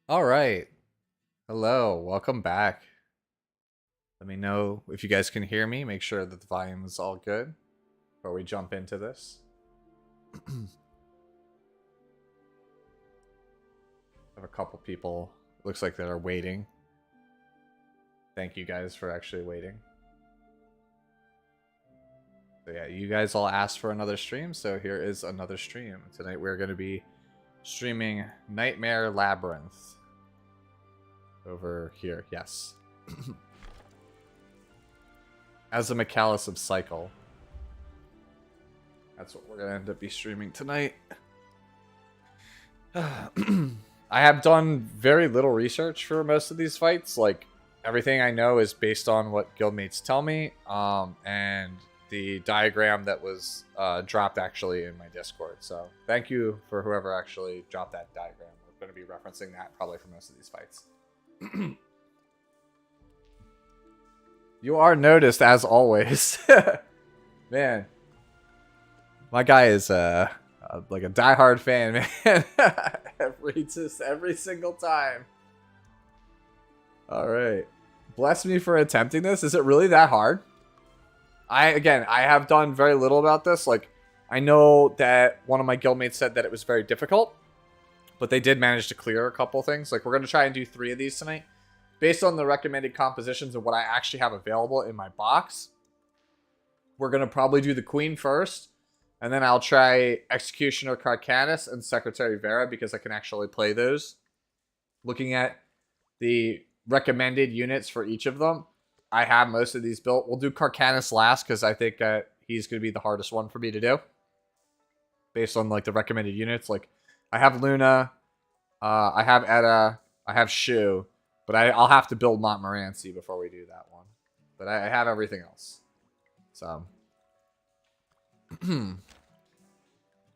All right. Hello. Welcome back. Let me know if you guys can hear me. Make sure that the volume is all good before we jump into this. I have a couple people, looks like that are waiting. Thank you guys for actually waiting. So yeah, you guys all asked for another stream, so here is another stream. Tonight we're going to be streaming Nightmare Labyrinth. Over here, yes. As a McAllis cycle. That's what we're going to end up be streaming tonight. I have done very little research for most of these fights. Like, everything I know is based on what guildmates tell me. And the diagram that was dropped actually in my Discord. So, thank you for whoever actually dropped that diagram. We're going to be referencing that probably for most of these fights. You are noticed as always. Man. My guy is like a diehard fan, man. every single time. Alright. Bless me for attempting this. Is it really that hard? I have done very little about this. Like, I know that one of my guildmates said that it was very difficult. But they did manage to clear a couple things. Like, we're going to try and do 3 of these tonight. Based on the recommended compositions and what I actually have available in my box, we're going to probably do the Queen first. And then I'll try Executioner Carcanus and Secretary Vera because I can actually play those. Looking at the recommended units for each of them, I have most of these built. We'll do Carcanus last because I think he's going to be the hardest one for me to do. Based on, like, the recommended units. Like, I have Luna, I have Edda, I have Shu, but I'll have to build Montmorency before we do that one. But I have everything else. So.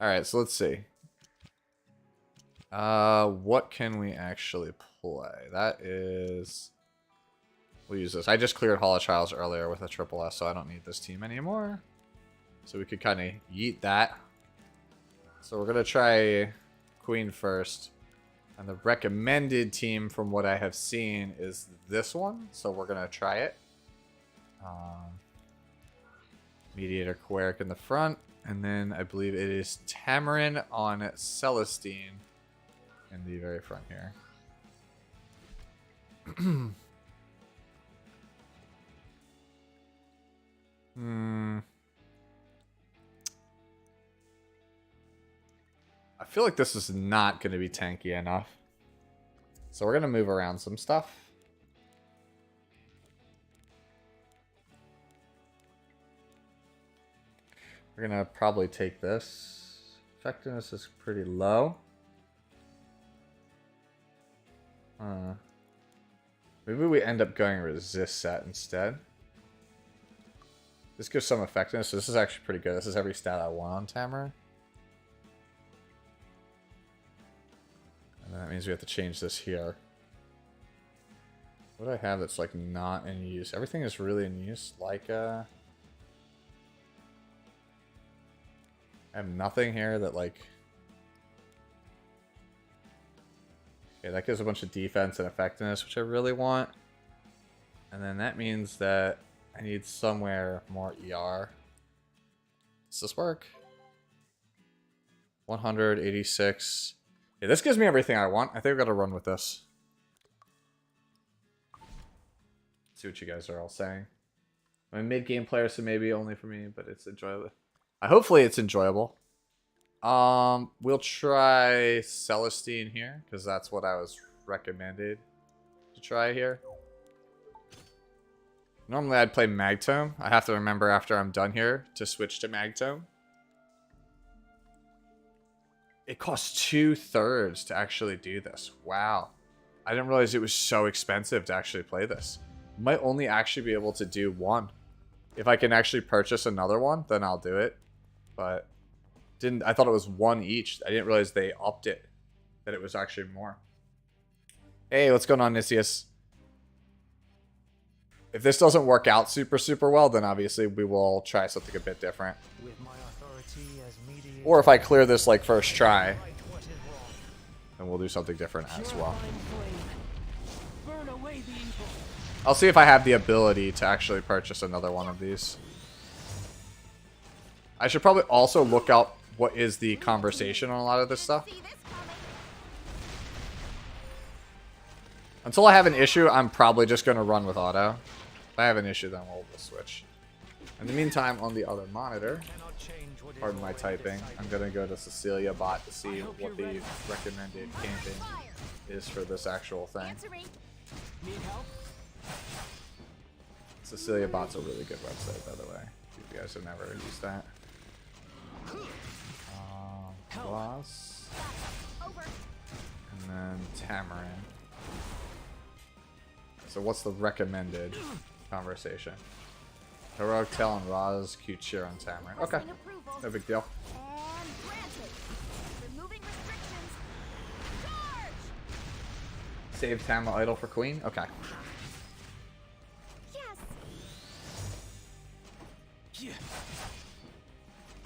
Alright, so let's see. What can we actually play? That is... We'll use this. I just cleared Hall of Trials earlier with a triple S, so I don't need this team anymore. So we could kind of yeet that. So we're going to try Queen first. And the recommended team from what I have seen is this one. So we're going to try it. Mediator Queric in the front. And then I believe it is Tamarin on Celestine in the very front here. I feel like this is not going to be tanky enough. So we're going to move around some stuff. We're going to probably take this. Effectiveness is pretty low. Maybe we end up going resist set instead. This gives some effectiveness. So this is actually pretty good. This is every stat I want on Tamarin. And that means we have to change this here. What do I have that's like not in use? Everything is really in use. Like I have nothing here that like... Okay, that gives a bunch of defense and effectiveness, which I really want. And then that means that I need somewhere more ER. Does this work? 186. Yeah, this gives me everything I want. I think I've got to run with this. See what you guys are all saying. I'm a mid-game player, so maybe only for me, but it's enjoyable. Hopefully it's enjoyable. We'll try Celestine here, because that's what I was recommended to try here. Normally I'd play Magtome. I have to remember after I'm done here to switch to Magtome. It costs 2/3 to actually do this. Wow. I didn't realize it was so expensive to actually play this. Might only actually be able to do one. If I can actually purchase another one, then I'll do it. But I thought it was one each. I didn't realize they upped it. That it was actually more. Hey, what's going on, Nicias? If this doesn't work out super well, then obviously we will try something a bit different. Or if I clear this like first try, then and we'll do something different as well. Burn away the evil. I'll see if I have the ability to actually purchase another one of these. I should probably also look up what is the conversation on a lot of this stuff. Until I have an issue, I'm probably just going to run with auto. If I have an issue, then we'll switch. In the meantime, on the other monitor, pardon my typing, I'm going to go to Iseria bot to see what the recommended camping is for this actual thing. Iseria bot's a really good website, by the way. If you guys have never used that. Boss. And then Tamarin. So what's the recommended conversation? Heroic Tail and Raz, cute cheer on Tamarin. Okay, no big deal. Save Tama idol for Queen? Okay.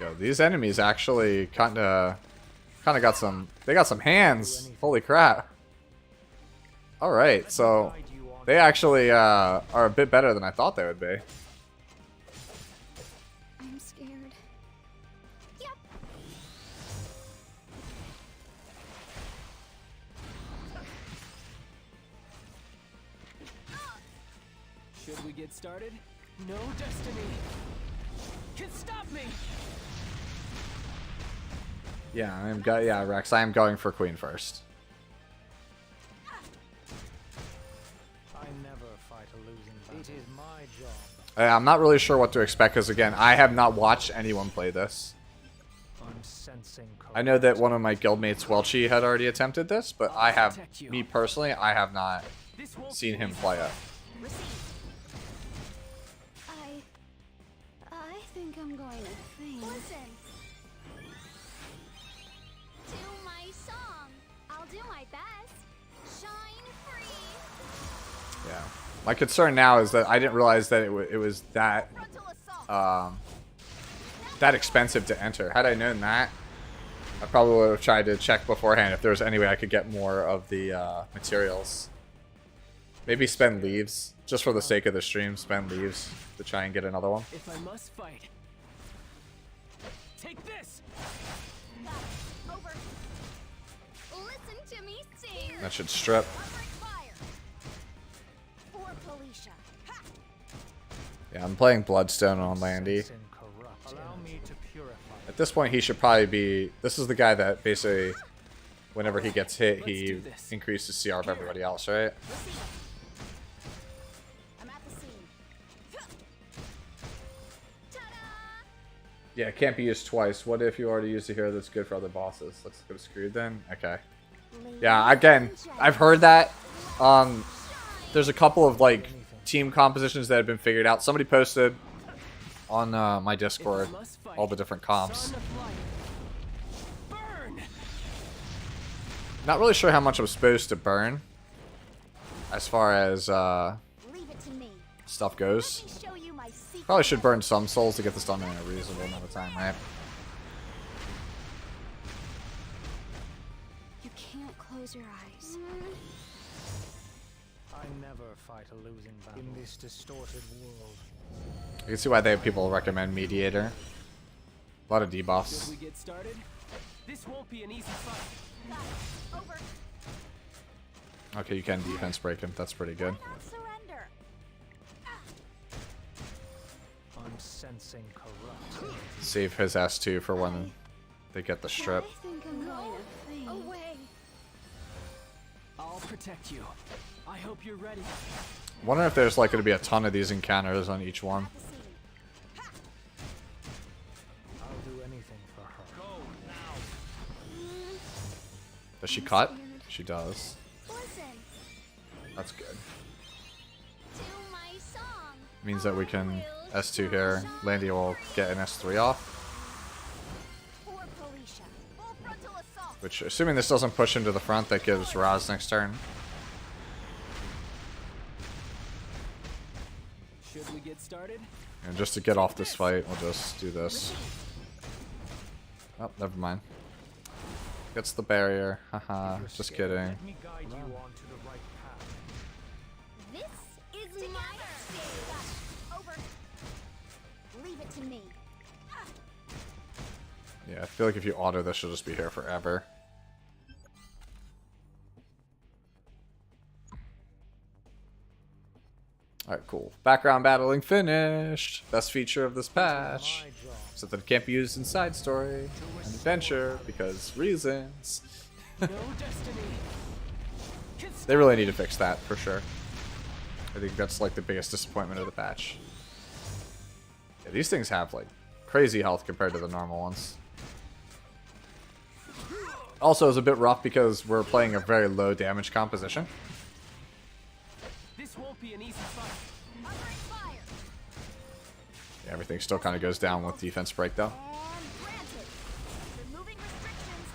Yo, these enemies actually kinda got some, they got some hands. Holy crap. Alright, so they actually are a bit better than I thought they would be. I'm scared. Yep. Should we get started? No destiny can stop me. Yeah, Rex, I am going for Queen first. I never fight a losing battle. It is my job. I'm not really sure what to expect because, again, I have not watched anyone play this. I'm sensing I know that one of my guildmates, Welchie, had already attempted this, but I have, me personally, I have not seen him play it. I think I'm going to faint. Listen. To my song. I'll do my best. Shine free. Yeah. My concern now is that I didn't realize that it was that that expensive to enter. Had I known that, I probably would have tried to check beforehand if there was any way I could get more of the materials. Maybe spend leaves, just for the sake of the stream, spend leaves to try and get another one. If I must fight, take this. Over. Listen to me sing. That should strip. Yeah, I'm playing Bloodstone on Landy. Allow me to purify. At this point, he should probably be... This is the guy that basically, whenever he gets hit, he increases CR of everybody else, right? I'm at the scene. Yeah, it can't be used twice. What if you already used a hero that's good for other bosses? Let's go screwed then. Okay. Yeah, again, I've heard that. There's a couple of, like, team compositions that have been figured out. Somebody posted on my Discord all the different comps. Not really sure how much I'm supposed to burn as far as stuff goes. Probably should burn some souls to get this done in a reasonable amount of time, right? You can't close your eyes. I never fight a losing battle in this distorted world. You can see why people recommend Mediator. A lot of debuffs. Should we get started? This won't be an easy fight. Over. Okay, you can defense break him. That's pretty good. Surrender. I'm sensing corrupt. Save his S2 for when they get the strip. I think I'm going to faint. Away. I'll protect you. I hope you're ready. Wonder if there's like going to be a ton of these encounters on each one. I'll do anything for her. Go now. Does she cut? She does. Listen. That's good. To my song. Means that we can S2 here. Landy will get an S3 off. For Felicia. Full frontal assault. Which, assuming this doesn't push into the front, that gives Raz next turn. Should we get started? And just to get off this fight, we'll just do this. Oh, never mind. Gets the barrier. Haha, just kidding. Let me guide you onto the right path. This is my stage. Over. Leave it to me. Yeah, I feel like if you auto this, she'll just be here forever. Alright, cool. Background battling finished. Best feature of this patch. My job. Except that it can't be used in side story and adventure because reasons. No destiny. They really need to fix that for sure. I think that's like the biggest disappointment of the patch. Yeah, these things have like crazy health compared to the normal ones. Also, it's a bit rough because we're playing a very low damage composition. This won't be an easy fight. Othering fire. Yeah, everything still kind of goes down with defense break though. And granted. Removing restrictions.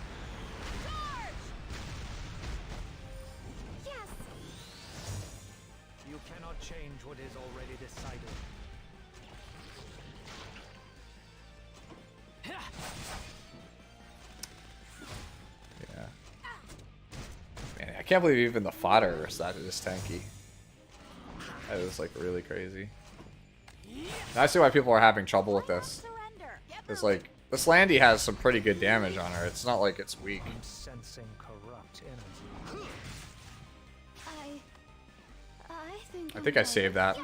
Charge! Yes. You cannot change what is already decided. Yeah. Man, I can't believe even the fodder side is tanky. That is like really crazy. Now I see why people are having trouble with this. Surrender. It's like this Landy has some pretty good damage on her. It's not like it's weak. I'm sensing corrupt energy. I think I saved that.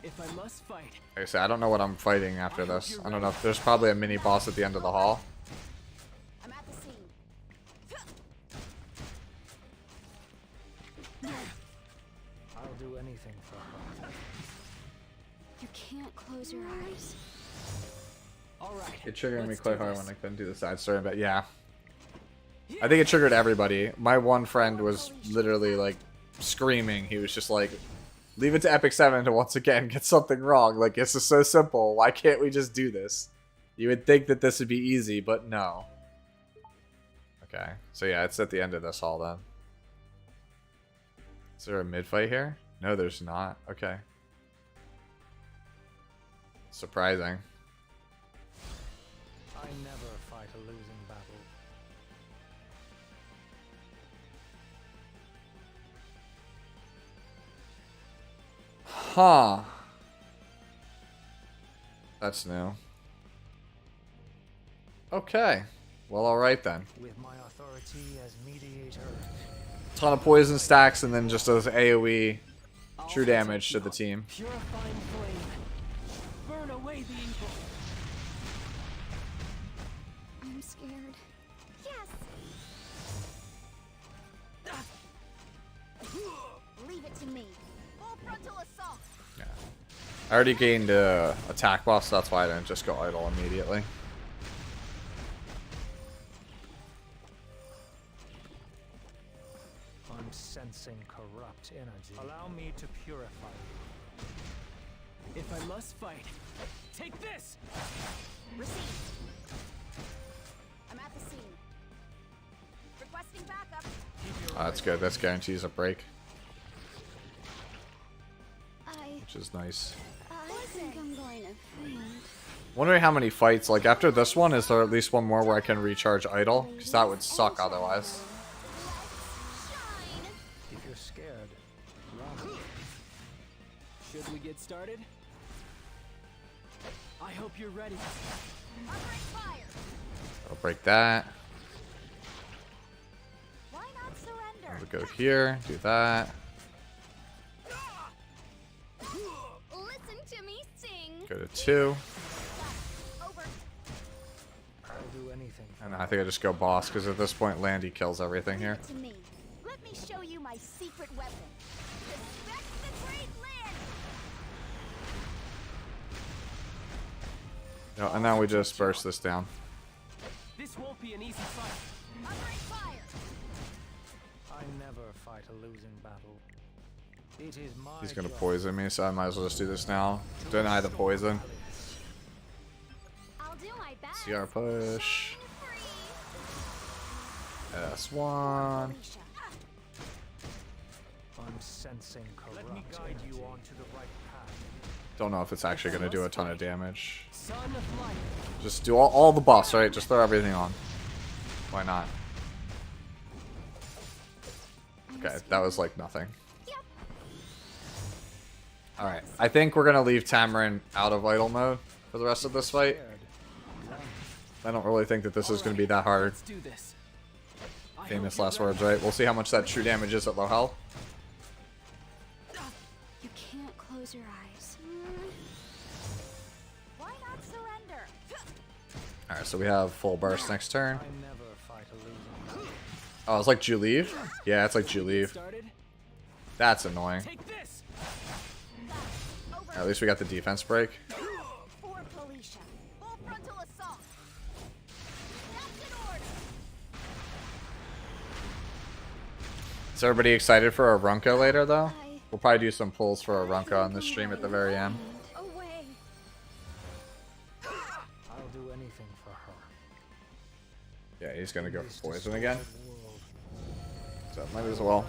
If I must fight, Like I said, I don't know what I'm fighting after this. I don't know if there's probably a mini boss at the end of the hall. I'm at the scene. I'll do anything for her. You can't close your eyes. all right. It triggered me let's quite do hard this. when I couldn't do the side story, but yeah. I think it triggered everybody. My one friend was literally like screaming. He was just like, leave it to Epic 7 to once again get something wrong. Like, this is so simple. Why can't we just do this? You would think that this would be easy, but no. Okay, so yeah, it's at the end of this hall then. Is there a mid-fight here? No, there's not. Okay. Surprising. I never fight a losing battle. Huh. That's new. Okay. Well, alright then. With my authority as mediator, Ton of poison stacks and then just those AoE I'll true protect damage to you. the team. Purifying flame. Burn away the evil. I'm scared. Yes. Leave it to me. Full frontal assault. Yeah. I already gained attack buff, so that's why I didn't just go idle immediately. I'm sensing corrupt energy. Allow me to purify you. If I must fight, take this. Received. I'm at the scene. Requesting backup. Oh, that's good. That's guarantees a break, I which is nice. think I'm going to faint. Wondering how many fights, like after this one, is there at least one more where I can recharge idle? Because that would suck otherwise. Shine. If you're scared, run. Should we get started? I hope you're ready. Othering fire. I'll break that. Why not surrender? I'll go here, do that. Listen to me sing. Go to 2. Over. I'll do anything for And I think I just go boss, because at this point Landy kills everything here. To me. Let me show you my secret weapon. Respect the great land. No, and now we just burst this down. This won't be an easy fight. Othering fire. I never fight a losing battle. It is my He's gonna job. poison me, so I might as well just do this now. Deny the poison. I'll do my best. CR push. S1. Alicia. I'm sensing corrupt. Let me guide you onto the right path. Don't know if it's actually gonna do a ton of damage. Son of light. Just do all the buffs, right? Just throw everything on. Why not? Okay, that was like nothing. Alright, I think we're going to leave Tamarin out of idle mode for the rest of this fight. I don't really think that this is going to be that hard. Let's do this. Famous last words, right? We'll see how much that true damage is at low health. You can't close your eyes. Why not surrender? Alright, so we have full burst next turn. I never fight a losing battle. Oh, it's like Juleave? Yeah, it's like Juleave. Started. That's annoying. Take this. At least we got the defense break. For Felicia. Full frontal assault. That's in order. Is everybody excited for a Ranka later, though? We'll probably do some pulls for a Ranka on this stream at the very end. Away. I'll do anything for her. Yeah, he's gonna go for poison again. World. So might as well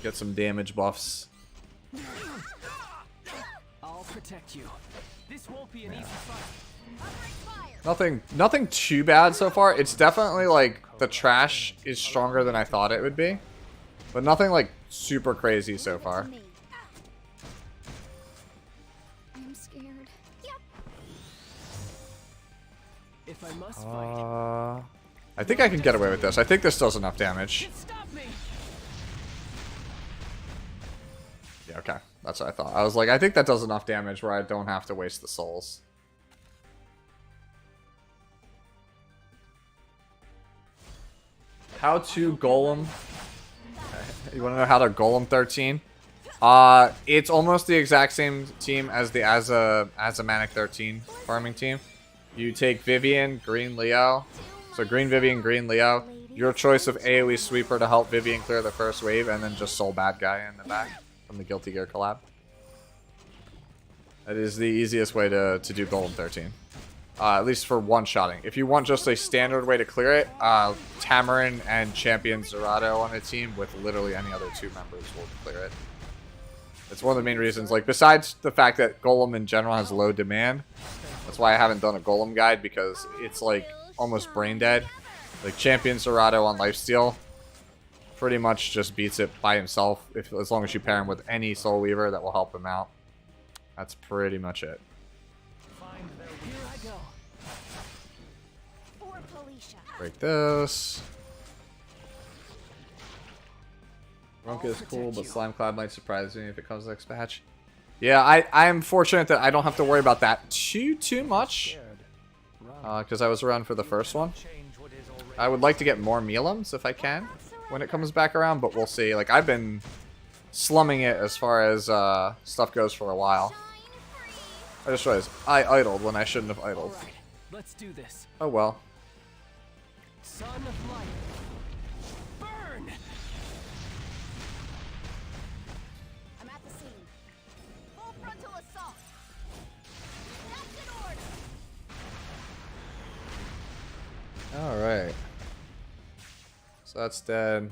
get some damage buffs. I'll protect you. This won't be an easy fight. Nothing too bad so far. It's definitely like the trash is stronger than I thought it would be. But nothing like super crazy so far. I'm scared. Yep. If I must fight, I think I can get away with this. I think this does enough damage. stop me. Yeah, okay. That's what I thought. I was like, I think that does enough damage where I don't have to waste the souls. How to Golem. You want to know how to Golem 13? It's almost the exact same team as the Azamanic 13 farming team. You take Vivian, Green Leo. So Green Vivian, Green Leo. Your choice of AoE Sweeper to help Vivian clear the first wave, and then just Soul Bad Guy in the back from the Guilty Gear collab. That is the easiest way to do Golem 13. At least for one-shotting. If you want just a standard way to clear it, Tamarin and Champion Zerato on a team with literally any other two members will clear it. It's one of the main reasons, like, besides the fact that Golem in general has low demand, that's why I haven't done a Golem guide, because it's, like, almost brain dead. Like, Champion Zerato on Lifesteal pretty much just beats it by himself, as long as you pair him with any Soul Weaver that will help him out. That's pretty much it. Here I go. For Felicia. Break this. Ranka is cool, but Slime Cloud might surprise me if it comes next patch. Yeah, I'm fortunate that I don't have to worry about that too much. Because I was around for the first one. I would like to get more Melums if I can when it comes back around, but we'll see. Like, I've been slumming it as far as stuff goes for a while. I just realized I idled when I shouldn't have idled. All right, let's do this. Oh well. Son of light. Burn. I'm at the scene. Full frontal assault. That's in order. Alright. So that's dead.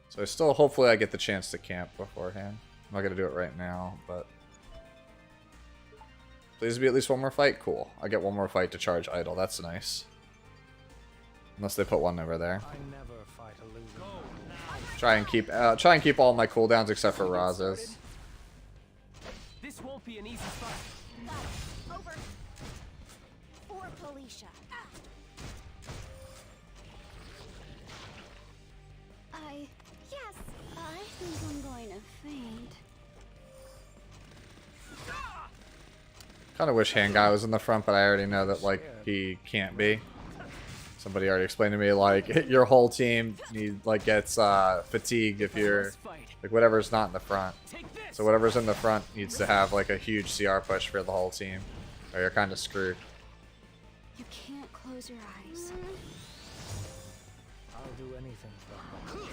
So still, hopefully I get the chance to camp beforehand. I'm not going to do it right now, but... Please be at least one more fight? Cool. I get one more fight to charge idle. That's nice. Unless they put one over there. I never fight a losing. Try and keep all my cooldowns except for Raz's. This won't be an easy fight. Over. For Felicia. Yes, I think I'm going to faint. Kind of wish Hand Guy was in the front, but I already know that, like, he can't be. Somebody already explained to me, like, your whole team gets fatigued if you're, like, whatever's not in the front. So whatever's in the front needs to have, like, a huge CR push for the whole team, or you're kind of screwed. You can't close your eyes. I'll do anything for her.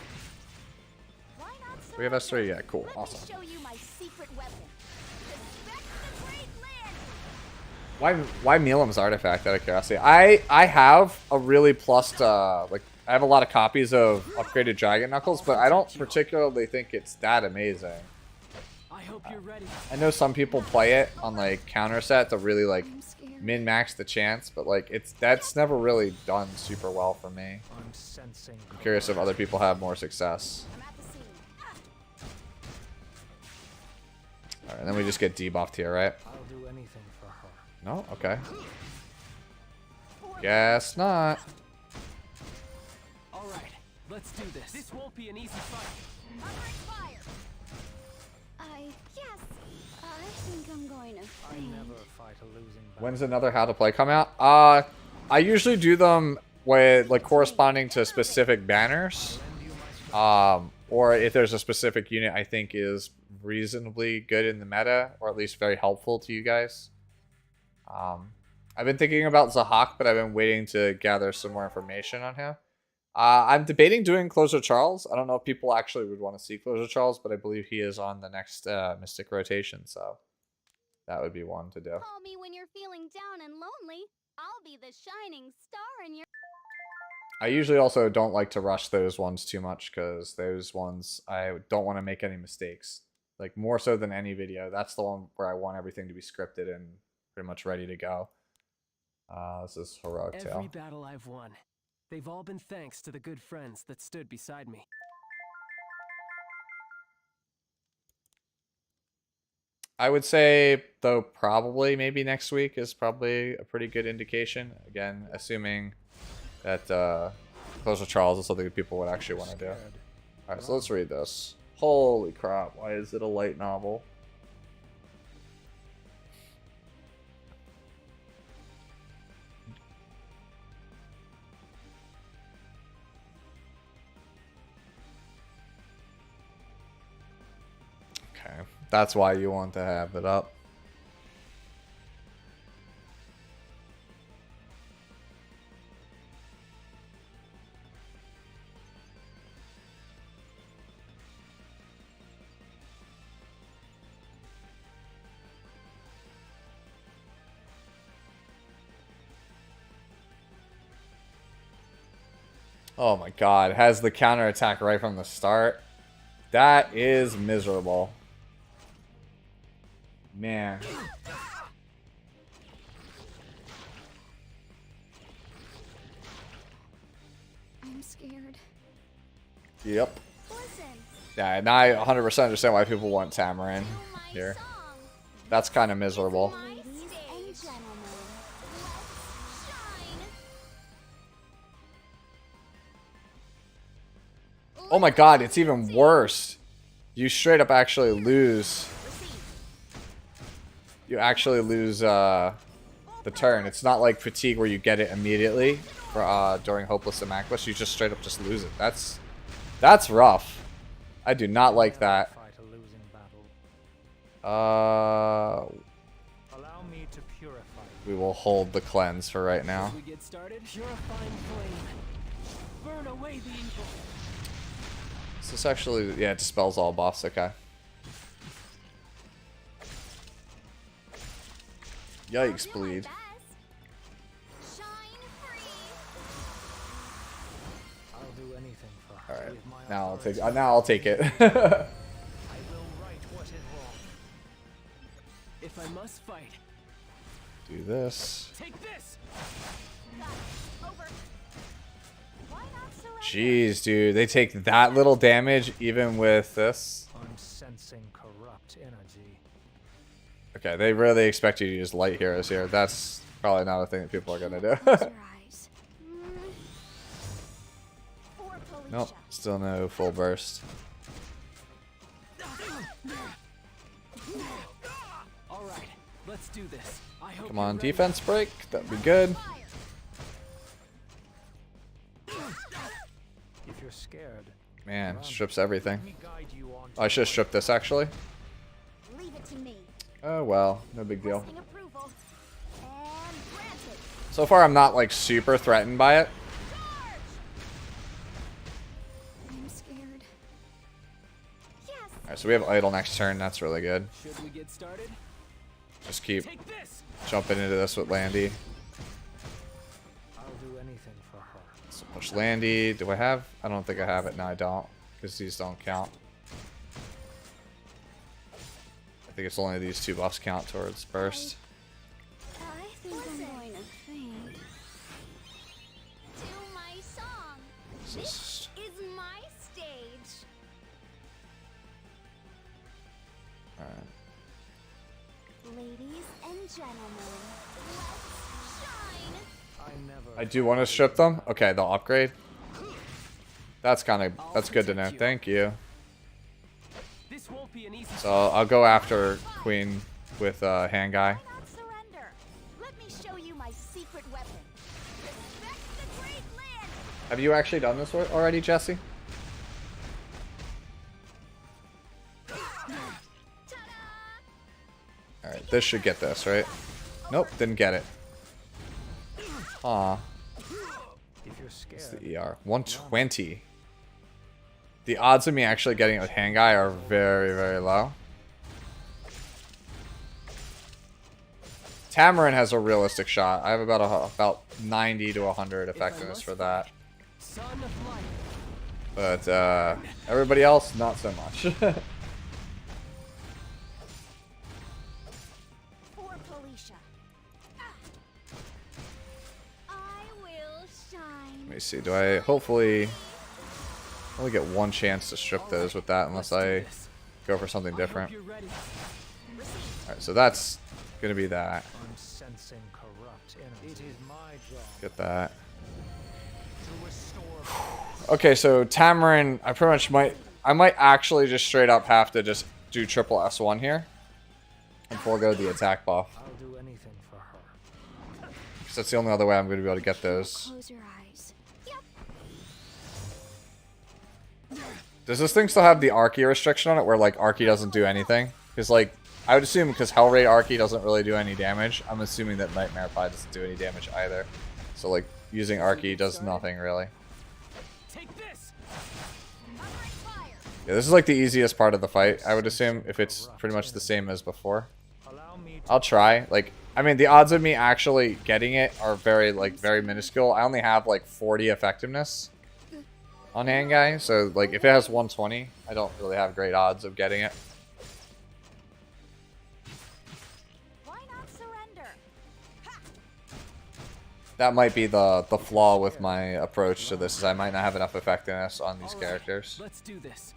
Why not We have S3? Yeah, cool. Let Awesome. me show you my secret weapon. Respect the great land. Why Melum's Artifact, out of curiosity? I have a really plussed, like, I have a lot of copies of Upgraded Dragon Knuckles, but I don't particularly think it's that amazing. I hope you're ready. I know some people play it on, like, counter set to really, like, min-max the chance, but like that's never really done super well for me. I'm sensing. I'm curious if other people have more success. I'm at the scene. Alright, and then we just get debuffed here, right? I'll do anything for her. No? Okay. Guess not. All right, let's do this. This won't be an easy fight. Covering fire. Yes. I think I'm going to I faint. never fight a losing battle. When's another How to Play come out? I usually do them with like corresponding to specific banners. Or if there's a specific unit I think is reasonably good in the meta, or at least very helpful to you guys. I've been thinking about Zahak, but I've been waiting to gather some more information on him. I'm debating doing Closer Charles. I don't know if people actually would want to see Closer Charles, but I believe he is on the next Mystic rotation, so that would be one to do. Call me when you're feeling down and lonely. I'll be the shining star in your... I usually also don't like to rush those ones too much, because those ones, I don't want to make any mistakes. Like, more so than any video. That's the one where I want everything to be scripted and pretty much ready to go. This is Heroic Tale. Every battle I've won, they've all been thanks to the good friends that stood beside me. I would say, though, probably maybe next week is probably a pretty good indication. Again, assuming that Closer Charles is something that people would actually want to do. Alright, so let's read this. Holy crap, why is it a light novel? Okay, that's why you want to have it up. Oh my god, it has the counter attack right from the start. That is miserable. Man. I'm scared. Yep. Listen. Yeah, now I 100% understand why people want Tamarin To my here. song. That's kind of miserable. Ladies and gentlemen, let's shine. Oh my god, it's even worse. You straight up actually lose. You actually lose the turn. It's not like Fatigue where you get it immediately for, during Hopeless and Macless. You just straight up just lose it. That's rough. I do not like that. Fight a losing battle. Allow me to purify. We will hold the cleanse for right now. Should we get started? Purifying flame. Burn away the evil. So this actually, yeah, it dispels all buffs. Okay. Yikes, Do my bleed. best. Shine free. I'll do anything for her. All right. With my Now I'll authority. take. Now I'll take it. I will right what is wrong. If I must fight, Do this. take this. Got it. Over. Why not surrender? Jeez, dude, they take that little damage even with this. I'm sensing corrupt energy. Okay, they really expect you to use light heroes here. That's probably not a thing that people are gonna do. Close your eyes. For Felicia. Nope, still no full burst. All right, let's do this. I hope Come you're on, ready. defense break. That'd be good. Fire. If you're scared, Man, strips everything. let me guide you on. Oh, I should have stripped this actually. Leave it to me. Oh well, no big deal. Requesting approval. And granted. So far, I'm not like super threatened by it. Charge! I'm scared. Yes. Alright, so we have idle next turn. That's really good. Should we get started? Just keep Take this. jumping into this with Landy. I'll do anything for her. So push Landy. Do I have? I don't think I have it. No, I don't. Because these don't count. I think it's only these two buffs count towards burst. I think I'm gentlemen, let's shine. I never. I do want to strip them. Okay, they'll upgrade. That's good to know. Thank you. This won't be an easy So I'll go after Queen with hand guy. Why not surrender? Let me show you my secret weapon. Respect the great land. Have you actually done this already, Jesse? Alright, this should get this, right? Nope, didn't get it. Aw. If you're scared, It's the ER. 120. The odds of me actually getting it with hand guy are very, very low. Tamarin has a realistic shot. I have about 90 to 100 effectiveness for that. son of light. But everybody else, not so much. For Felicia. I will shine. Let me see. Do I hopefully only get one chance to strip those with that unless I go for something different. You're ready. Alright, so that's gonna be that. I'm sensing corrupt energy. It is my job Get that. to restore. Okay, so Tamarin, I might actually just straight up have to just do triple S1 here and forego the attack buff. I'll do anything for her. Because that's the only other way I'm going to be able to get those. Close your eyes. Yep. Does this thing still have the Archie restriction on it where like Archie doesn't do anything? Because like, I would assume because Hellraid Archie doesn't really do any damage, I'm assuming that Nightmare probably doesn't do any damage either. So like, using Archie does nothing really. Take this. Yeah, this is like the easiest part of the fight, I would assume, if it's pretty much the same as before. Allow me to I'll try. Like, I mean, the odds of me actually getting it are very minuscule. I only have like 40 effectiveness on hand guy, so like if it has 120, I don't really have great odds of getting it. Why not surrender? That might be the flaw with my approach to this, is I might not have enough effectiveness on these All right, characters. Let's do this.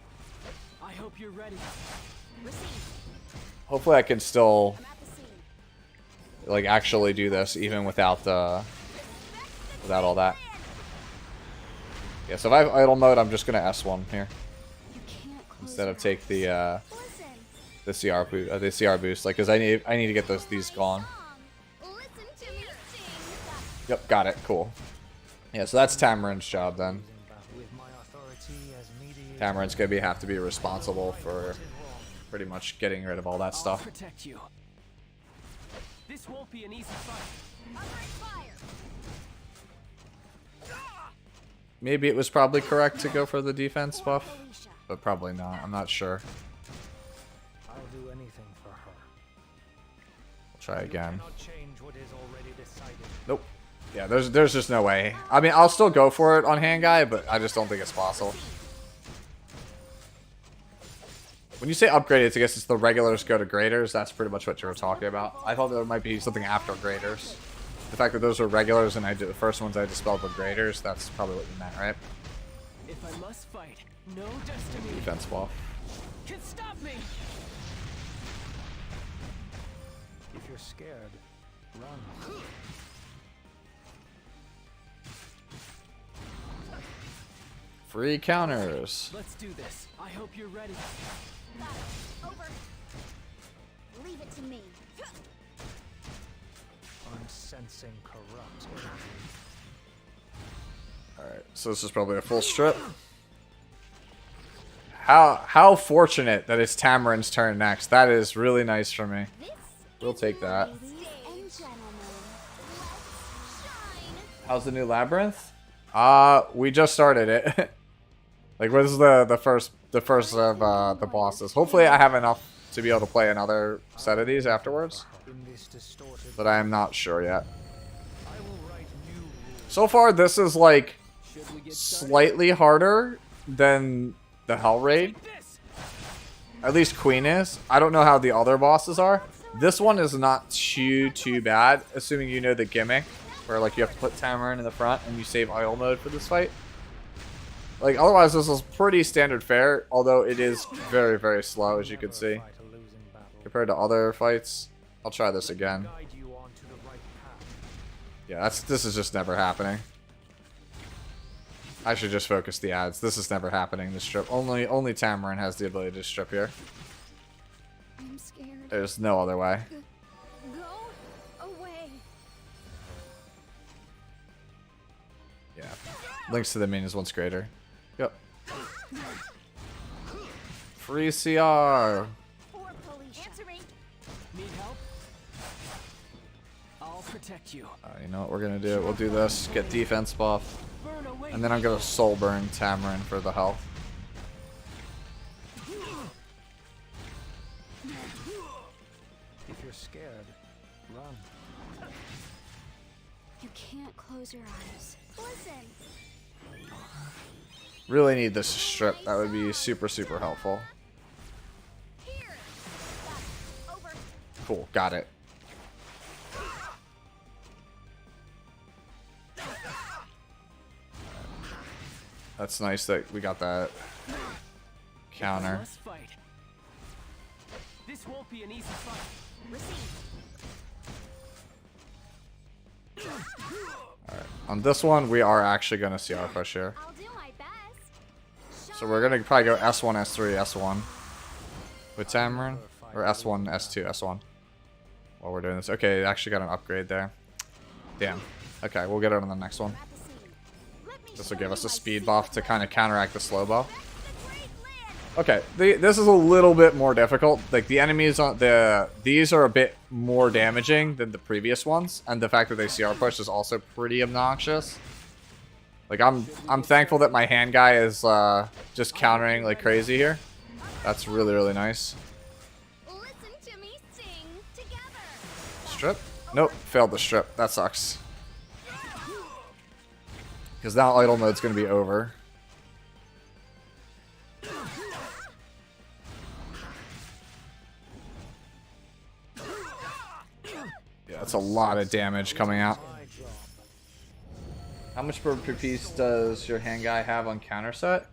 I hope you're ready. Receive. Hopefully I can still I'm at the scene. like actually do this even without all that. Yeah, so if I have idle mode, I'm just gonna S1 here You can't close instead of your take eyes. the Listen. the CR boost, like, cause I need to get these gone. Listen to me sing. Yep, got it. Cool. Yeah, so that's Tamarin's job then. with my authority as mediator. Tamarin's gonna have to be responsible for pretty much getting rid of all that I'll stuff. protect you. This won't be an easy fight. Upright fire. Maybe it was probably correct to go for the defense For buff, Felicia. but probably not. I'm not sure. I'll do anything for her. I'll try again. Cannot change what is already decided. Nope. Yeah, there's just no way. I mean, I'll still go for it on hand guy, but I just don't think it's possible. When you say upgraded, I guess it's the regulars go to graders. That's pretty much what you were talking about. I thought there might be something after graders. The fact that those were regulars and the first ones I dispelled were graders, that's probably what you meant, right? If I must fight, no destiny Defense buff. can stop me. If you're scared, run. Free counters. Let's do this. I hope you're ready. Got it. Over. Leave it to me. I'm sensing corrupt energy. Alright, so this is probably a full strip. How fortunate that it's Tamarin's turn next. That is really nice for me. This We'll is take that. ladies and gentlemen. Let's shine. How's the new Labyrinth? We just started it. Like, what is the first of the bosses? Hopefully I have enough to be able to play another set of these afterwards, In this distorted, but I am not sure yet. I will write new rules. So far, this is like Should we get started? slightly harder than the Hellraid. Take this. At least Queen is. I don't know how the other bosses are. This one is not too bad, assuming you know the gimmick, where like you have to put Tamarin in the front and you save idle mode for this fight. Like, otherwise this is pretty standard fare, although it is very, very slow, as you can see, Fight a losing battle. compared to other fights. I'll try this again. Guide you onto the right path. Yeah, this is just never happening. I should just focus the ads. This is never happening, this strip. Only Tamarin has the ability to strip here. I'm scared. There's no other way. Go away. Yeah. Links to the minions once greater. Yep. Free CR. For police. Answering. Need help? I'll protect you. You know what we're gonna do? We'll do this. Get defense buff. Burn away. And then I'm gonna soul burn Tamarin for the health. If you're scared, run. You can't close your eyes. Listen. Really need this strip. That would be super, super helpful. Here. Got it. Over. Cool. Got it. That's nice that we got that counter. Let's fight. This won't be an easy fight. Receive. Alright. On this one, we are actually going to see our push here. I'll do my best. So we're going to probably go S1, S3, S1 with Tamarin. Or S1, S2, S1 while we're doing this. Okay, it actually got an upgrade there. Damn. Okay, we'll get it on the next one. This will give us a speed buff to kind of counteract the slow buff. Okay, this is a little bit more difficult. Like the enemies on these are a bit more damaging than the previous ones, and the fact that they CR push is also pretty obnoxious. Like I'm thankful that my hand guy is just countering like crazy here. That's really, really nice. Listen to me sing together. Strip? Nope, failed the strip. That sucks. Because now idle mode's going to be over. Yeah, that's a lot of damage coming out. How much per piece does your hand guy have on counter set?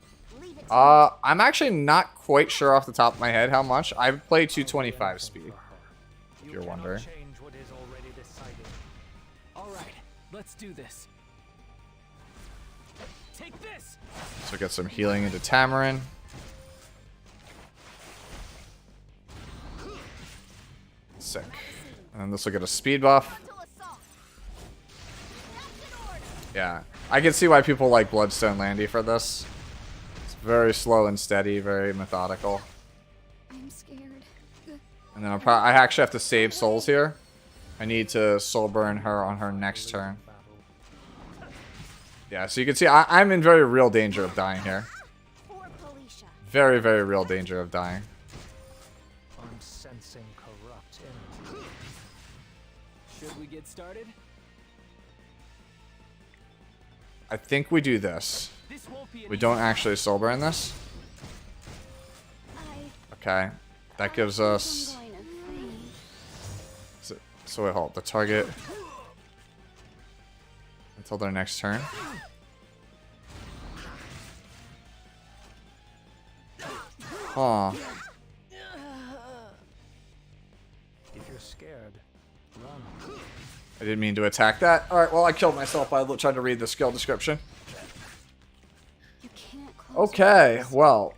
I'm actually not quite sure off the top of my head how much. I play 225 speed, if you're wondering. Change what is already decided. All right, let's do this. Take this. So get some healing into Tamarin. Sick. And then this will get a speed buff. Yeah, I can see why people like Bloodstone Landy for this. It's very slow and steady, very methodical. I'm scared. And then I actually have to save souls here. I need to soul burn her on her next turn. Yeah, so you can see I'm in very real danger of dying here. Very, very real danger of dying. I'm sensing corrupt energy. Should we get started? I think we do this. This won't be an We don't actually soul burn this. Okay. That gives us... So wait, hold. The target... Until their next turn. Huh. If you're scared, run. I didn't mean to attack that. Alright, well I killed myself by trying to read the skill description. You can't close Okay, well.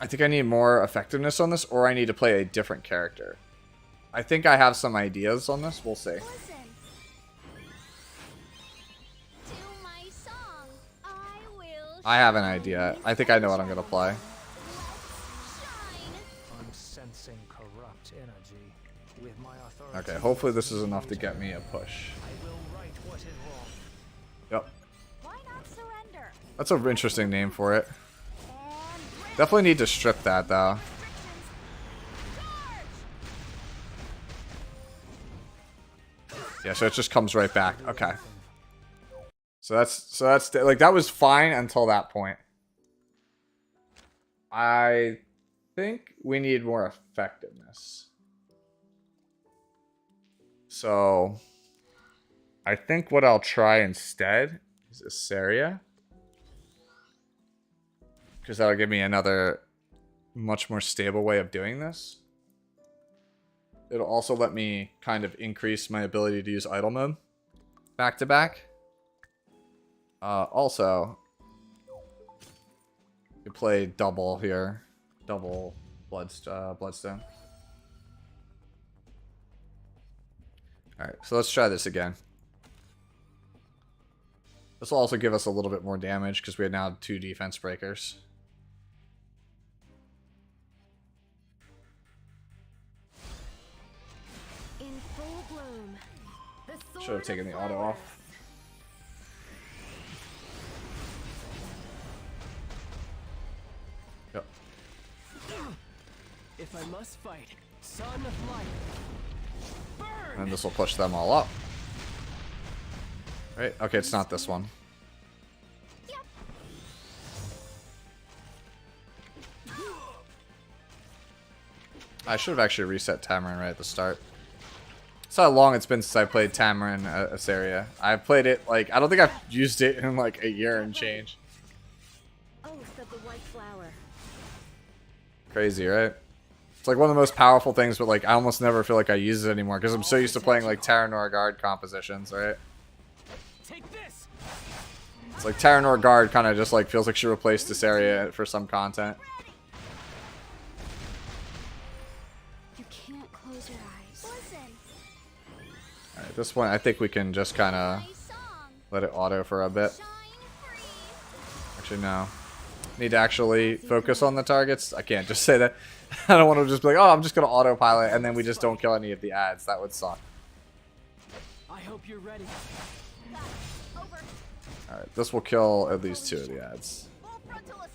I think I need more effectiveness on this, or I need to play a different character. I think I have some ideas on this. We'll see. Listen. To my song. I have an idea. I think I know what I'm going to play. I'm sensing corrupt energy. With my authority. Okay, hopefully this is enough to get me a push. I will right what is wrong. Yep. Why not surrender? That's an interesting name for it. And Definitely need to strip that, though. Yeah, so it just comes right back. Okay. So that's like that was fine until that point. I think we need more effectiveness. So I think what I'll try instead is Iseria. Because that'll give me another much more stable way of doing this. It'll also let me kind of increase my ability to use idle mode back to back. Also, you play double here, double bloodstone. All right, so let's try this again. This will also give us a little bit more damage because we now have 2 defense breakers. In full bloom. The Should have taken the auto off. Yep. If I must fight, son of light. Burn! And this will push them all up. Right? Okay, it's not this one. I should have actually reset Tamarin right at the start. That's how long it's been since I played Tamarin Iseria. I've played it, like, I don't think I've used it in like a year and change. Oath of the white flower. Crazy, right? It's like one of the most powerful things, but like I almost never feel like I use it anymore because I'm so used to playing like Terra Guard compositions, right? Take this. It's like Terra Guard kind of just like feels like she replaced Iseria for some content. You can't close your eyes. Listen. Alright, at this point I think we can just kind of let it auto for a bit. Actually, no. Need to actually focus on the targets. I can't just say that. I don't want to just be like, oh, I'm just going to autopilot, and then we just don't kill any of the ads. That would suck. I hope you're ready. Alright, this will kill at least 2 of the ads.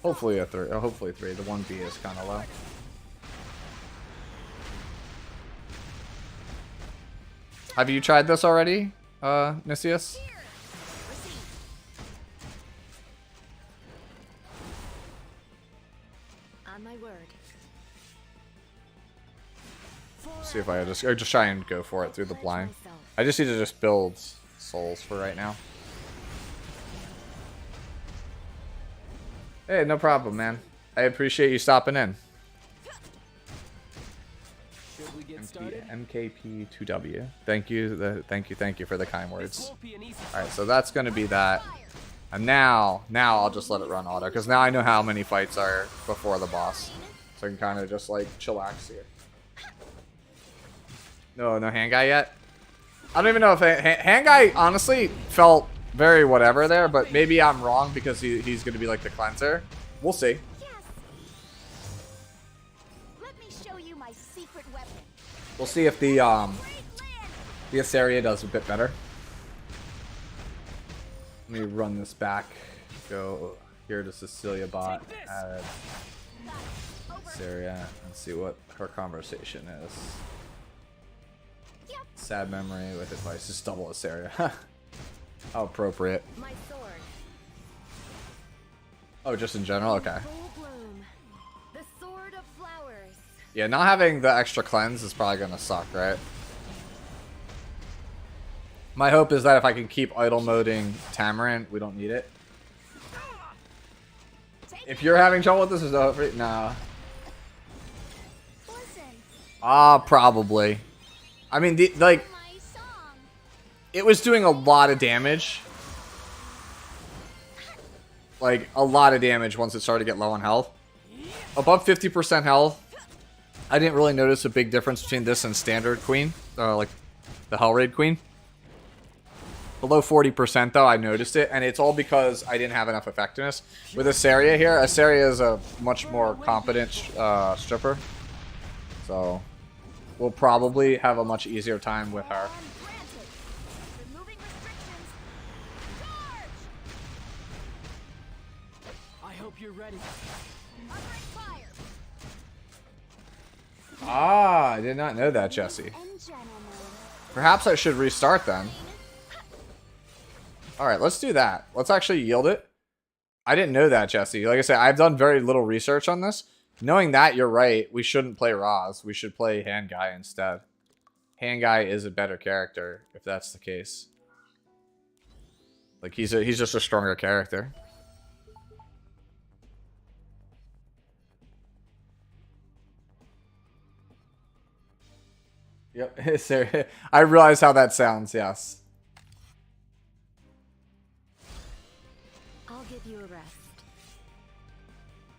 Hopefully a 3. Hopefully 3. The 1B is kind of low. Have you tried this already, Nicias? On my word. See if I just try and go for it through the blind. I just need to just build souls for right now. Hey, no problem, man. I appreciate you stopping in. Should we get started? MKP2W. Thank you, thank you for the kind This words. won't be an easy All right, so that's gonna be that. And now I'll just let it run auto because now I know how many fights are before the boss, so I can kind of just like chillax here. No hand guy yet. I don't even know if hand guy honestly felt very whatever there, but maybe I'm wrong because he's gonna be like the cleanser. We'll see. Yes. Let me show you my secret weapon. We'll see if the Iseria does a bit better. Let me run this back. Go here to Cecilia bot, add Iseria, and see what her conversation is. Sad memory with advice. Just double Iseria. How appropriate. My sword. Oh, just in general? Okay. Full bloom. The sword of flowers. Yeah, not having the extra cleanse is probably gonna suck, right? My hope is that if I can keep idle moding Tamarin, we don't need it. If you're having trouble with this, is no. Listen. Probably. I mean, like, My song. it was doing a lot of damage. Like, a lot of damage once it started to get low on health. Above 50% health, I didn't really notice a big difference between this and standard queen. Like, the Hellraid queen. Below 40% though, I noticed it, and it's all because I didn't have enough effectiveness. With Iseria here, Iseria is a much more competent stripper. So, we'll probably have a much easier time with her. Removing restrictions. Charge! I hope you're ready. Operate fire. Ah, I did not know that, Jesse. And gentlemen. Perhaps I should restart then. Alright, let's do that. Let's actually yield it. I didn't know that, Jesse. Like I said, I've done very little research on this. Knowing that, you're right. We shouldn't play Roz. We should play Hand Guy instead. Hand Guy is a better character, if that's the case. Like, he's just a stronger character. I realize how that sounds, yes. I'll give you a rest.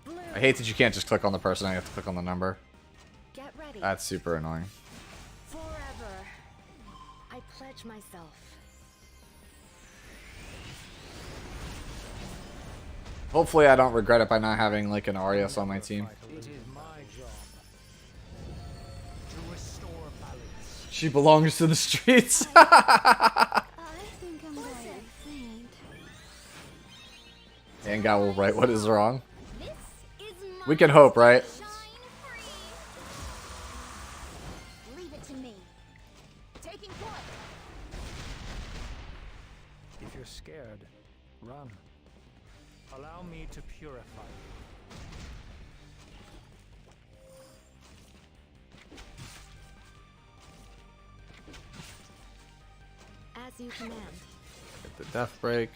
Blue, I hate that you can't just click on the person, I have to click on the number. get ready. That's super annoying. Forever. I pledge myself. Hopefully I don't regret it by not having like an Arias on my team. It is my job to restore balance. She belongs to the streets. I think I'm going to faint. And God will right what is wrong. This is my We can hope, right? shine free. Leave it to me. Taking point. If you're scared, run. Allow me to purify you. As you command. Get the death break.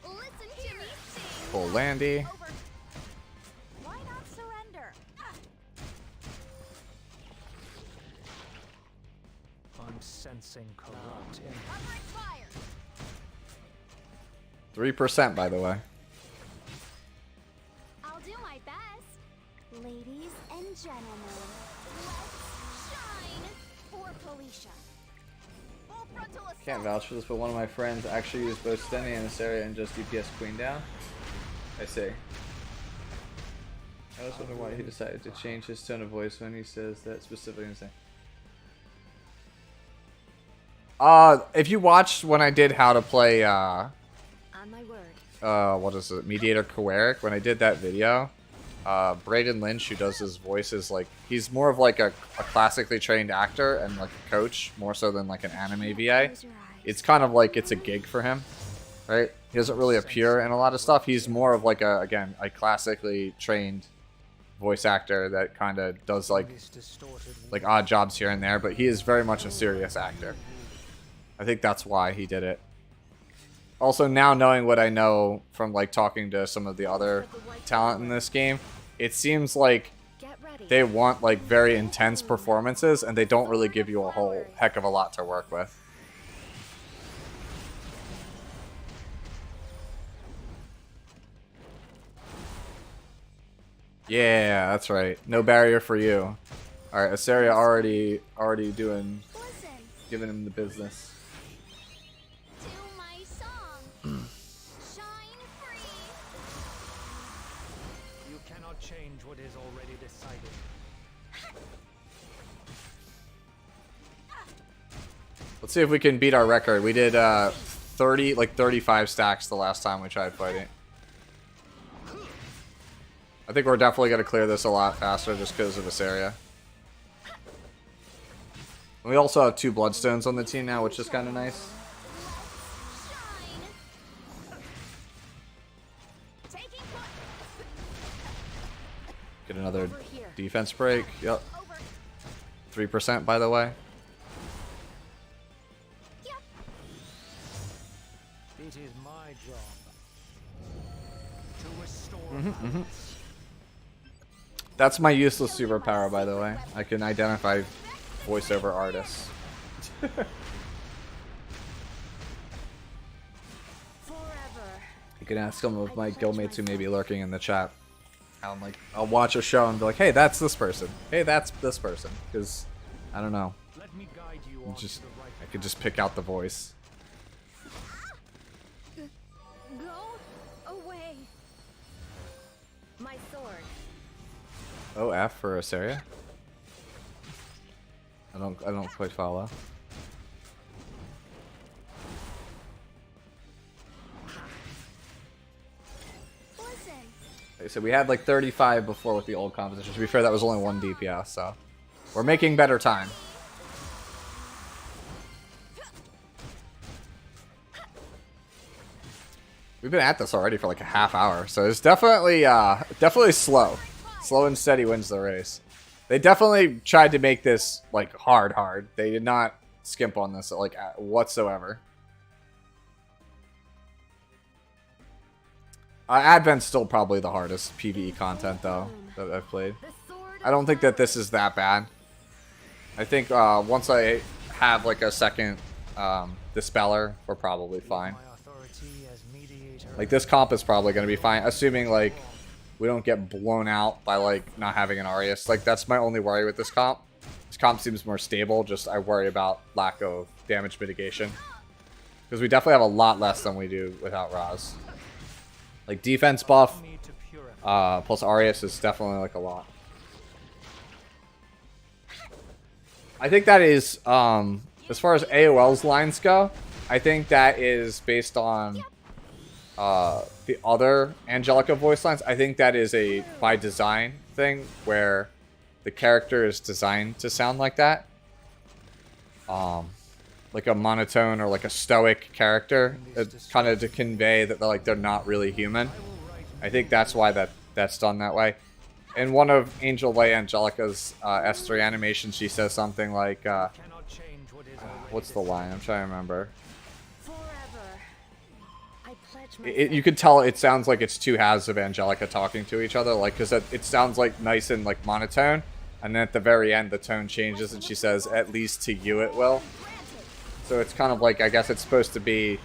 Listen to me sing. Full Landy. Over. Why not surrender? I'm sensing corrupt energy. Covering fire. 3% by the way. I'll do my best. Ladies and gentlemen, let's shine for Felicia. Full frontal assault. Can't vouch for this, but one of my friends actually used both Stenny and Iseria and just DPS Queen down. I see. I was wondering why he decided to change his tone of voice when he says that specifically. If you watched when I did how to play On my word. what is it, Mediator Coeric, when I did that video, Braden Lynch, who does his voice, is like, he's more of like a classically trained actor and like a coach, more so than like an anime VA. Close your eyes. It's kind of like it's a gig for him, right? He doesn't really appear in a lot of stuff. He's more of like a classically trained voice actor that kind of does like This distorted odd jobs here and there, but he is very much a serious actor. I think that's why he did it. Also, now knowing what I know from like talking to some of the other talent in this game, it seems like Get ready. they want like very intense performances and they don't really give you a whole heck of a lot to work with. Yeah, that's right. No barrier for you. All right, Iseria already doing, Listen giving him the business. to my song. Shine free. You cannot change what is already decided. Let's see if we can beat our record. We did 35 stacks the last time we tried fighting. I think we're definitely going to clear this a lot faster just because of Iseria. And we also have 2 Bloodstones on the team now, which is kind of nice. Shine. Taking point. Get another Over here. defense break. Yep. Over. 3% by the way. Yep. It is my job to restore balance. That's my useless superpower, by the way. I can identify voiceover artists. Forever. You can ask some of my guildmates who may be lurking in the chat. I'm like, I'll watch a show and be like, hey, that's this person. Hey, that's this person. Because, I don't know. Let me guide you on Just, the right I could just pick out the voice. Go away. My sword. Oh, F for Iseria? I don't quite follow. Listen. Okay, so we had like 35 before with the old composition. To be fair, that was only 1 DPS, so we're making better time. We've been at this already for like a half hour, so it's definitely definitely slow. Slow and steady wins the race. They definitely tried to make this like hard. They did not skimp on this like whatsoever. Advent's still probably the hardest PvE content though that I've played. The sword I don't think that this is that bad. I think once I have like a second Dispeller, we're probably fine. My authority as mediator. Like this comp is probably going to be fine, assuming like we don't get blown out by like not having an Arius. Like that's my only worry with this comp. This comp seems more stable, just I worry about lack of damage mitigation. Because we definitely have a lot less than we do without Raz. Like defense buff Me to purify. plus Arius is definitely like a lot. I think that is, as far as AOL's lines go, I think that is based on the other Angelica voice lines. I think that is a by design thing where the character is designed to sound like that. Like a monotone or like a stoic character, kind of to convey that they're not really human. I think that's why that's done that way. In one of Angel Way Angelica's S3 animations, she says something like, Cannot change what is already what's the line? I'm trying to remember. Forever. I pledge myself. You could tell it sounds like it's two halves of Angelica talking to each other, like because it sounds like nice and like monotone, and then at the very end the tone changes and she says, "At least to you it will." So it's kind of like, I guess it's supposed to be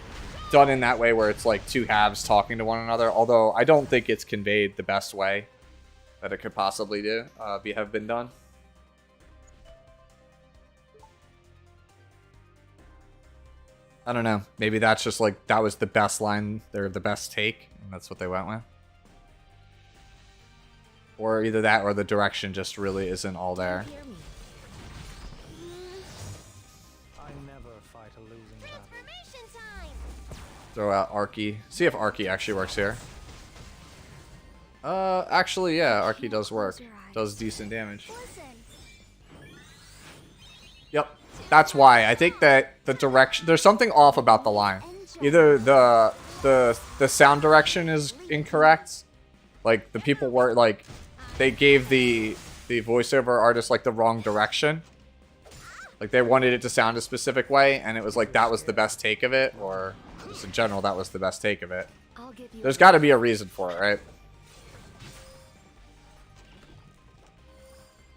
done in that way where it's like two halves talking to one another. Although I don't think it's conveyed the best way that it could possibly have been done. I don't know. Maybe that's just like, that was the best line, or the best take, and that's what they went with. Or either that or the direction just really isn't all there. Hear me. I never fight a losing battle. Transformation time. Throw out Arky. See if Arky actually works here. Actually, yeah, Arky does work. Does decent damage. Listen. Yep. That's why. I think that the direction... There's something off about the line. Either the sound direction is incorrect. Like, the people were, like... They gave the voiceover artist, like, the wrong direction. Like, they wanted it to sound a specific way, and it was like, that was the best take of it. Or, just in general, that was the best take of it. I'll give you There's got to be a reason for it, right?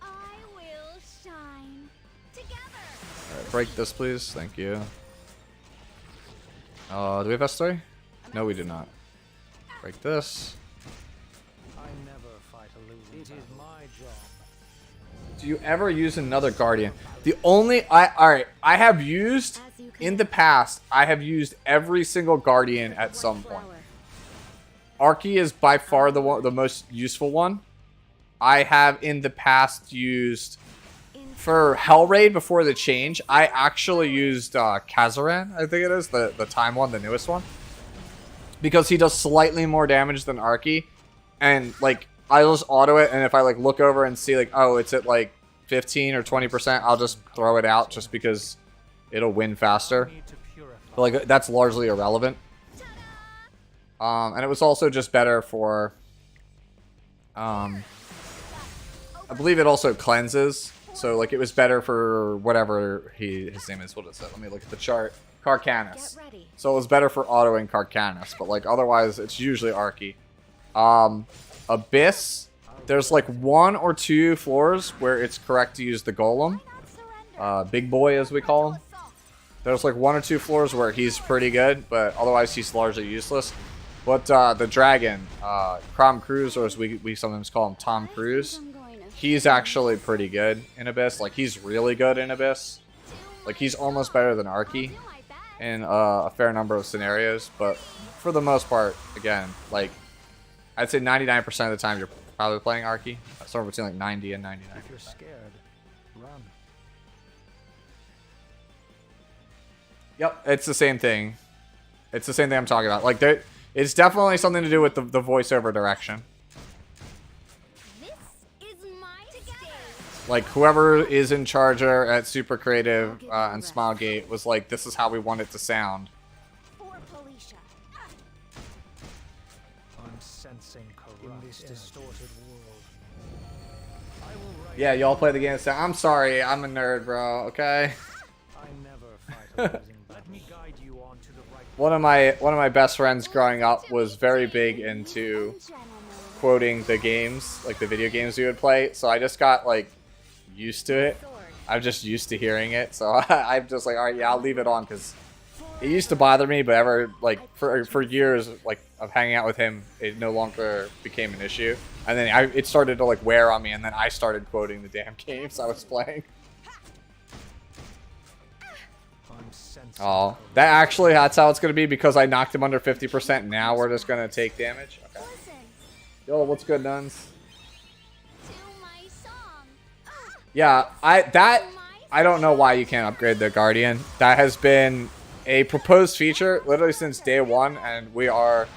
I will shine together. Alright, break this, please. Thank you. Do we have S3? No, we do not. Break this. I never fight a losing battle. It is my job. Do you ever use another Guardian? The only... Alright, I have used... In the past, I have used every single Guardian at some point. Arky is by far the most useful one. I have in the past used... For Hellraid before the change, I actually used Kazaran, I think it is, the time one, the newest one. Because he does slightly more damage than Arky. And, like, I just auto it, and if I, like, look over and see, like, oh, it's at, like, 15 or 20%, I'll just throw it out just because it'll win faster. Me to purify. But, like, that's largely irrelevant. And it was also just better for... I believe it also cleanses. So, like, it was better for whatever his name is. What is it? Let me look at the chart. Carcanis. Get ready. So it was better for autoing Carcanis. But, like, otherwise, it's usually Arky. Abyss. There's, like, 1 or 2 floors where it's correct to use the Golem. Big Boy, as we call him. There's, like, 1 or 2 floors where he's pretty good. But otherwise, he's largely useless. But the Dragon, Crom Cruise, or as we sometimes call him, Tom Cruise. He's actually pretty good in Abyss. Like, he's really good in Abyss. Like, he's almost better than Arky in a fair number of scenarios. But for the most part, again, like, I'd say 99% of the time you're probably playing Arky. Somewhere between, like, 90 and 99%. If you're scared, run. Yep, it's the same thing. It's the same thing I'm talking about. Like, it's definitely something to do with the voiceover direction. Like, whoever is in charge at Super Creative and Smilegate was like, this is how we want it to sound. I'm sensing corrupt in this distorted world. I will write. Yeah, y'all play the game. I'm sorry, I'm a nerd, bro, okay? I never fight a losing battle. Let me guide you on to the right. One of my best friends growing up was very big into quoting the games, like the video games we would play, so I just got, like, used to it. I'm just used to hearing it, so I'm just like, all right, yeah, I'll leave it on because it used to bother me, but for years like of hanging out with him, it no longer became an issue. And then it started to like wear on me, and then I started quoting the damn games I was playing. Oh, that's how it's gonna be because I knocked him under 50%. Now we're just gonna take damage. Okay. Yo, what's good, nuns? Yeah, I don't know why you can't upgrade the Guardian. That has been a proposed feature literally since day one, and we are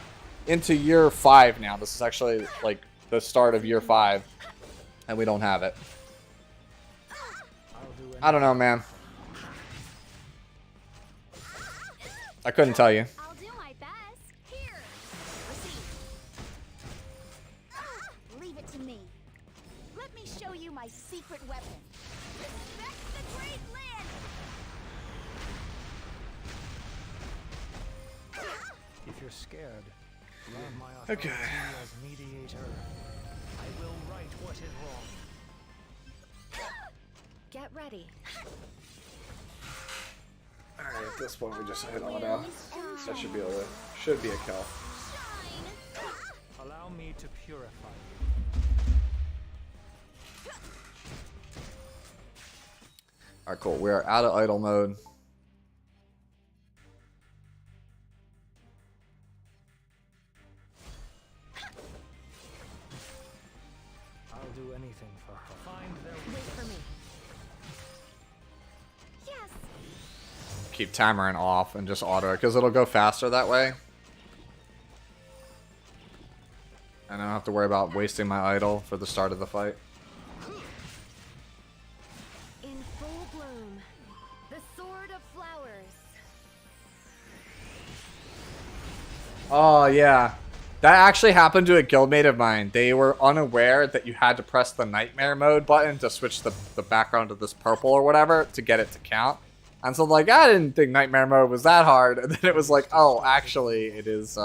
into year 5 now. This is actually like the start of year 5, and we don't have it. I don't know, man. I couldn't tell you. I'll do my best. Here. Receive. Leave it to me. Let me show you my secret weapon. Respect the great land. If you're scared, learn my authority as mediator. I will right what is wrong. Get ready. Alright, at this point we just hit auto. That should be a kill. Allow me to purify you. Alright, cool. We are out of idle mode. I'll do anything for her. Find their Wait for me. Yes. Keep timering off and just auto it because it'll go faster that way. And I don't have to worry about wasting my idle for the start of the fight. In full bloom, the sword of flowers. Oh, yeah. That actually happened to a guildmate of mine. They were unaware that you had to press the nightmare mode button to switch the background to this purple or whatever to get it to count. And so like, I didn't think nightmare mode was that hard. And then it was like, oh, actually it is,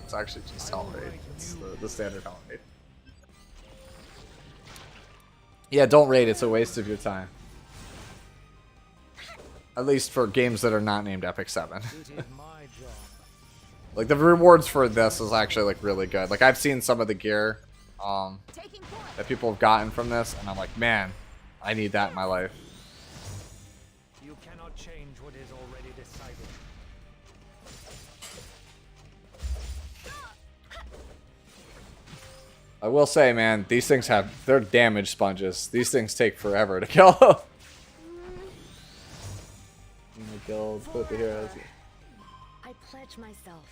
it's actually just helm raid. It's the standard helm raid. Yeah, don't raid. It's a waste of your time. At least for games that are not named Epic 7. It is my job. Like the rewards for this is actually like really good. Like I've seen some of the gear that people have gotten from this, and I'm like, man, I need that in my life. You cannot change what is already decided. I will say, man, these things they're damage sponges. These things take forever to kill. Oh my god, put the heroes. I pledge myself.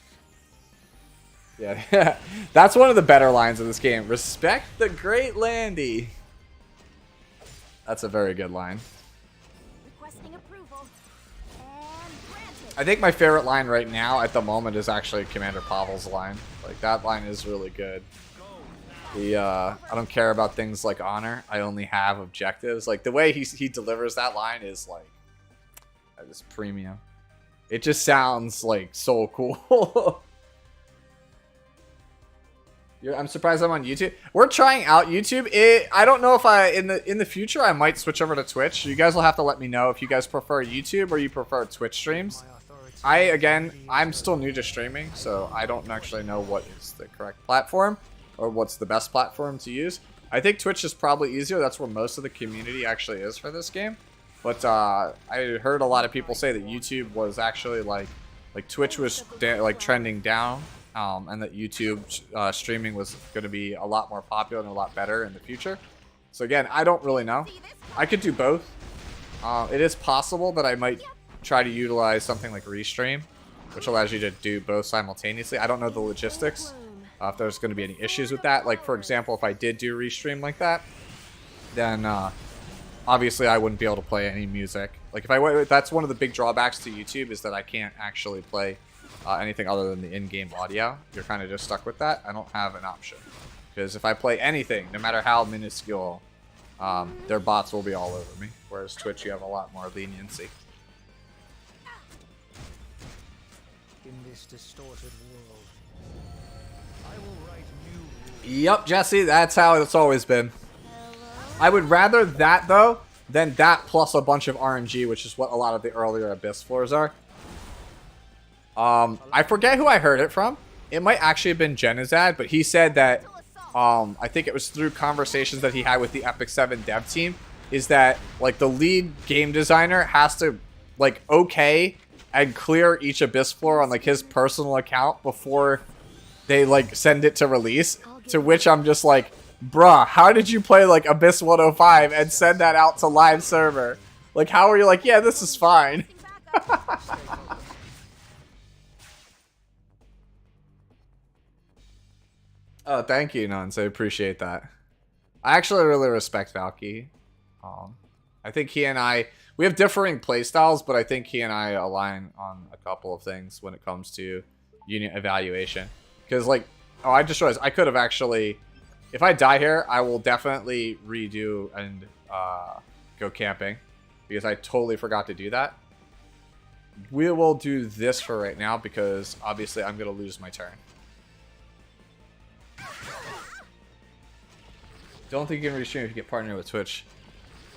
Yeah, that's one of the better lines of this game. Respect the great Landy. That's a very good line. Requesting approval. And granted. I think my favorite line right now at the moment is actually Commander Pavel's line. Like that line is really good. I don't care about things like honor. I only have objectives. Like the way he delivers that line is like that is premium. It just sounds like so cool. I'm surprised I'm on YouTube. We're trying out YouTube. I don't know if in the future I might switch over to Twitch. You guys will have to let me know if you guys prefer YouTube or you prefer Twitch streams. I'm still new to streaming, so I don't actually know what is the correct platform or what's the best platform to use. I think Twitch is probably easier. That's where most of the community actually is for this game. But I heard a lot of people say that YouTube was actually like Twitch was like trending down, and that YouTube streaming was going to be a lot more popular and a lot better in the future. So again, I don't really know. I could do both. It is possible that I might try to utilize something like Restream, which allows you to do both simultaneously. I don't know the logistics. If there's going to be any issues with that. Like, for example, if I did do Restream like that, then obviously I wouldn't be able to play any music. Like, that's one of the big drawbacks to YouTube is that I can't actually play anything other than the in-game audio. You're kind of just stuck with that. I don't have an option. Because if I play anything, no matter how minuscule, their bots will be all over me. Whereas Twitch, you have a lot more leniency. In this distorted world, I will write new rules. Yep, Jesse, that's how it's always been. I would rather that, though, then that plus a bunch of RNG, which is what a lot of the earlier Abyss floors are. I forget who I heard it from. It might actually have been Genizad, but he said that, I think it was through conversations that he had with the Epic 7 dev team, is that, like, the lead game designer has to, like, okay and clear each Abyss floor on, like, his personal account before they, like, send it to release. To which I'm just like, bruh, how did you play, like, Abyss 105 and send that out to live server? Like, how are you like, yeah, this is fine? Oh, thank you, Nuns. I appreciate that. I actually really respect Valky. I think he and we have differing playstyles, but I think he and I align on a couple of things when it comes to unit evaluation. Because, like, oh, I just realized I could have actually, if I die here, I will definitely redo and go camping. Because I totally forgot to do that. We will do this for right now because obviously I'm going to lose my turn. Don't think you can restream if you get partnered with Twitch.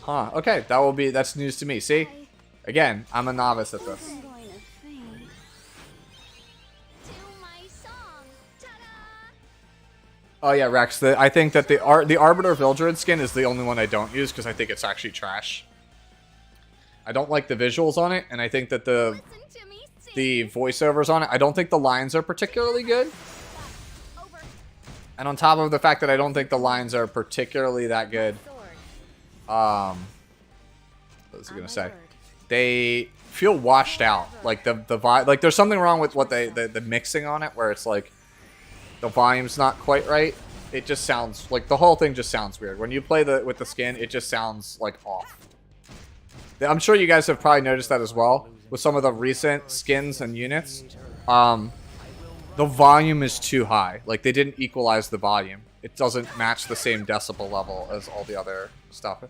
Huh, okay, that's news to me. See? Again, I'm a novice at this. Oh yeah, Rex, I think that the Arbiter Vildred skin is the only one I don't use because I think it's actually trash. I don't like the visuals on it, and I think that the voiceovers on it, I don't think the lines are particularly good. And on top of the fact that I don't think the lines are particularly that good, what was I gonna say? They feel washed out. Like the vibe, like there's something wrong with what the mixing on it, where it's like the volume's not quite right. It just sounds like the whole thing just sounds weird. When you play with the skin, it just sounds like off. I'm sure you guys have probably noticed that as well with some of the recent skins and units. The volume is too high. Like, they didn't equalize the volume. It doesn't match the same decibel level as all the other stuff.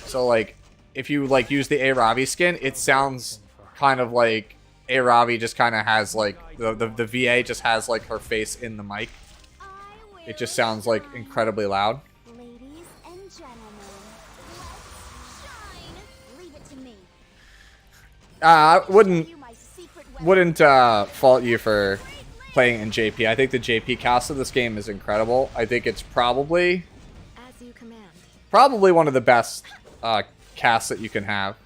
So, like, if you, like, use the Aravi skin, it sounds kind of like Aravi just kind of has, like, the VA just has, like, her face in the mic. It just sounds, like, incredibly loud. Ladies and gentlemen, let's shine. Leave it to me. I wouldn't fault you for playing in JP. I think the JP cast of this game is incredible. I think it's probably one of the best casts that you can have.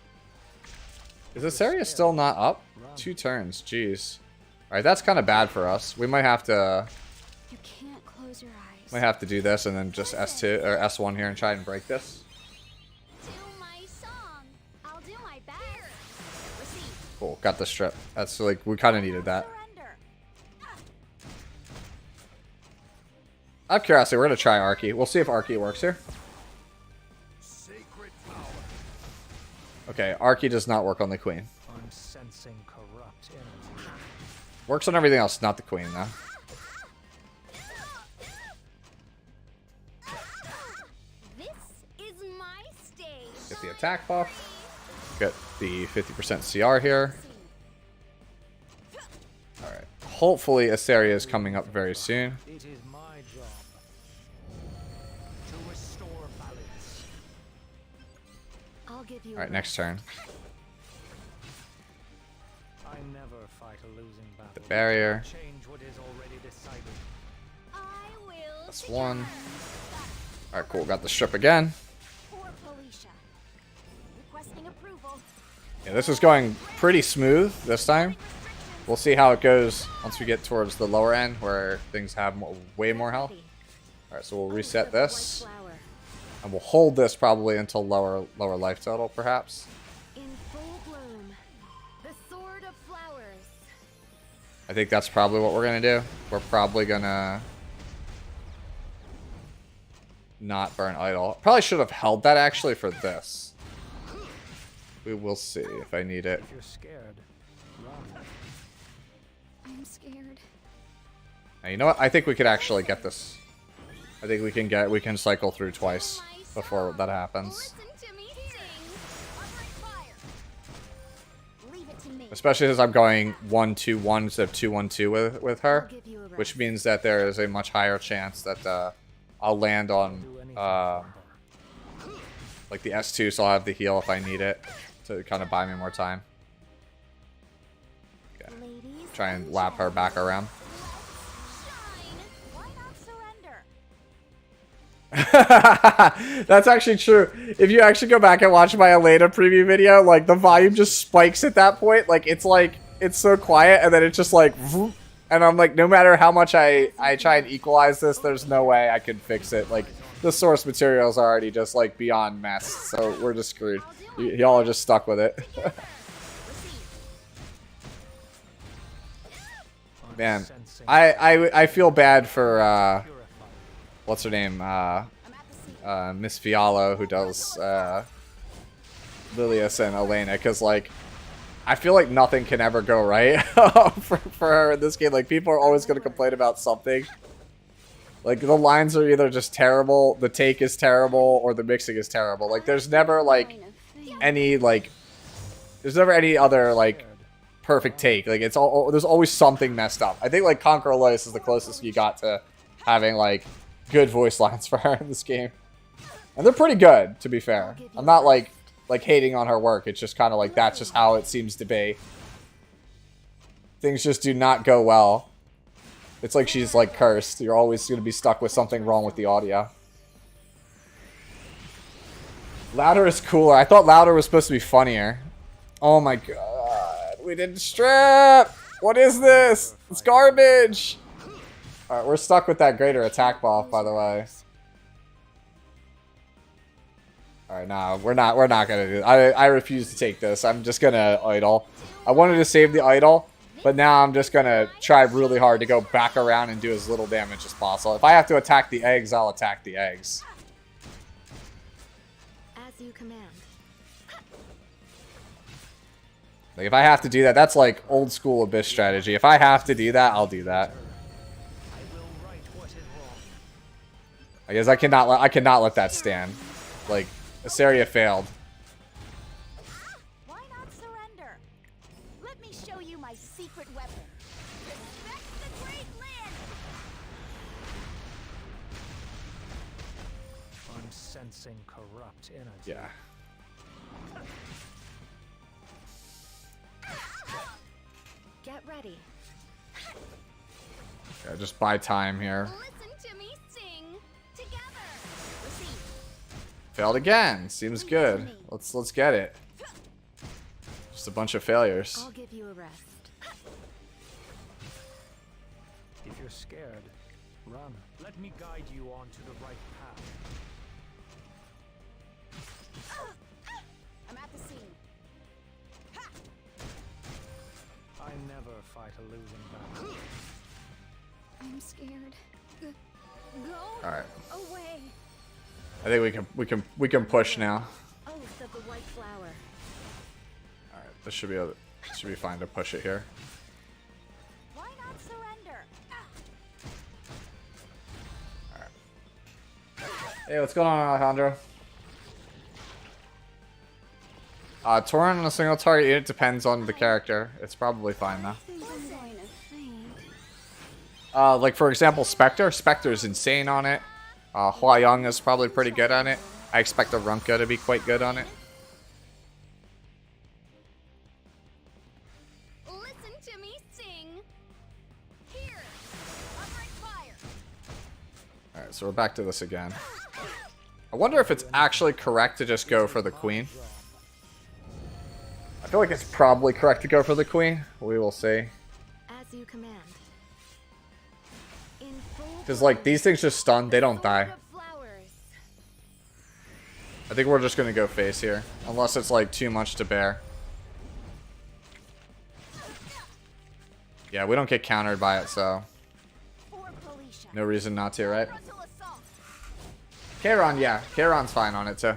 Is Iseria still not up? 2 turns, jeez. Alright, that's kind of bad for us. We might have to do this and then just S2 or S1 here and try and break this. Cool, got the strip. That's like, we kind of needed that. Out of curiosity, we're going to try Arky. We'll see if Arky works here. Okay, Arky does not work on the Queen. Works on everything else, not the Queen, though. Get the attack buff. Get the 50% CR here. Alright. Hopefully Iseria is coming up very soon. It is my job to restore balance. Alright, next turn. I never fight a losing battle. The barrier. Change what is already decided. That's one. Alright, cool. Got the strip again. Yeah, this is going pretty smooth this time. We'll see how it goes once we get towards the lower end where things have way more health. Alright, so we'll reset this. And we'll hold this probably until lower life total, perhaps. I think that's probably what we're going to do. We're probably going to not burn idle. Probably should have held that actually for this. We will see if I need it. If you're scared, run. I'm scared. Now, you know what? I think we could actually get this. I think we can cycle through twice before that happens. Especially as I'm going 1-2-1 instead of 2-1-2 with her, which means that there is a much higher chance that I'll land on Like the S2, so I'll have the heal if I need it to kind of buy me more time. Okay. Ladies Try and lap her back around. shine. Why not surrender? That's actually true. If you actually go back and watch my Elena preview video, like the volume just spikes at that point. Like it's so quiet, and then it's just like, vroom. And I'm like, no matter how much I try and equalize this, there's no way I can fix it. Like the source material is already just like beyond mess, so we're just screwed. Y'all are just stuck with it. Man, I feel bad for what's her name, Miss Fialo, who does Lilius and Elena, because like I feel like nothing can ever go right for her in this game. Like people are always going to complain about something. Like the lines are either just terrible, the take is terrible, or the mixing is terrible. Like there's never like any there's never any other like perfect take. Like it's all, there's always something messed up. I think like Conquer Alois is the closest you got to having like good voice lines for her in this game, and they're pretty good, to be fair. I'm not like hating on her work. It's just kind of like that's just how it seems to be. Things just do not go well. It's like she's like cursed. You're always going to be stuck with something wrong with the audio. Louder is cooler. I thought louder was supposed to be funnier. Oh my god. We didn't strip! What is this? It's garbage! Alright, we're stuck with that greater attack buff, by the way. Alright, no, we're not gonna do it. I refuse to take this. I'm just gonna idle. I wanted to save the idle, but now I'm just gonna try really hard to go back around and do as little damage as possible. If I have to attack the eggs, I'll attack the eggs. As you command. Like if I have to do that, that's like old school Abyss strategy. If I have to do that, I'll do that. I guess I cannot let that stand. Like Iseria failed. Why not surrender? Let me show you my secret weapon. Respect the great land. I'm sensing corrupt energy. Yeah. Get ready. Yeah, just buy time here. Listen to me sing together. Receive. Failed again. Seems good. Let's get it. Just a bunch of failures. I'll give you a rest. If you're scared, run. Let me guide you onto the right path. I'm at the scene. Ha! I never fight a losing battle. I'm scared. Go All right. away. I think we can push now. Oath of the white flower. All right. This should be fine to push it here. Why not surrender? Hey, what's going on, Alejandro? Torrent on a single target unit depends on the character. It's probably fine though. Like for example, Spectre. Spectre's insane on it. Hua Young is probably pretty good on it. I expect a Ranka to be quite good on it. Listen to me sing. Here, upright fire. Alright, so we're back to this again. I wonder if it's actually correct to just go for the queen. I feel like it's probably correct to go for the queen. We will see. As you command. Because like these things just stun, they don't die. I think we're just gonna go face here. Unless it's like too much to bear. Yeah, we don't get countered by it, so no reason not to, right? Charon, yeah. Charon's fine on it too.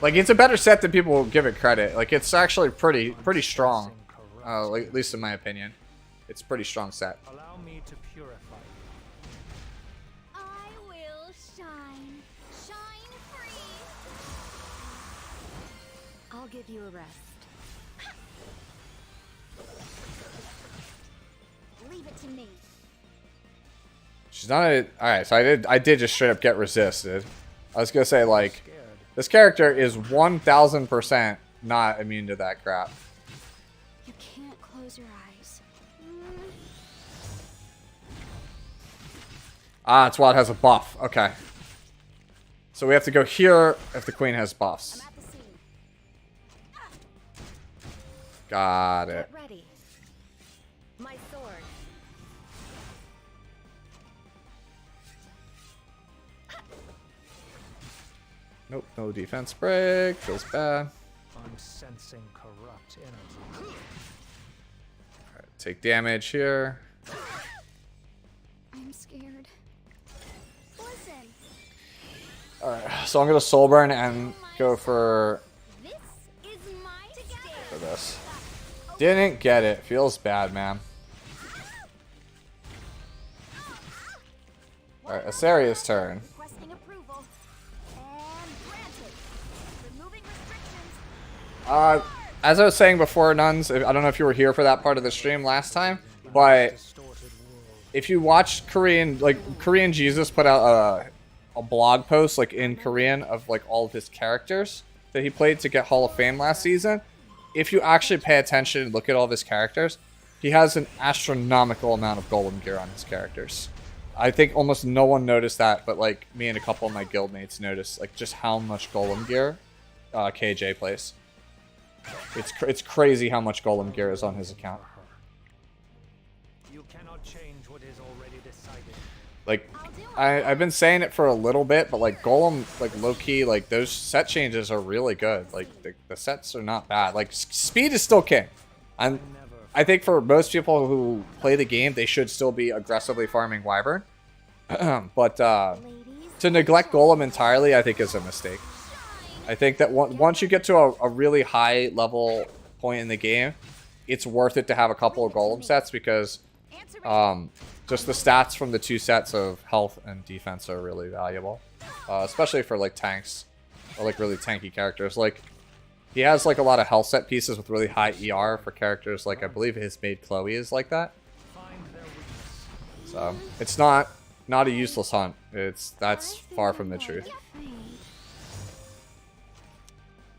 Like it's a better set than people will give it credit. Like it's actually pretty strong. Like, at least in my opinion. It's a pretty strong set. Allow me to purify you. I will shine. Shine free. I'll give you a rest. Leave it to me. She's not a... Alright, so I did just straight up get resisted. I was gonna say, like, This character is 1000% not immune to that crap. You can't close your eyes. Ah, it's while it has a buff. Okay. So we have to go here if the queen has buffs. I'm at the scene. Got it. Get ready. My sword. Nope, no defense break. Feels bad. I'm sensing corrupt energy. Alright, take damage here. I'm scared. Listen. Alright, so I'm gonna soul burn and go for This is my stage. this. Didn't get it. Feels bad, man. Alright, Iseria's turn. Requesting approval. And granted. Removing restrictions. As I was saying before, Nuns, I don't know if you were here for that part of the stream last time, but if you watched Korean, like, Korean Jesus put out a blog post, like, in Korean of, like, all of his characters that he played to get Hall of Fame last season. If you actually pay attention and look at all of his characters, he has an astronomical amount of Golem gear on his characters. I think almost no one noticed that, but, like, me and a couple of my guildmates noticed, like, just how much Golem gear KJ plays. It's crazy how much Golem gear is on his account. You cannot change what is already decided. Like, I've been saying it for a little bit, but like Golem, like low-key, like those set changes are really good. Like the sets are not bad. Like speed is still king. And I think for most people who play the game, they should still be aggressively farming Wyvern. But to neglect Golem entirely, I think is a mistake. I think that once you get to a really high level point in the game, it's worth it to have a couple of Golem sets because just the stats from the two sets of health and defense are really valuable. Especially for like tanks or like really tanky characters. Like he has like a lot of health set pieces with really high ER for characters like I believe his maid Chloe is like that. So it's not a useless hunt. That's far from the truth.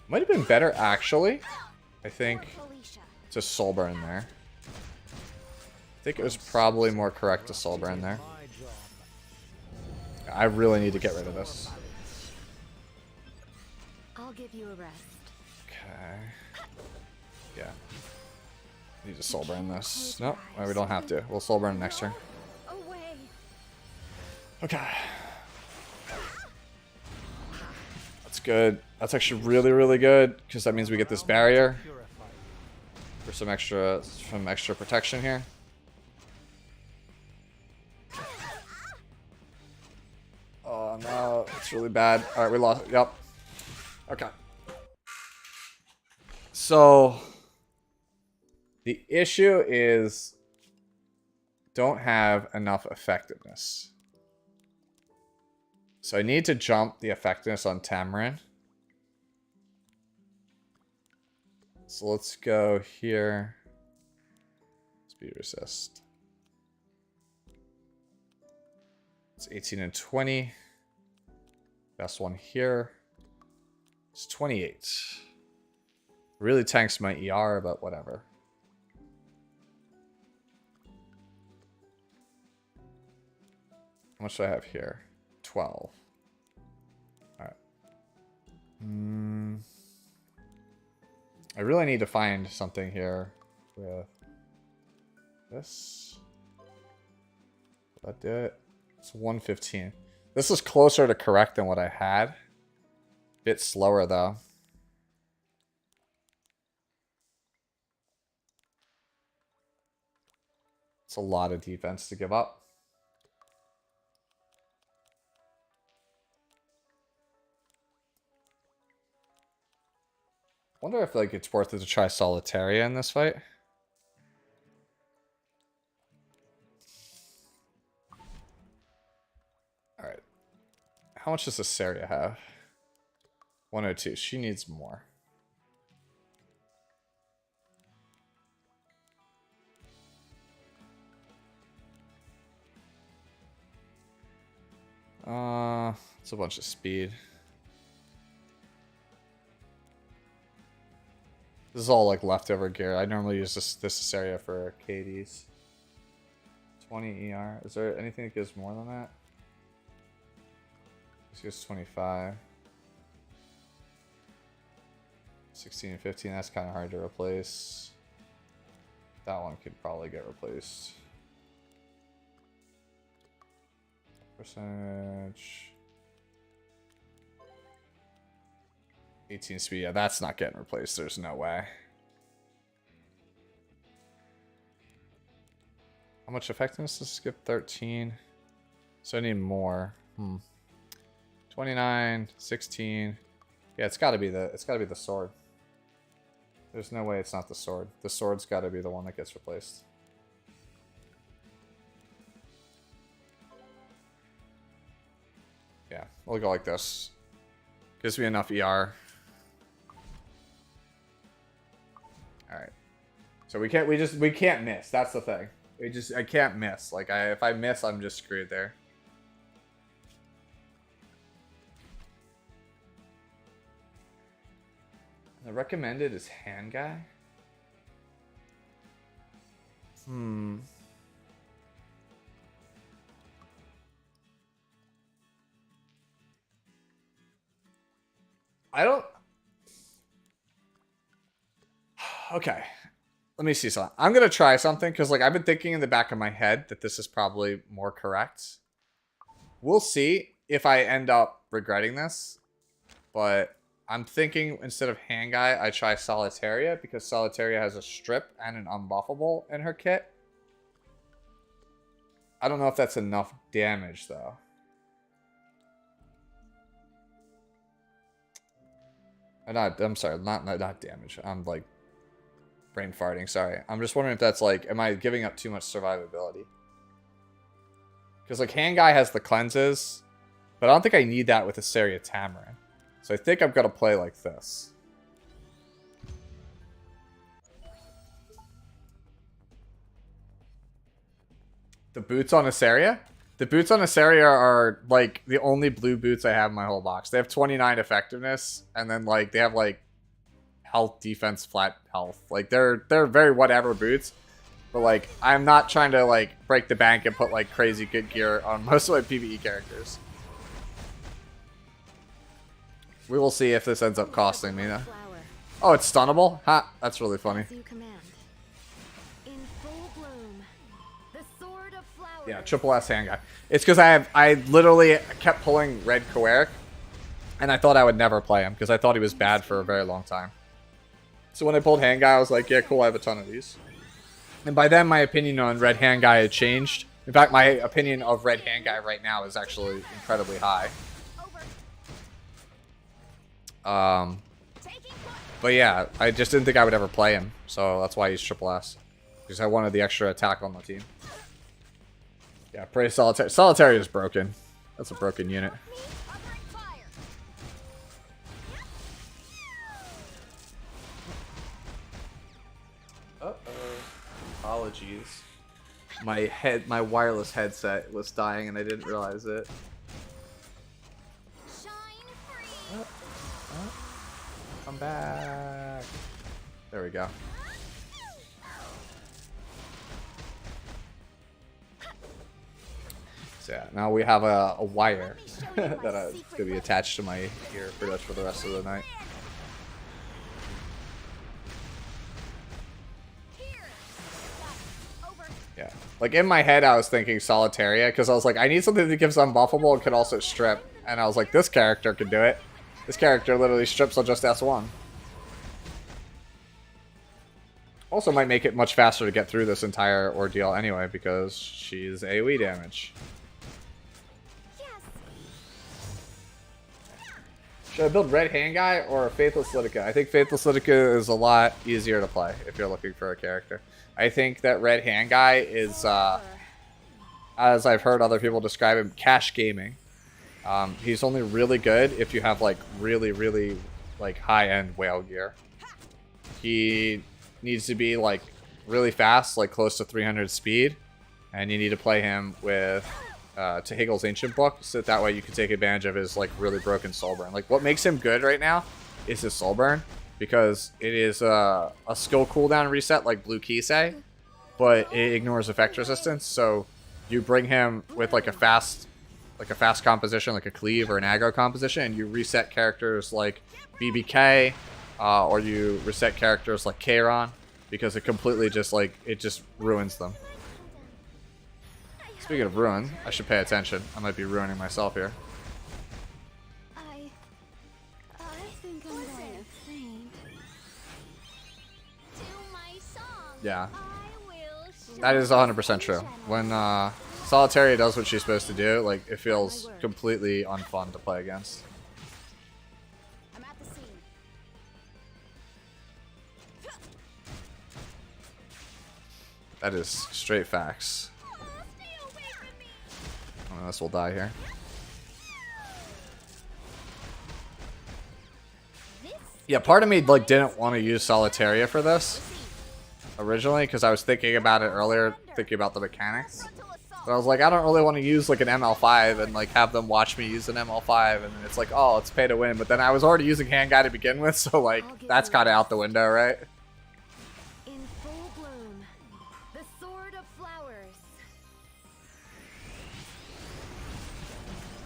Might have been better actually, I think, to soul burn there. I think it was probably more correct to soul burn there. I really need to get rid of this. I'll give you a rest. Okay. Yeah. Need to soul burn this. Nope, we don't have to. We'll soul burn next turn. Away. Okay. That's good. That's actually really, really good because that means we get this barrier for some extra protection here. Oh no, it's really bad. All right, we lost. Yep. Okay. So the issue is don't have enough effectiveness. So I need to jump the effectiveness on Tamarin. So let's go here. Speed resist. It's 18 and 20. Best one here. It's 28. Really tanks my ER, but whatever. How much do I have here? 12. Alright. I really need to find something here with this. Will that do it? It's 115. This is closer to correct than what I had. Bit slower though. It's a lot of defense to give up. Wonder if like it's worth it to try Solitaria in this fight. Alright. How much does Iseria have? 102. She needs more. It's a bunch of speed. This is all like leftover gear. I normally use this area for KDs. 20 ER. Is there anything that gives more than that? This gives 25. 16 and 15, that's kind of hard to replace. That one could probably get replaced. Percentage. 18 speed, yeah, that's not getting replaced. There's no way. How much effectiveness does this give? 13. So I need more. 29, 16. Yeah, it's gotta be the sword. There's no way it's not the sword. The sword's gotta be the one that gets replaced. Yeah, we'll go like this. Gives me enough ER. Alright. So we can't miss. That's the thing. I can't miss. Like if I miss, I'm just screwed there. The recommended is hand guy. I don't. Okay. Let me see something. I'm gonna try something because like I've been thinking in the back of my head that this is probably more correct. We'll see if I end up regretting this, but I'm thinking instead of hand guy, I try Solitaria because Solitaria has a strip and an unbuffable in her kit. I don't know if that's enough damage though. I'm sorry, not damage. I'm like brain farting, sorry. I'm just wondering if that's like, am I giving up too much survivability? Because like hand guy has the cleanses, but I don't think I need that with Iseria Tamarin. So I think I'm going to play like this. The boots on Iseria? The boots on Iseria are like the only blue boots I have in my whole box. They have 29 effectiveness, and then like they have like health, defense, flat health. Like they're very whatever boots. But like I'm not trying to like break the bank and put like crazy good gear on most of my PvE characters. We will see if this ends up costing me. Oh, it's stunnable? Ha, that's really funny. Yeah, triple S hand guy. It's because I literally kept pulling red Koeric, and I thought I would never play him because I thought he was bad for a very long time. So when I pulled hand guy, I was like, yeah, cool, I have a ton of these. And by then, my opinion on red hand guy had changed. In fact, my opinion of red hand guy right now is actually incredibly high. But yeah, I just didn't think I would ever play him, so that's why he's triple S. Because I wanted the extra attack on the team. Yeah, praise Solitaria. Solitaria is broken. That's a broken unit. Uh-oh. Apologies. My wireless headset was dying and I didn't realize it. Come back. There we go. So yeah, now we have a wire that is going to be attached to my ear pretty much for the rest of the night. Yeah. Like in my head I was thinking Solitaria because I was like, I need something that gives unbuffable and can also strip. And I was like, this character could do it. This character literally strips on just S1. Also might make it much faster to get through this entire ordeal anyway because she's AoE damage. Should I build red hand guy or Faithless Litica? I think Faithless Litica is a lot easier to play if you're looking for a character. I think that red hand guy is, as I've heard other people describe him, cash gaming. He's only really good if you have like really like high-end whale gear. He needs to be like really fast, like close to 300 speed, and you need to play him with Tehigil's Ancient Book, so that way you can take advantage of his like really broken soul burn. Like what makes him good right now is his soul burn, because it is a skill cooldown reset like Blue Kisei, but it ignores effect resistance. So you bring him with like a fast composition, like a cleave or an aggro composition, and you reset characters like BBK, or you reset characters like Kairon, because it completely just ruins them. Speaking of ruin, I should pay attention. I might be ruining myself here. I think I'm gonna faint. To my song. Yeah, I will that is 100% true. When Solitaria does what she's supposed to do, like, it feels completely unfun to play against. I'm at the scene. That is straight facts. Stay away from me. Unless we'll die here. This Yeah, part of me like didn't want to use Solitaria for this originally because I was thinking about it earlier, thinking about the mechanics. But I was like, I don't really want to use like an ML5 and like have them watch me use an ML5, and then it's like, oh, it's pay to win. But then I was already using hand guy to begin with, so like that's kind of out the window, right? in full bloom. The sword of flowers.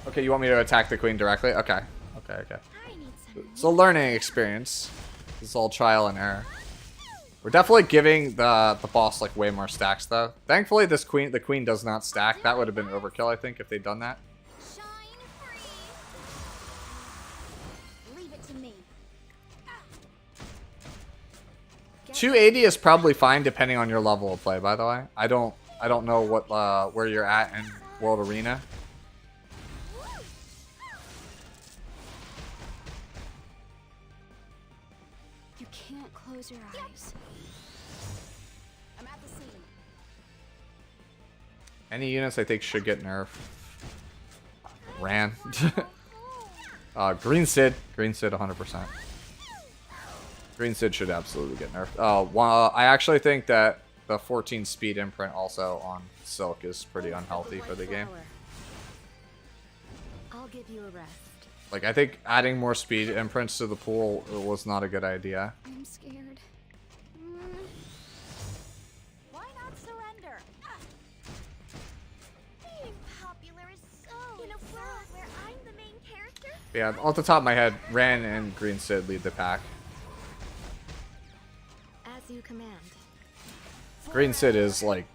Okay, you want me to attack the queen directly? Okay, okay. I need some. It's a learning experience. It's all trial and error. We're definitely giving the boss like way more stacks though. Thankfully, the queen does not stack. That would have been overkill, I think, if they'd done that. Shine free. Leave it to me. 280 is probably fine depending on your level of play. By the way, I don't know what where you're at in World Arena. You can't close your eyes. I'm at the scene. Any units I think should get nerfed. Ran. Green Sid 100%. Green Sid should absolutely get nerfed. I actually think that the 14 speed imprint also on Silk is pretty unhealthy for the game. I'll give you a rest. Like, I think adding more speed imprints to the pool was not a good idea. I'm scared. Why not surrender? Being popular is so in a world where I'm the main character. Yeah, off the top of my head, Ran and Green Sid lead the pack. As you command. Green Sid is like,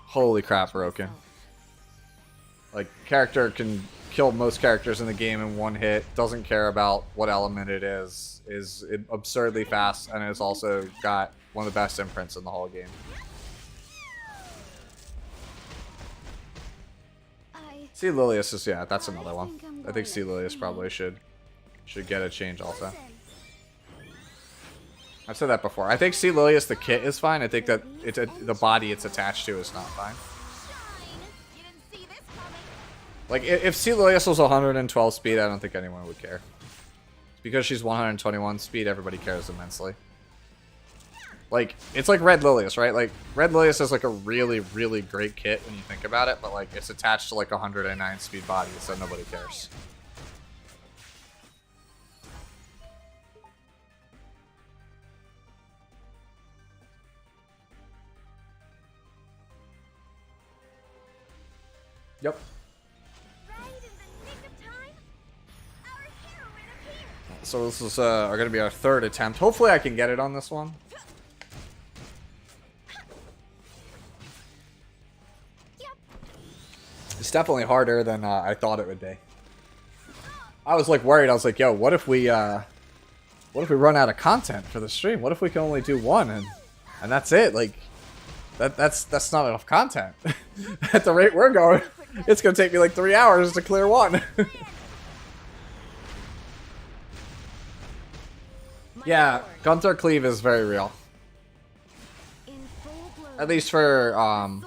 holy crap, broken. Like, character can kill most characters in the game in one hit, doesn't care about what element it is absurdly fast, and has also got one of the best imprints in the whole game. See, Lilius is, yeah, that's another one. I think See Lilius probably should get a change also. I've said that before. I think See Lilius, the kit is fine. I think that the body it's attached to is not fine. Like, if See Lilius was 112 speed, I don't think anyone would care. Because she's 121 speed, everybody cares immensely. Like, it's like Red Lilius, right? Like, Red Lilius is like a really, really great kit when you think about it, but like, it's attached to like a 109 speed body, so nobody cares. Yep. So this is going to be our third attempt. Hopefully I can get it on this one. It's definitely harder than I thought it would be. I was like worried. I was like, yo, what if we run out of content for the stream? What if we can only do one and that's it? Like, that's not enough content. At the rate we're going, it's going to take me like 3 hours to clear one. Yeah, Gunther Cleave is very real. At least for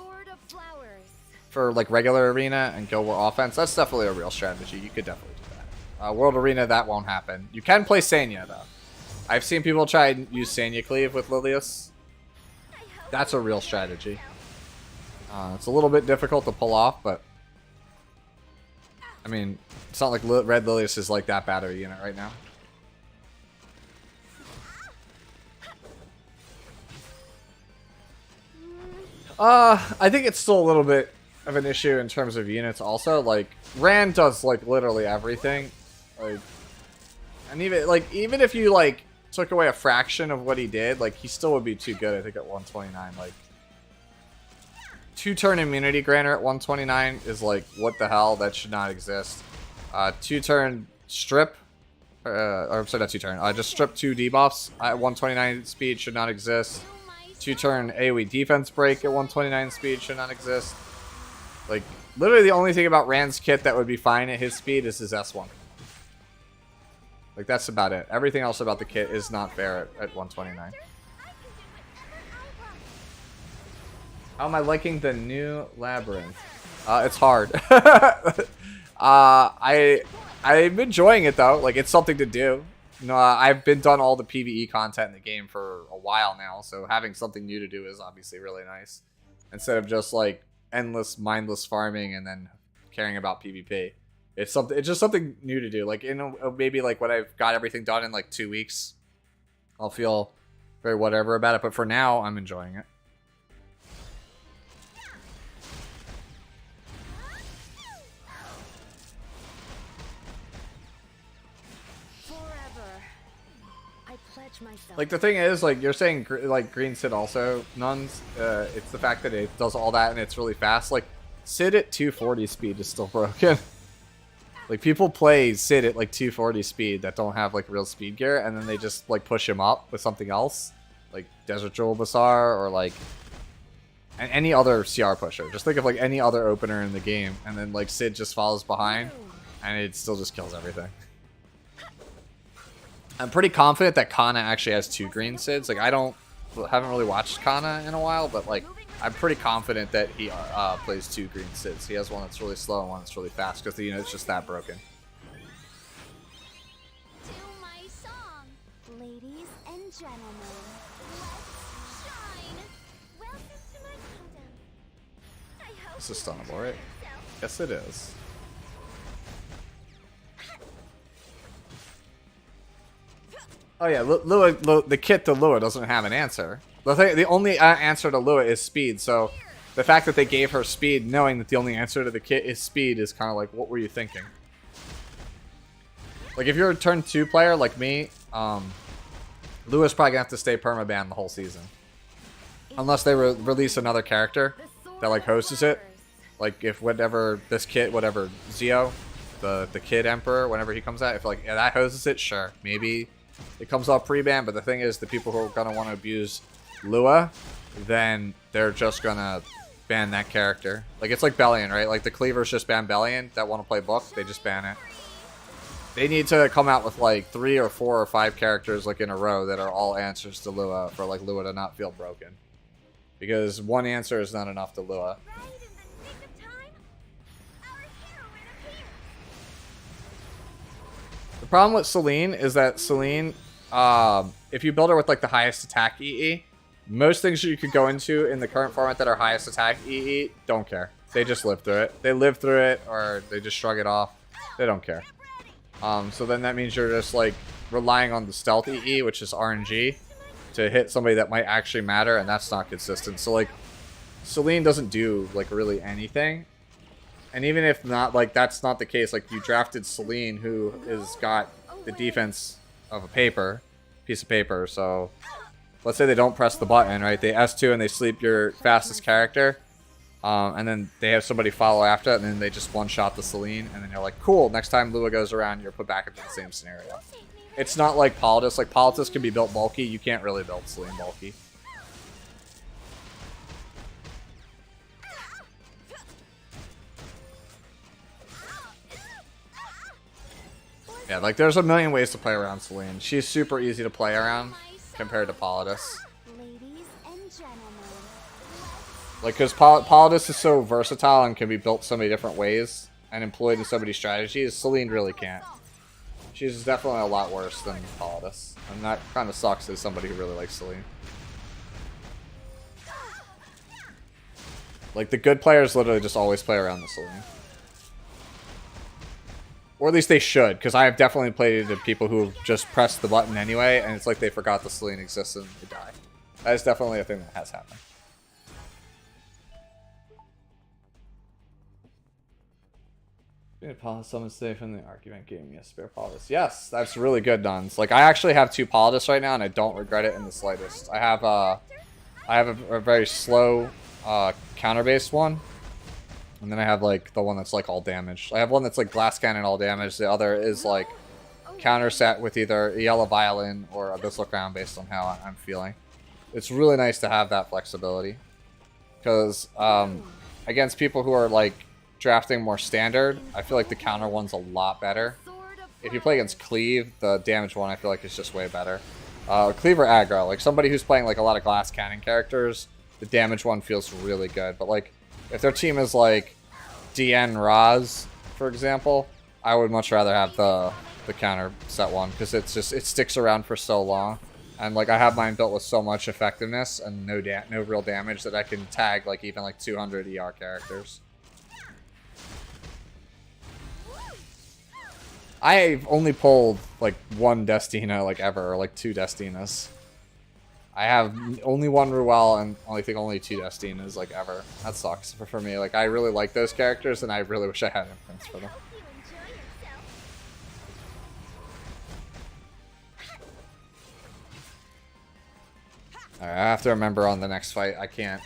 like regular arena and Guild War offense, that's definitely a real strategy. You could definitely do that. World Arena, that won't happen. You can play Sanya though. I've seen people try and use Sanya Cleave with Lilius. That's a real strategy. It's a little bit difficult to pull off, but I mean, it's not like Red Lilius is like that bad of a unit right now. I think it's still a little bit of an issue in terms of units also. Like, Rand does, like, literally everything. Like, and even if you, like, took away a fraction of what he did, like, he still would be too good, I think, at 129. Like, 2-turn immunity granter at 129 is, like, what the hell? That should not exist. 2-turn strip, or, I'm sorry, not 2-turn, just strip 2 debuffs at 129 speed should not exist. 2-turn AoE defense break at 129 speed should not exist. Like, literally the only thing about Rand's kit that would be fine at his speed is his S1. Like, that's about it. Everything else about the kit is not fair at 129. How am I liking the new Labyrinth? It's hard. I'm enjoying it, though. Like, it's something to do. No, I've been done all the PvE content in the game for a while now, so having something new to do is obviously really nice. Instead of just, like, endless, mindless farming and then caring about PvP. It's just something new to do. Like, maybe, like, when I've got everything done in, like, 2 weeks, I'll feel very whatever about it. But for now, I'm enjoying it. Like, the thing is, like, you're saying, like, Green Sid also nuns. It's the fact that it does all that and it's really fast. Like, Sid at 240 speed is still broken. Like, people play Sid at, like, 240 speed that don't have, like, real speed gear, and then they just, like, push him up with something else. Like, Desert Jewel Bazaar, or, like, any other CR pusher. Just think of, like, any other opener in the game, and then, like, Sid just follows behind, and it still just kills everything. I'm pretty confident that Kana actually has 2 green Sids. Like, haven't really watched Kana in a while, but, like, I'm pretty confident that he plays 2 green Sids. He has one that's really slow and one that's really fast, because the unit's just that broken. To my song, ladies and gentlemen, let's shine. Welcome to my kingdom. I hope This is stunnable, right? Yes, it is. Oh yeah, Lua, the kit to Lua doesn't have an answer. The only answer to Lua is speed, so the fact that they gave her speed, knowing that the only answer to the kit is speed, is kind of like, what were you thinking? Like, if you're a turn 2 player like me, Lua's probably gonna have to stay permaban the whole season. Unless they release another character that, like, hosts it. Like, if whatever, this kit, whatever, Zio, the Kid Emperor, whenever he comes out, if, like, yeah, that hosts it, sure, maybe it comes off pre-ban, but the thing is, the people who are going to want to abuse Lua, then they're just going to ban that character. Like, it's like Bellion, right? Like, the Cleavers just ban Bellion that want to play Book, they just ban it. They need to come out with, like, 3 or 4 or 5 characters, like, in a row that are all answers to Lua for, like, Lua to not feel broken. Because one answer is not enough to Lua. right in the nick of time. Our heroine appears. The problem with Celine is that Celine, if you build her with, like, the highest attack EE, most things you could go into in the current format that are highest attack EE don't care. They just live through it. They live through it, or they just shrug it off. They don't care. So then that means you're just, like, relying on the stealth EE, which is RNG, to hit somebody that might actually matter, and that's not consistent. So, like, Celine doesn't do, like, really anything. And even if not, like, that's not the case, like, you drafted Celine, who has got the defense of a piece of paper, so let's say they don't press the button, right? They S2 and they sleep your fastest character, and then they have somebody follow after it, and then they just one-shot the Celine, and then you're like, cool, next time Lua goes around, you're put back into the same scenario. It's not like Politis. Like, Politis can be built bulky, you can't really build Celine bulky. Yeah, like, there's a million ways to play around Celine. She's super easy to play around compared to Politis. Ladies and gentlemen, Like, because Politis is so versatile and can be built so many different ways and employed in so many strategies, Celine really can't. She's definitely a lot worse than Politis. And that kind of sucks as somebody who really likes Celine. Like, the good players literally just always play around the Celine. Or at least they should, because I have definitely played to people who just pressed the button anyway, and it's like they forgot the Celine exists and they die. That is definitely a thing that has happened. Someone safe in the argument game. Yes, spare Politis. Yes, that's really good, Nuns. Like, I actually have 2 Politis right now, and I don't regret it in the slightest. I have a very slow counter-based one, and then I have like the one that's like all damage. I have one that's like glass cannon all damage. The other is like counter set with either a yellow violin or abyssal crown based on how I'm feeling. It's really nice to have that flexibility because against people who are like drafting more standard, I feel like the counter one's a lot better. If you play against Cleave, the damage one I feel like is just way better. Cleave or aggro, like somebody who's playing like a lot of glass cannon characters, the damage one feels really good. But like if their team is like DN Raz, for example, I would much rather have the counter set one because it sticks around for so long. And like I have mine built with so much effectiveness and no real damage that I can tag like even like 200 ER characters. I've only pulled like 1 Destina like ever, or like 2 Destinas. I have only 1 Ruel and I think only 2 Destinas like ever. That sucks for me. Like I really like those characters and I really wish I had imprints for them. Alright, I have to remember on the next fight. I can't.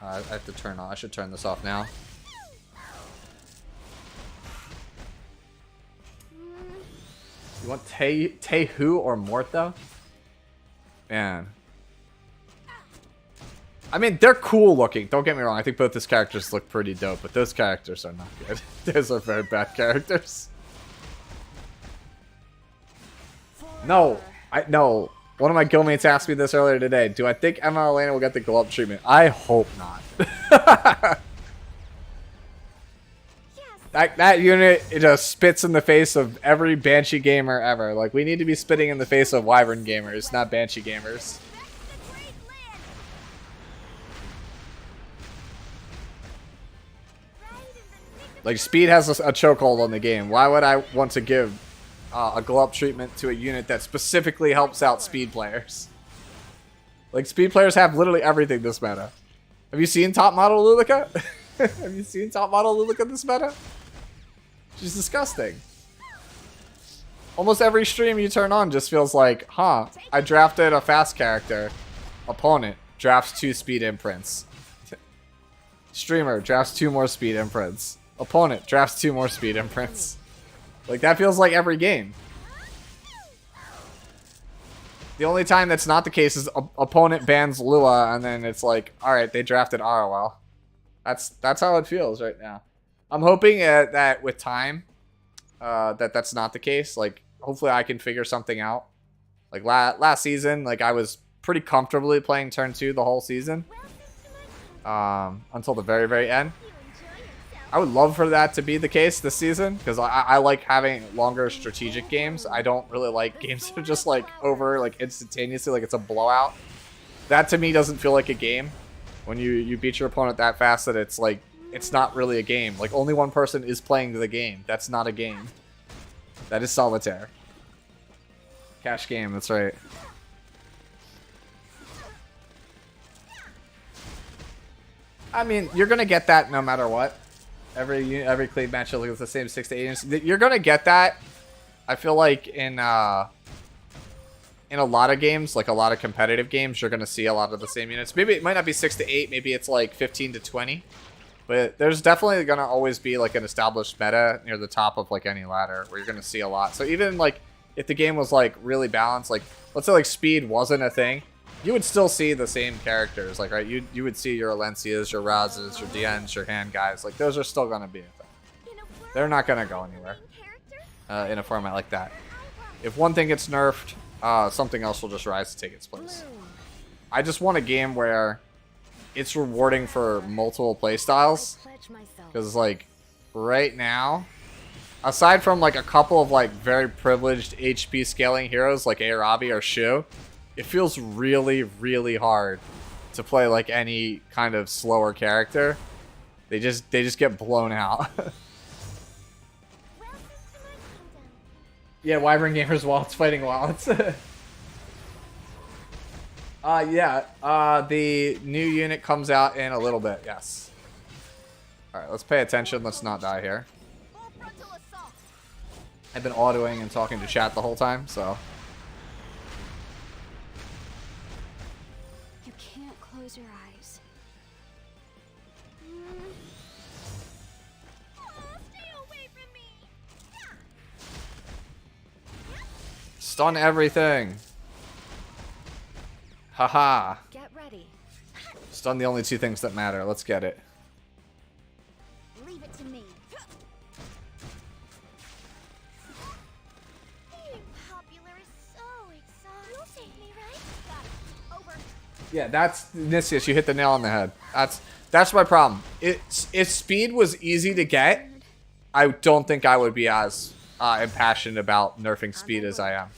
I have to turn off. I should turn this off now. You want Tehu or Mortho? Man. I mean, they're cool looking. Don't get me wrong. I think both these characters look pretty dope, but those characters are not good. Those are very bad characters. No. No. One of my guildmates asked me this earlier today. Do I think Emma Elena will get the glow up treatment? I hope not. That unit, it just spits in the face of every Banshee gamer ever. Like, we need to be spitting in the face of Wyvern gamers, not Banshee gamers. Like, speed has a chokehold on the game. Why would I want to give a glow up treatment to a unit that specifically helps out speed players? Like, speed players have literally everything this meta. Have you seen top model Lulika? Have you seen top model Lulika this meta? She's disgusting. Almost every stream you turn on just feels like, huh, I drafted a fast character. Opponent drafts 2 speed imprints. Streamer drafts 2 more speed imprints. Opponent drafts 2 more speed imprints. Like, that feels like every game. The only time that's not the case is opponent bans Lua, and then it's like, alright, they drafted ROL. That's how it feels right now. I'm hoping that with time, that's not the case. Like, hopefully I can figure something out. Like, last season, like, I was pretty comfortably playing turn 2 the whole season. Until the very, very end. I would love for that to be the case this season, because I like having longer strategic games. I don't really like games that are just, like, over, like, instantaneously, like it's a blowout. That, to me, doesn't feel like a game. When you beat your opponent that fast that it's, like, it's not really a game. Like, only one person is playing the game. That's not a game. That is solitaire. Cash game, that's right. I mean, you're gonna get that no matter what. Every Cleave match will look the same 6 to 8 units. You're gonna get that. I feel like in a lot of games, like a lot of competitive games, you're gonna see a lot of the same units. Maybe it might not be 6 to 8. Maybe it's like 15 to 20. But there's definitely gonna always be like an established meta near the top of like any ladder where you're gonna see a lot. So even like if the game was like really balanced, like let's say like speed wasn't a thing, you would still see the same characters. Like, right, you would see your Alencias, your Razes, your DNs, your hand guys. Like, those are still gonna be a thing. They're not gonna go anywhere in a format like that. If one thing gets nerfed, something else will just rise to take its place. I just want a game where it's rewarding for multiple playstyles. Because, like, right now, aside from, like, a couple of, like, very privileged HP scaling heroes like Arabi or Shu, it feels really, really hard to play, like, any kind of slower character. They just get blown out. Yeah, Wyvern Gamers Wallets fighting Wallets. Yeah, the new unit comes out in a little bit, yes. Alright, let's pay attention. Let's not die here. Frontal assault. I've been autoing and talking to chat the whole time, so. You can't close your eyes. Stay away from me. Stun everything. Haha. Get ready. Stun the only two things that matter. Let's get it. Leave it to me. Being popular is so exhausting. You'll take me, right? Got it. Over. Yeah, that's Nicias. You hit the nail on the head. That's my problem. If speed was easy to get, I don't think I would be as impassioned about nerfing speed as I am.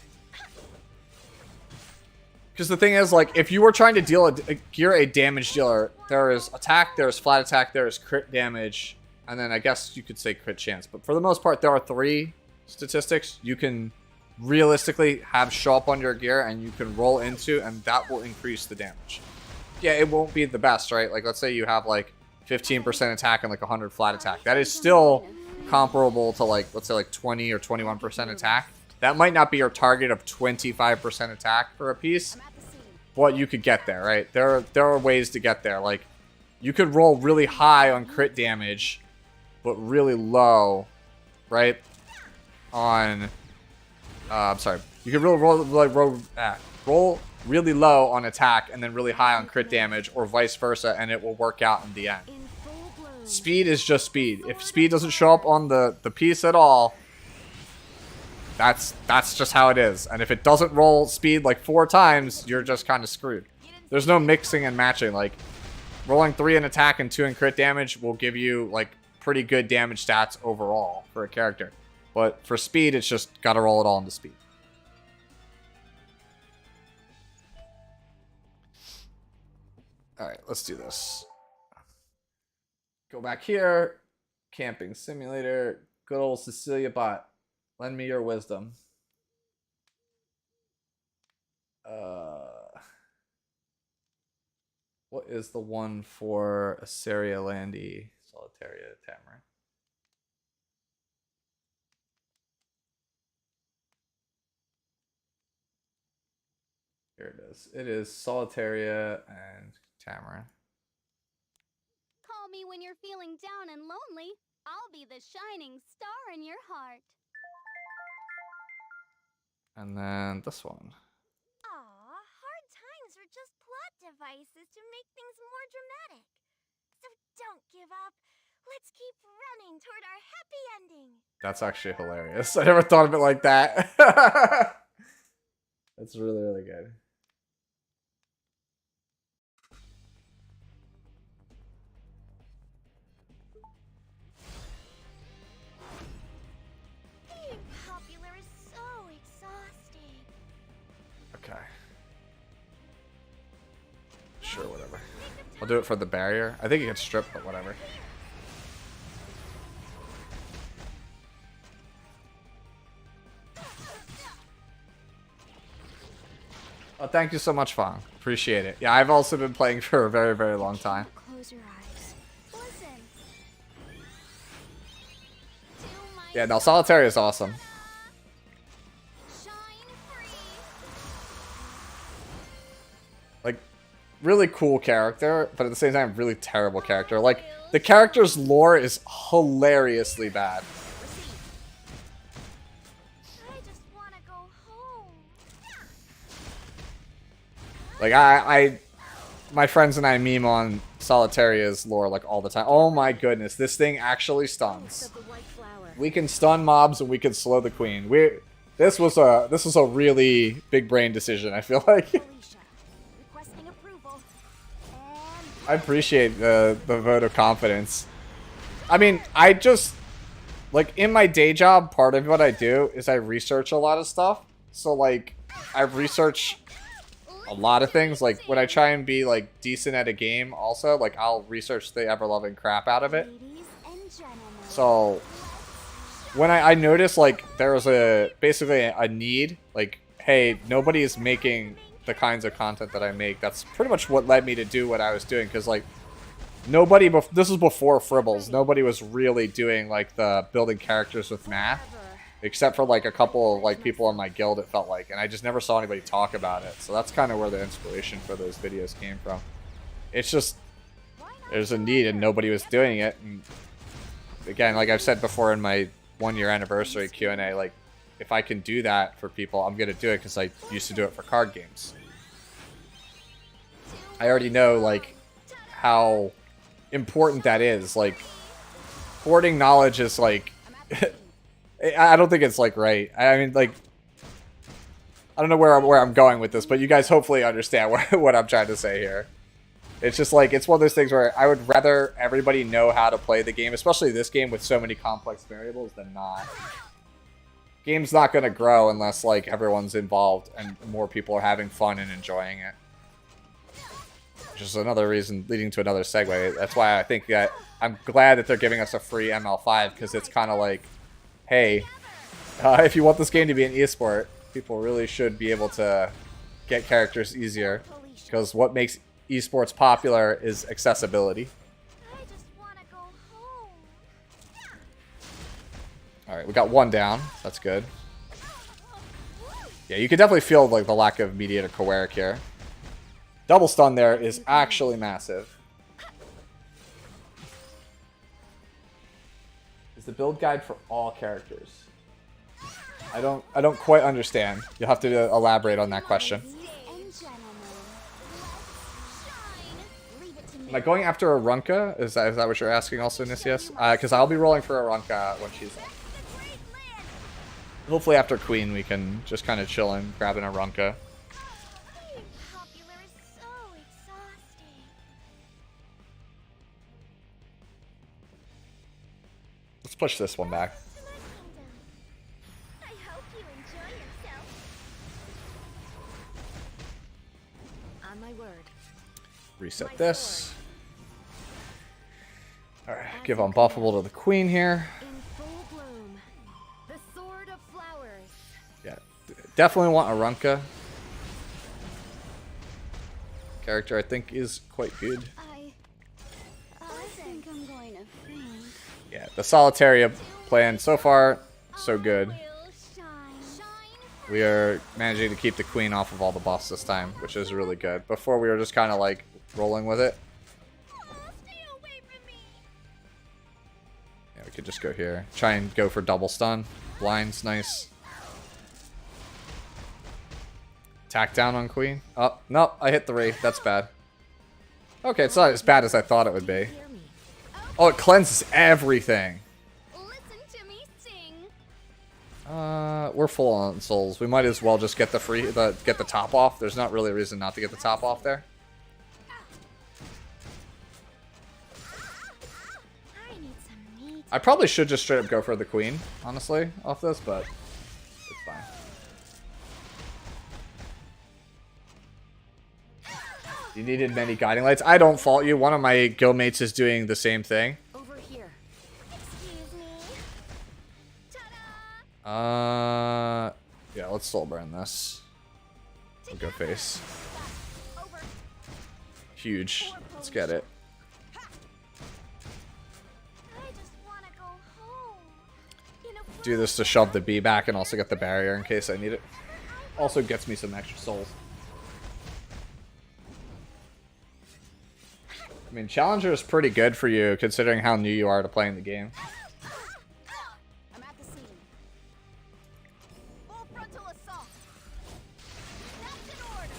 Because the thing is, like, if you were trying to gear a damage dealer, there is attack, there's flat attack, there's crit damage, and then I guess you could say crit chance. But for the most part, there are 3 statistics you can realistically have show up on your gear and you can roll into, and that will increase the damage. Yeah, it won't be the best, right? Like, let's say you have, like, 15% attack and, like, 100 flat attack. That is still comparable to, like, let's say, like, 20 or 21% attack. That might not be your target of 25% attack for a piece, but you could get there, right? There are ways to get there. Like, you could roll really high on crit damage, but really low, right? On, I'm sorry. You could roll really low on attack and then really high on crit damage, or vice versa, and it will work out in the end. Speed is just speed. If speed doesn't show up on the piece at all, that's just how it is. And if it doesn't roll speed like 4 times, you're just kind of screwed. There's no mixing and matching. Like, rolling 3 in attack and 2 in crit damage will give you, like, pretty good damage stats overall for a character. But for speed, it's just got to roll it all into speed. Alright, let's do this. Go back here. Camping simulator. Good old Cecilia bot. Lend me your wisdom. What is the one for Iseria Landy Solitaria Tamara? Here it is. It is Solitaria and Tamara. Call me when you're feeling down and lonely. I'll be the shining star in your heart. And then this one. Aw, hard times are just plot devices to make things more dramatic. So don't give up. Let's keep running toward our happy ending. That's actually hilarious. I never thought of it like that. That's really, really good. Being popular is so exhausting. Okay. Sure, whatever. I'll do it for the barrier. I think it gets stripped, but whatever. Oh, thank you so much, Fong. Appreciate it. Yeah, I've also been playing for a very, very long time. Close your eyes. Listen. Yeah, no, Solitaire is awesome. Shine free. Like, really cool character, but at the same time, really terrible character. Like, the character's lore is hilariously bad. I just want to go home. Like, my friends and I meme on Solitaria's lore, like, all the time. Oh my goodness, this thing actually stuns. We can stun mobs and we can slow the queen. This was a really big brain decision, I feel like. Requesting approval. I appreciate the vote of confidence. I mean, I just, like, in my day job, part of what I do is I research a lot of stuff. So, like, I research a lot of things. Like, when I try and be, like, decent at a game also, like, I'll research the ever-loving crap out of it. Ladies and gentlemen. So, when I noticed, like, there was basically a need, like, hey, nobody is making the kinds of content that I make. That's pretty much what led me to do what I was doing. Because, like, nobody, this was before Fribbles, nobody was really doing, like, the building characters with math. Except for, like, a couple of, like, people in my guild, it felt like. And I just never saw anybody talk about it. So that's kind of where the inspiration for those videos came from. It's just, there's a need and nobody was doing it. And again, like I've said before in my 1-year anniversary Q&A, like, if I can do that for people, I'm going to do it because I used to do it for card games. I already know, like, how important that is. Like, hoarding knowledge is, like... I don't think it's, like, right. I mean, like... I don't know where I'm going with this, but you guys hopefully understand what I'm trying to say here. It's just, like, it's one of those things where I would rather everybody know how to play the game, especially this game with so many complex variables, than not. Game's not going to grow unless, like, everyone's involved and more people are having fun and enjoying it. Which is another reason leading to another segue. That's why I think that I'm glad that they're giving us a free ML5, because it's kind of like, hey, if you want this game to be an esport, people really should be able to get characters easier. Because what makes esports popular is accessibility. I just want to go home. Alright, we got one down. That's good. Yeah, you can definitely feel, like, the lack of Mediator Coeric here. Double stun there is actually massive. Is the build guide for all characters? I don't quite understand. You'll have to elaborate on that question. Am I going after a Ranka? Is that what you're asking also, Nisius? Because I'll be rolling for a Ranka when she's up. Hopefully after Queen we can just kind of chill in, grabbing a Ranka. Being popular is so exhausting. Let's push this one back. I hope you enjoy yourself. On my word. Reset this. Alright, give Unbuffable to the Queen here. In full bloom. The sword of flowers. Yeah, definitely want a Ranka. Character I think is quite good. I think I'm going to faint. Yeah, the Solitaria plan so far, so good. Will shine. We are managing to keep the Queen off of all the boss this time, which is really good. Before we were just kind of like rolling with it. Stay away from me. Yeah, we could just go here. Try and go for double stun. Blind's nice. Attack down on Queen. Oh, no, I hit 3. That's bad. Okay, it's not as bad as I thought it would be. Hear me. Oh, it cleanses everything. Listen to me sing. We're full on souls. We might as well just get get the top off. There's not really a reason not to get the top off there. I need some meat. I probably should just straight up go for the Queen, honestly, off this, but it's fine. You needed many guiding lights. I don't fault you. One of my guildmates is doing the same thing. Over here. Excuse me. Ta-da! Yeah, let's soul burn this. We'll go face. Over. Huge. Let's get it. I just want to go home. In a Do this to shove the bee back and also get the barrier in case I need it. Also gets me some extra souls. I mean, Challenger is pretty good for you considering how new you are to playing the game. I'm at the scene. full frontal assault. That's in order.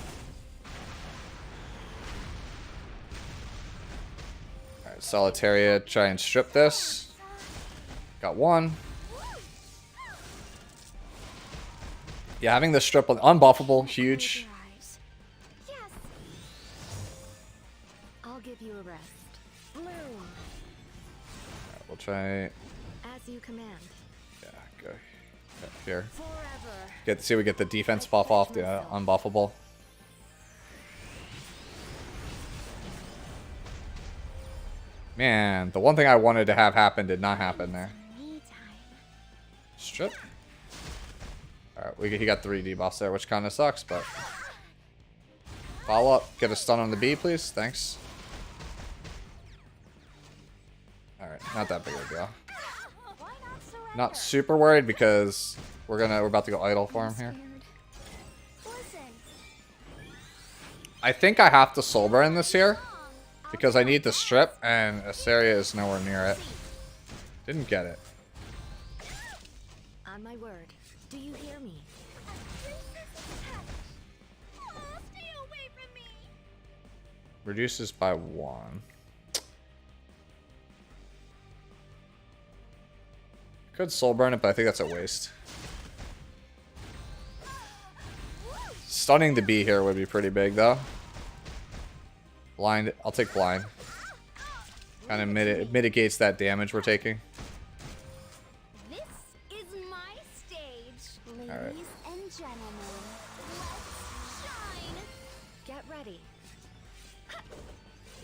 Alright, Solitaria, try and strip this. Got one. Yeah, having the strip on unbuffable, huge. Yes. I'll give you a rest. Bloom. Alright, we'll try. As you command. Yeah, go here. Forever. See, we get the defense buff off the unbuffable. Man, the one thing I wanted to have happen did not happen there. Me time. Strip. Alright, he got 3 debuffs there, which kind of sucks, but... Follow up. Get a stun on the bee, please. Thanks. Alright, not that big of a deal. Why not surrender? Not super worried because we're about to go idle for him here. Listen, I think I have to soul burn this here because I need the strip and Iseria is nowhere near it. Didn't get it. On my word. Do you hear me? oh, stay away from me. Reduces by 1. Could soul burn it, but I think that's a waste. Stunning the bee here would be pretty big, though. Blind. I'll take blind. Kind of mitigates that damage we're taking. This is my stage, ladies All right. and gentlemen. Let's shine. Get ready.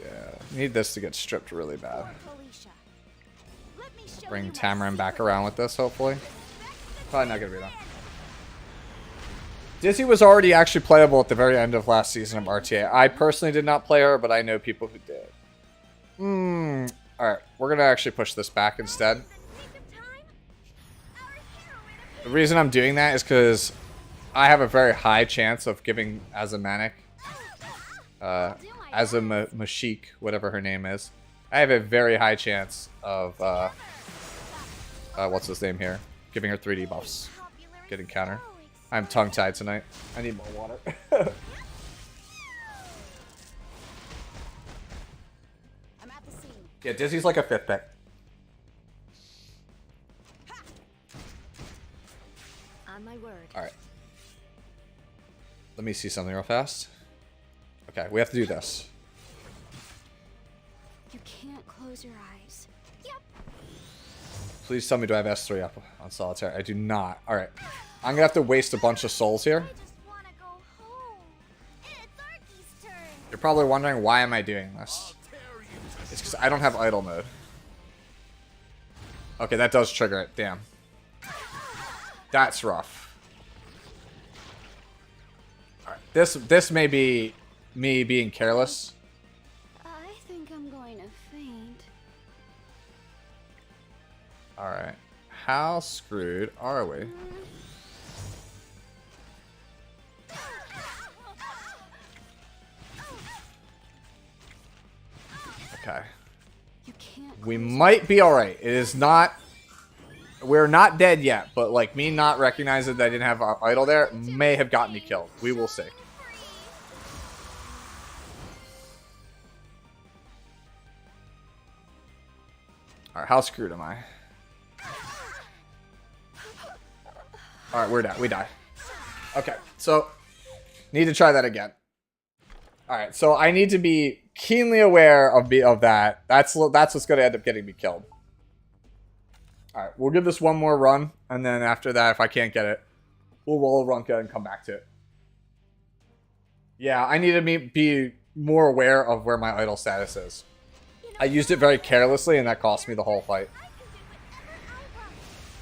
Yeah. Need this to get stripped really bad. Felicia, let me show Bring you my Tamarin back secret. around with this, hopefully. Probably not gonna be enough. Dizzy was already actually playable at the very end of last season of RTA. I personally did not play her, but I know people who did. Alright, we're gonna actually push this back instead. The reason I'm doing that is because I have a very high chance of giving Azamanic, Azamashik, whatever her name is. I have a very high chance of, what's his name here? Giving her 3D buffs. Getting counter. I'm tongue-tied tonight. I need more water. I'm at the scene. Yeah, Dizzy's like a 5th pick. On my word. Alright. Let me see something real fast. Okay, we have to do this. You can't close your eyes. Yep. Please tell me, do I have S3 up on Solitaire? I do not. Alright. I'm gonna have to waste a bunch of souls here. I just want to go home. It's Arky's turn. You're probably wondering, why am I doing this? It's because I don't have idle mode. Okay, that does trigger it. Damn. That's rough. Alright. This may be me being careless. I think I'm going to faint. Alright. How screwed are we? Okay. You can't. We might be alright. It is not... We're not dead yet, but like me not recognizing that I didn't have our idol there may have gotten me killed. We will see. Alright, how screwed am I? Alright, we're down. We die. Okay, so need to try that again. Alright, so I need to be keenly aware of that. That's what's going to end up getting me killed. Alright, we'll give this one more run, and then after that, if I can't get it, we'll roll Ranka and come back to it. Yeah, I need to be more aware of where my idol status is. I used it very carelessly, and that cost me the whole fight.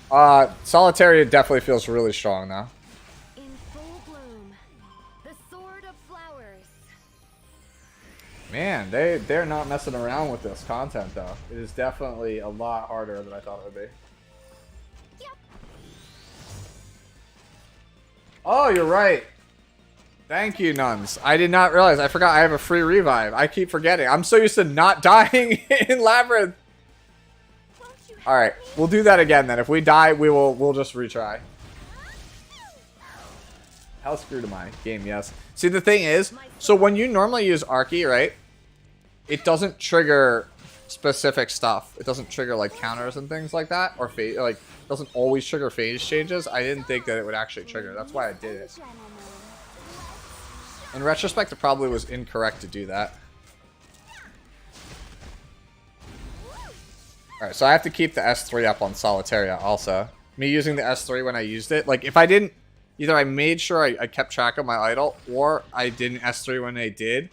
Solitaria definitely feels really strong now. In full bloom. The sword of flowers. Man, they're not messing around with this content, though. It is definitely a lot harder than I thought it would be. Oh, you're right. Thank you, nuns. I did not realize. I forgot I have a free revive. I keep forgetting. I'm so used to not dying in Labyrinth. Alright, we'll do that again then. If we die, we'll just retry. How screwed am I? Game, yes. See, the thing is, so when you normally use Arky, right? It doesn't trigger specific stuff. It doesn't trigger like counters and things like that, or like doesn't always trigger phase changes. I didn't think that it would actually trigger. That's why I did it. In retrospect, it probably was incorrect to do that. Alright, so I have to keep the S3 up on Solitaria also. Me using the S3 when I used it. Like, if I didn't... Either I made sure I kept track of my idol, or I didn't S3 when I did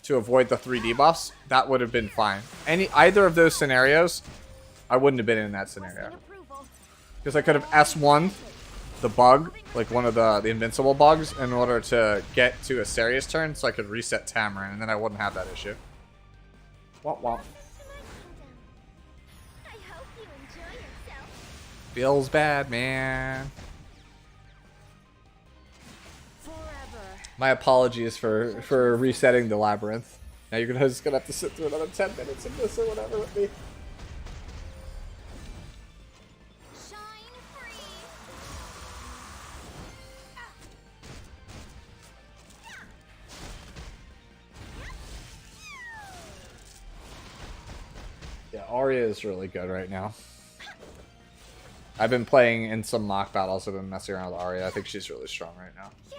to avoid the 3 debuffs. That would have been fine. Either of those scenarios, I wouldn't have been in that scenario. Because I could have S1'd the bug, like one of the invincible bugs, in order to get to Iseria's turn, so I could reset Tamarin, and then I wouldn't have that issue. Womp womp. Enjoy yourself. Feels bad, man. Forever. My apologies for resetting the labyrinth. Now you're just gonna have to sit through another 10 minutes of this or whatever with me. Shine free. Yeah, Arya is really good right now. I've been playing in some mock battles. I've been messing around with Arya. I think she's really strong right now. Yes.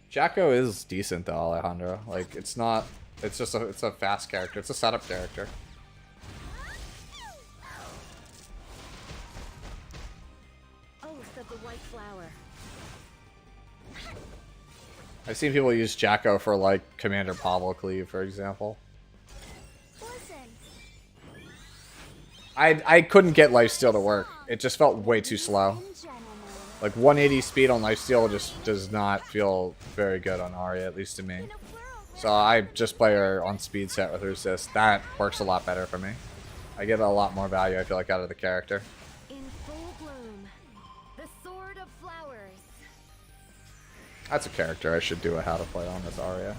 Jacko is decent though, Alejandro. Like it's not. It's just it's a fast character. It's a setup character. Oath of the White Flower. I've seen people use Jacko for like Commander Pavel Cleave, for example. Listen. I couldn't get lifesteal to work. It just felt way too slow. Gentlemen. Like 180 speed on lifesteal just does not feel very good on Arya, at least to me. In a world where So I just play her on speed set with resist. That works a lot better for me. I get a lot more value, I feel like, out of the character. In full bloom. The Sword of Flowers. That's a character I should do a how to play on this Arya.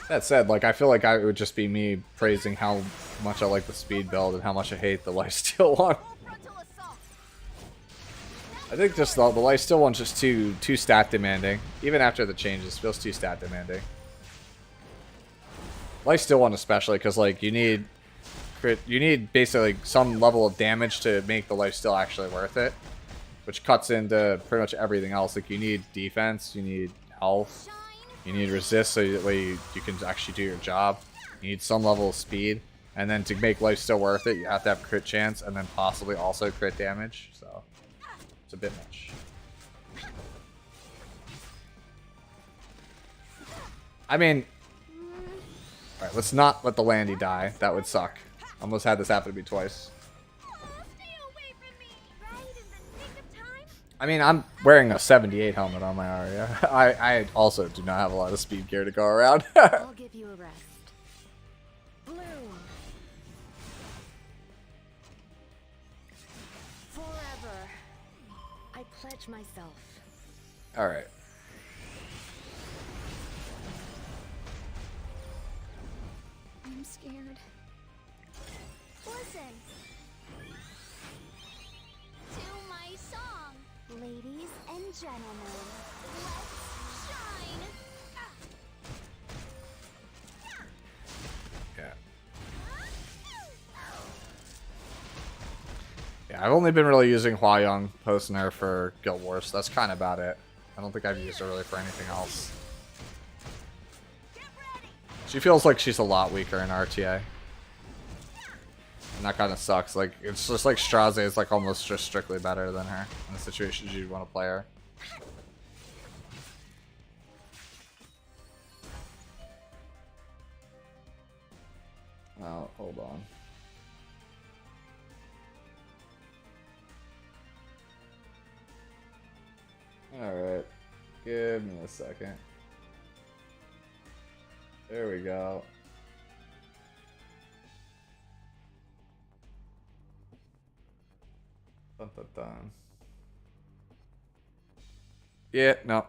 That said, like I feel like it would just be me praising how much I like the speed build and how much I hate the lifesteal one. full frontal assault. I think just the lifesteal one's just too stat demanding. Even after the changes, feels too stat demanding. Lifesteal one especially, because like you need basically some level of damage to make the lifesteal actually worth it, which cuts into pretty much everything else. Like you need defense, you need health, Shine. you need resist so that way you can actually do your job. You need some level of speed, and then to make lifesteal worth it, you have to have crit chance and then possibly also crit damage. So it's a bit much. I mean, alright, let's not let the Landy die. That would suck. Almost had this happen to me twice. Stay away from me. Right in the nick of time. I mean, I'm wearing a 78 helmet on my Arya. I also do not have a lot of speed gear to go around. I'll give you a rest. Bloom. Forever. I pledge myself. Alright. I'm scared. Listen. To my song. Ladies and gentlemen, let's shine. Yeah. Yeah, I've only been really using Hua Young post-nerf for Guild Wars, so that's kind of about it. I don't think I've used her really for anything else. She feels like she's a lot weaker in RTA. And that kind of sucks. Like, it's just like Straze is like almost just strictly better than her in the situations you'd want to play her. Oh, hold on. Alright. Give me a second. There we go. Dun, dun, dun. Yeah, no.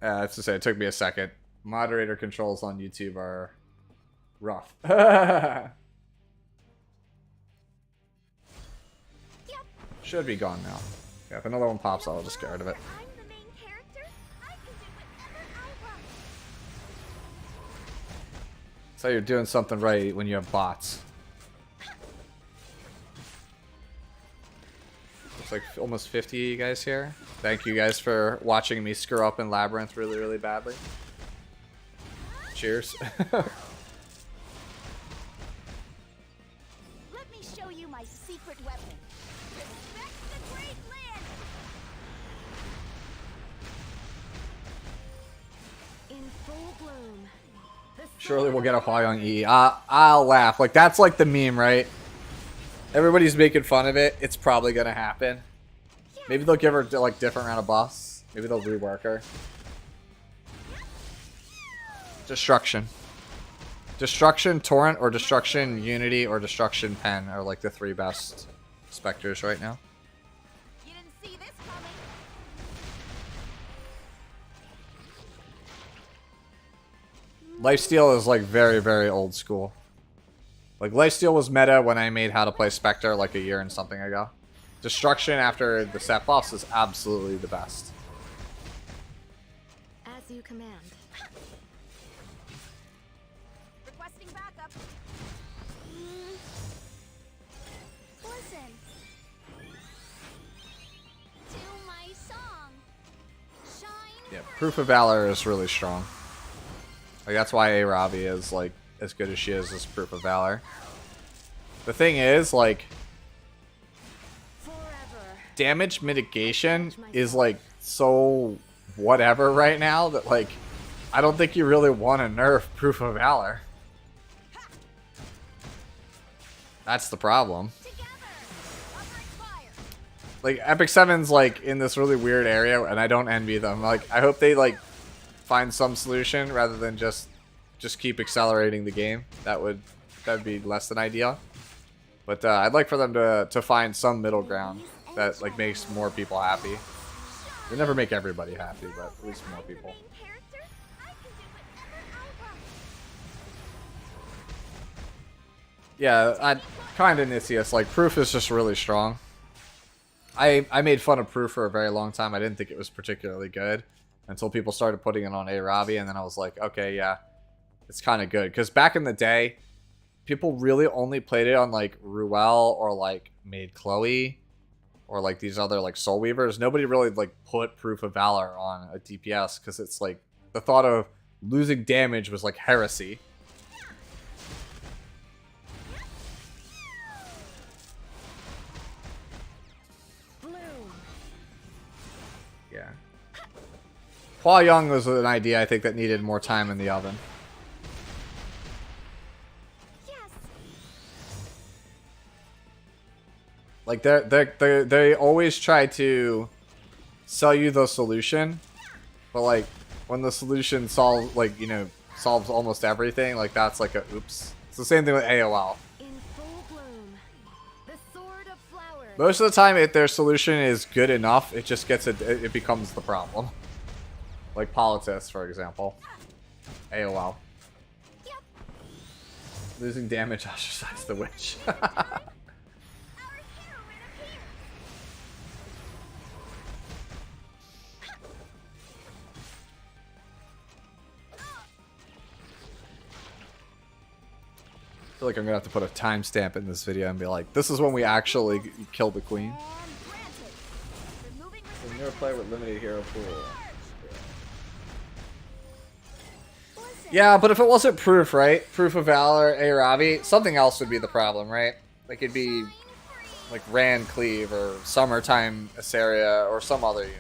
That's to say, it took me a second. Moderator controls on YouTube are rough. Should be gone now. Yeah, if another one pops, I'll just get rid of it. I'm the main character. I can do whatever I want. So you're doing something right when you have bots. Looks like almost 50 of you guys here. Thank you guys for watching me screw up in Labyrinth really, really badly. Cheers. Let me show you my secret weapon. Respect the great land. In full bloom. The Surely we'll get a Hwa-Young E. I'll laugh. Like, that's like the meme, right? Everybody's making fun of it. It's probably gonna happen. Maybe they'll give her like different round of buffs. Maybe they'll rework her. Destruction. Destruction, Torrent, or Destruction, Unity, or Destruction, Pen are like the 3 best Spectres right now. You didn't see this coming. Lifesteal is like very, very old school. Like Lifesteal was meta when I made How to Play Spectre like a year and something ago. Destruction after the set buffs is absolutely the best. As you command. Requesting backup. Listen. To my song. Shine. Yeah, Proof of Valor is really strong. Like that's why Aravi is like as good as she is as Proof of Valor. The thing is, like, damage mitigation is like so whatever right now that like I don't think you really want to nerf Proof of Valor. That's the problem. Like Epic 7's like in this really weird area and I don't envy them. Like I hope they like find some solution rather than just keep accelerating the game. That'd be less than ideal. But I'd like for them to find some middle ground that like makes more people happy. They never make everybody happy, but at least more people. Yeah, I kind of Nicias. Like Proof is just really strong. I made fun of Proof for a very long time. I didn't think it was particularly good until people started putting it on Aravi, and then I was like, okay, yeah, it's kind of good. Because back in the day, people really only played it on like Ruel or like Maid Chloe or like these other like Soul Weavers. Nobody really like put Proof of Valor on a DPS because it's like the thought of losing damage was like heresy. Yeah. Hua Young was an idea I think that needed more time in the oven. Like they always try to sell you the solution, but like when the solution solves like solves almost everything, like that's like a oops. It's the same thing with AOL. In full bloom, the sword of flowers. Most of the time, if their solution is good enough, it just gets it becomes the problem. Like Politis, for example. AOL. Losing damage ostracized the witch. I feel like I'm gonna have to put a timestamp in this video and be like, this is when we actually killed the queen. We've never played with limited hero pool. Yeah, but if it wasn't Proof, right? Proof of Valor, Aravi, something else would be the problem, right? Like it'd be like Rand Cleave or Summertime Iseria or some other unit.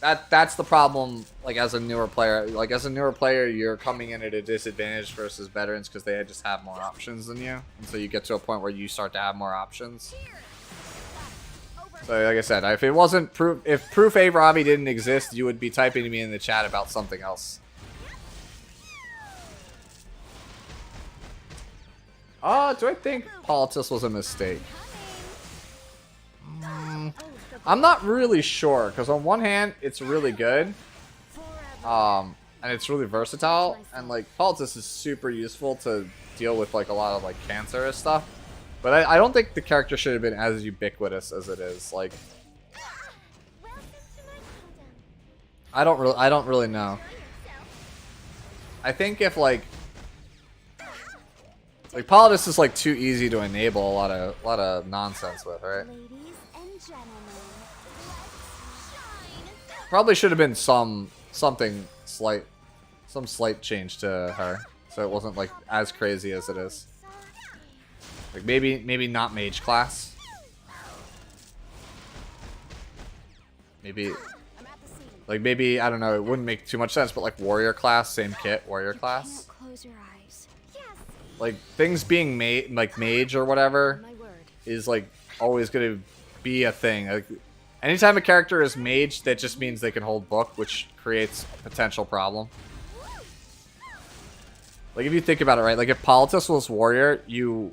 That's the problem, like as a newer player. Like as a newer player, you're coming in at a disadvantage versus veterans because they just have more options than you. And so you get to a point where you start to have more options. So like I said, if it wasn't Proof, if Proof Aravi didn't exist, you would be typing to me in the chat about something else. Do I think Politis was a mistake? I'm not really sure, because on one hand, it's really good, and it's really versatile, and like Politis is super useful to deal with like a lot of like cancerous stuff. But I don't think the character should have been as ubiquitous as it is. Like, I don't really know. I think if like Politis is like too easy to enable a lot of nonsense with, right? Probably should have been some slight change to her, so it wasn't like as crazy as it is. Like maybe not mage class. Maybe I don't know. It wouldn't make too much sense, but like warrior class, same kit, warrior class. Like things being made like mage or whatever is like always gonna be a thing. Like, anytime a character is mage, that just means they can hold book, which creates a potential problem. Like, if you think about it, right? Like, if Politis was Warrior, you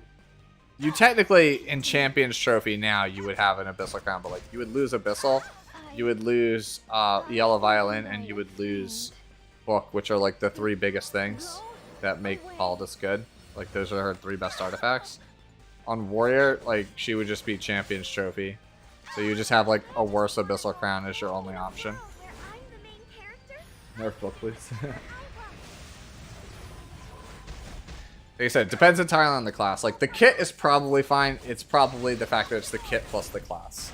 technically, in Champions Trophy now, you would have an Abyssal Crown, but, like, you would lose Abyssal, you would lose Yellow Violin, and you would lose Book, which are, like, the 3 biggest things that make Politis good. Like, those are her 3 best artifacts. On Warrior, like, she would just be Champions Trophy. So you just have, like, a worse Abyssal Crown as your only option. Where I'm the main character? Nerf Book, please. Like I said, it depends entirely on the class. Like, the kit is probably fine. It's probably the fact that it's the kit plus the class.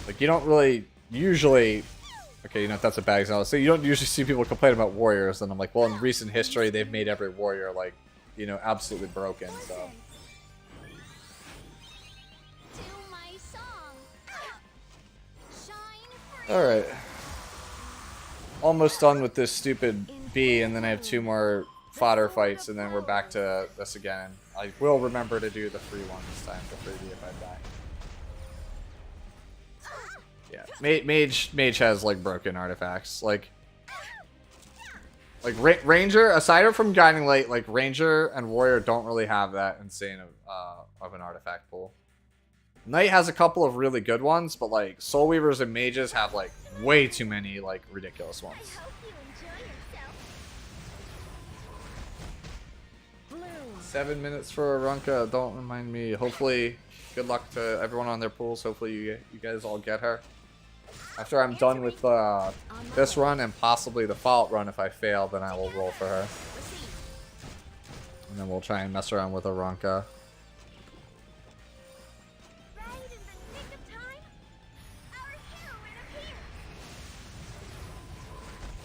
Like, you don't really usually... Okay, you know, that's a bad example. So you don't usually see people complain about warriors, and I'm like, well, in recent history, they've made every warrior, like, you know, absolutely broken, so... Do my song. Shine free. Alright. Almost done with this stupid B, and then I have 2 more fodder fights, and then we're back to this again. I will remember to do the free one this time, the freebie if I die. Yeah, Mage has, like, broken artifacts. Like Ranger, aside from Guiding Light, like, Ranger and Warrior don't really have that insane of an artifact pool. Knight has a couple of really good ones, but, like, Soul Weavers and Mages have, like, way too many, like, ridiculous ones. I hope you enjoy yourself. Bloom. 7 minutes for a Ranka, don't remind me. Hopefully, good luck to everyone on their pools. Hopefully you guys all get her. After I'm done with this run and possibly the Fault run, if I fail, then I will roll for her. And then we'll try and mess around with a Ranka. Right in the nick of time, our heroine appears.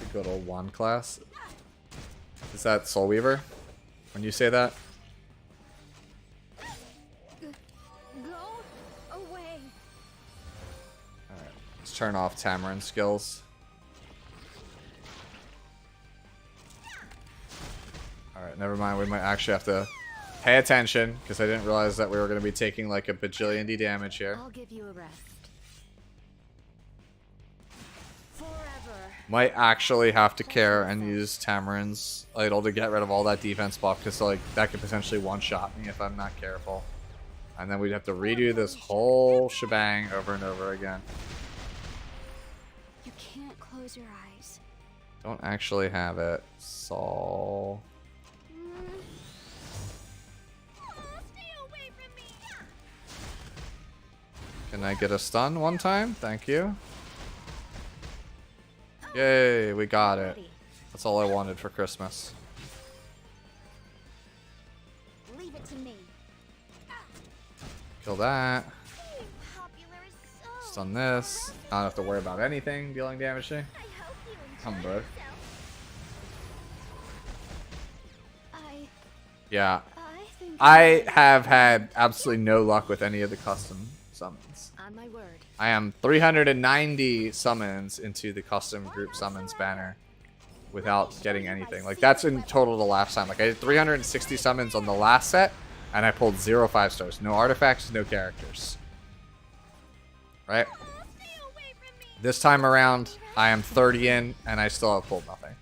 The good old wand class. Is that Soul Weaver? When you say that? Go away. Alright, let's turn off Tamarin skills. Alright, never mind. We might actually have to pay attention, because I didn't realize that we were going to be taking like a bajillion D damage here. I'll give you a rest. Forever. Might actually have to care and use Tamarin's idol to get rid of all that defense buff, because like that could potentially one-shot me if I'm not careful. And then we'd have to redo this whole shebang over and over again. You can't close your eyes. Don't actually have it. Saul. Stay away from me. Can I get a stun one time? Thank you. Yay, we got it. Ready. That's all I wanted for Christmas. Leave it to me. Kill that. Being popular is so Stun this. I don't have to worry about anything dealing damage to me. I hope you enjoy Come, bro. yourself. Yeah. I think I have had absolutely no luck with any of the custom summons. on my word. I am 390 summons into the custom group summons banner without getting anything. Like, that's in total the last time. Like, I did 360 summons on the last set, and I pulled 0 5-stars. No artifacts, no characters. Right? Stay away from me. This time around, I am 30 in, and I still have pulled nothing.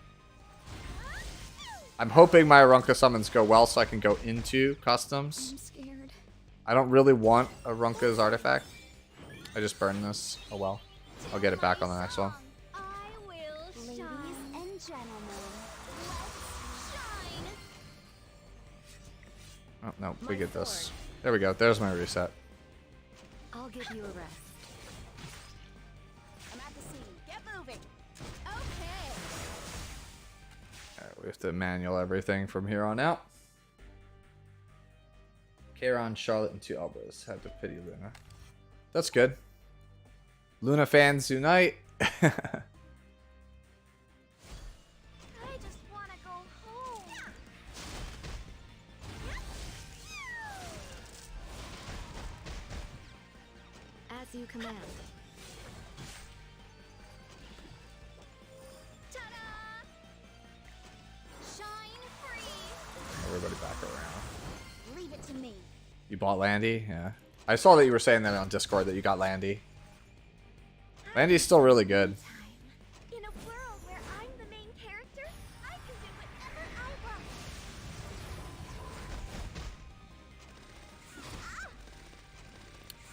I'm hoping my Ranka summons go well so I can go into customs. I'm scared. I don't really want a Ranka's artifact. I just burned this. Oh well. I'll get it back on the next one. I will Ladies shine. and gentlemen. Let's shine. Oh, no. We get this. There we go. There's my reset. I'll give you a rest. I'm at the scene. Get moving. Okay. Alright, we have to manual everything from here on out. Kairon, Charlotte, and 2 elbows. Had to pity Luna. That's good. Luna fans unite. I just want to go home. As you command. Ta-da! Shine free. Everybody back around. Leave it to me. You bought Landy? Yeah. I saw that you were saying that on Discord that you got Landy. Landy's still really good.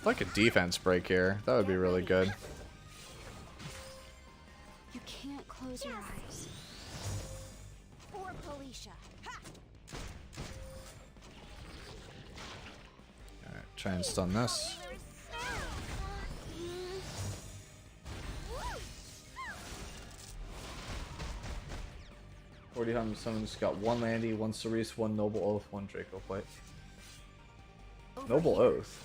Like a defense break here. That would be really good. You can't close your eyes. For Felicia. Ha! Alright, try and stun this. 40 times someone's got 1 Landy, 1 Cerise, 1 Noble Oath, 1 Draco Plate. Noble Oath?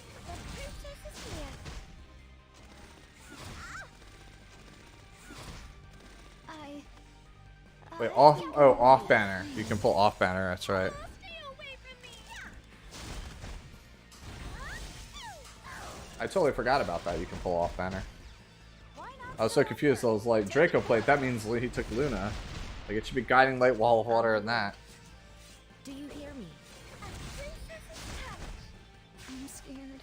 Wait, off. Oh, off banner. You can pull off banner. That's right. I totally forgot about that. You can pull off banner. I was so confused. I was like, Draco Plate. That means he took Luna. Like it should be Guiding Light, Wall of Water, and that. Do you hear me? I'm scared.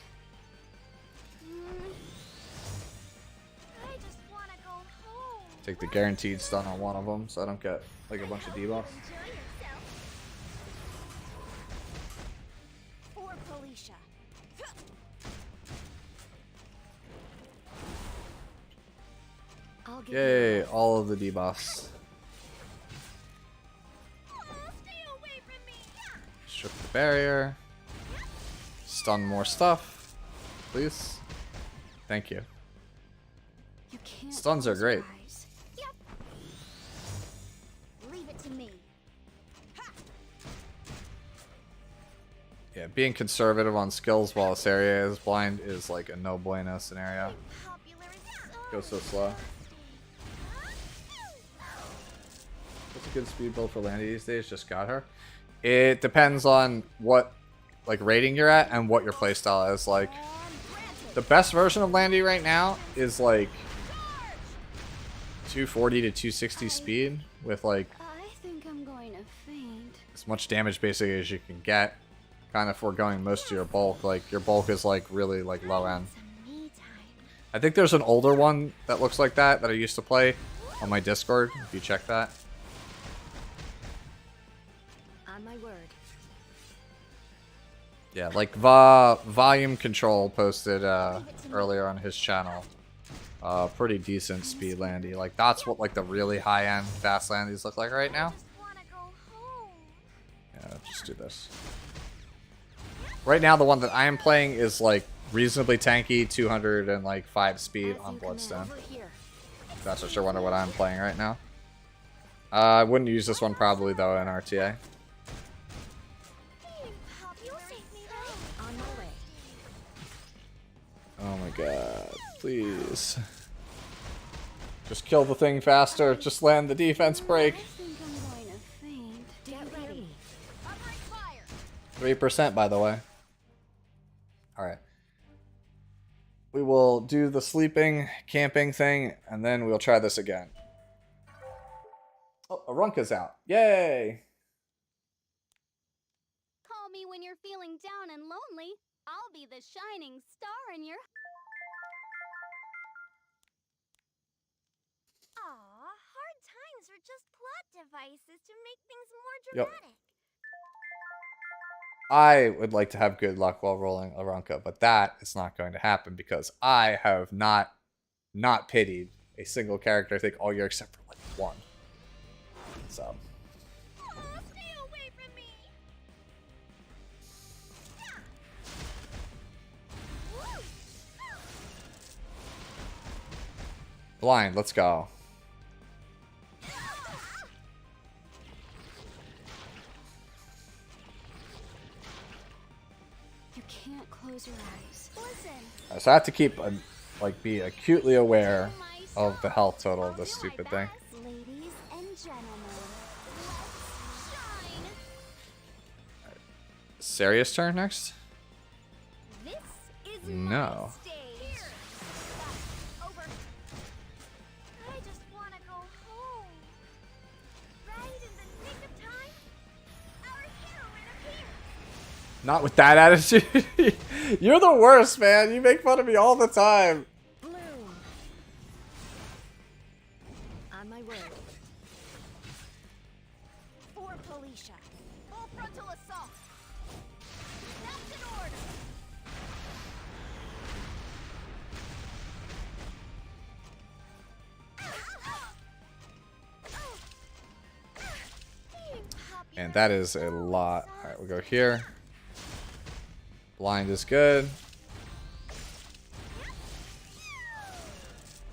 I just want to go home. Take the guaranteed stun on one of them, so I don't get like a bunch of debuffs. Enjoy yourself. For Felicia. I'll give Yay! All of the debuffs. Stay away from me. Strip the barrier. Stun more stuff, please. Thank you. You can't Stuns are close your great. eyes. Yep. Leave it to me. Yeah, being conservative on skills while Iseria is blind is like a no bueno scenario. Popular is Go so slow. What's a good speed build for Landy these days? Just got her. It depends on what like rating you're at and what your playstyle is. Like the best version of Landy right now is like 240 to 260 speed with like I think I'm going to faint. as much damage basically as you can get, kind of foregoing most of your bulk. Like your bulk is like really like low end. some me time. I think there's an older one that looks like that I used to play on my Discord. If you check that. On my word. Yeah, like Volume Control posted earlier on his channel. Pretty decent speed Landy. Like that's what like the really high end fast Landies look like right now. Just want to go home. Yeah, just do this. Right now, the one that I am playing is like reasonably tanky, 205 speed As on you Bloodstone. command. Over here. That's what you're wondering what I'm playing right now. I wouldn't use this one probably though in RTA. Popular take me though. On my way. Oh my god, please. Just kill the thing faster, just land the defense break. I think I'm going to faint. Get ready. Covering fire. 3% by the way. Alright. We will do the sleeping, camping thing, and then we'll try this again. Oh, Ranka's out. Yay! Call me when you're feeling down and lonely. I'll be the shining star in your... Aw, hard times are just plot devices to make things more Yep. dramatic. I would like to have good luck while rolling a Ranka, but that is not going to happen because I have not pitied a single character I think all year except for like one. So Aw, stay away from me. blind, let's go. You can't close your eyes. Listen. So I have to keep be acutely aware of the health total of this stupid thing. Ladies and gentlemen, let's shine. Serious turn next? This is No. my stage. Over. I just want to go home. Right in the nick of time, our heroine appears. Not with that attitude. You're the worst, man. You make fun of me all the time. Bloom. On my word. For Felicia. Full frontal assault. That's an order. And that is a lot. Alright, we'll go here. Blind is good.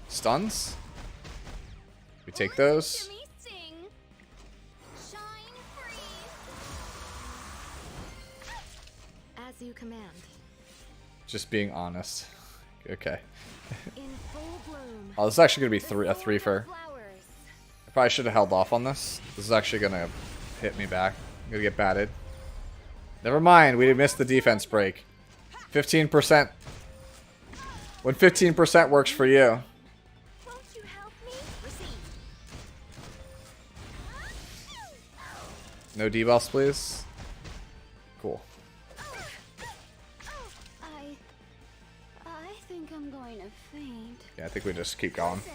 Stuns. We take those. As you command. Just being honest. Okay. In full bloom. Oh, this is actually going to be a The three-fer. flowers. I probably should have held off on this. This is actually going to hit me back. I'm going to get batted. Never mind. We missed the defense break. 15%. When 15% works for you. Won't you help me? Receive. No debuffs, please. Cool. I think I'm going to faint. Yeah, I think we just keep going. Listen.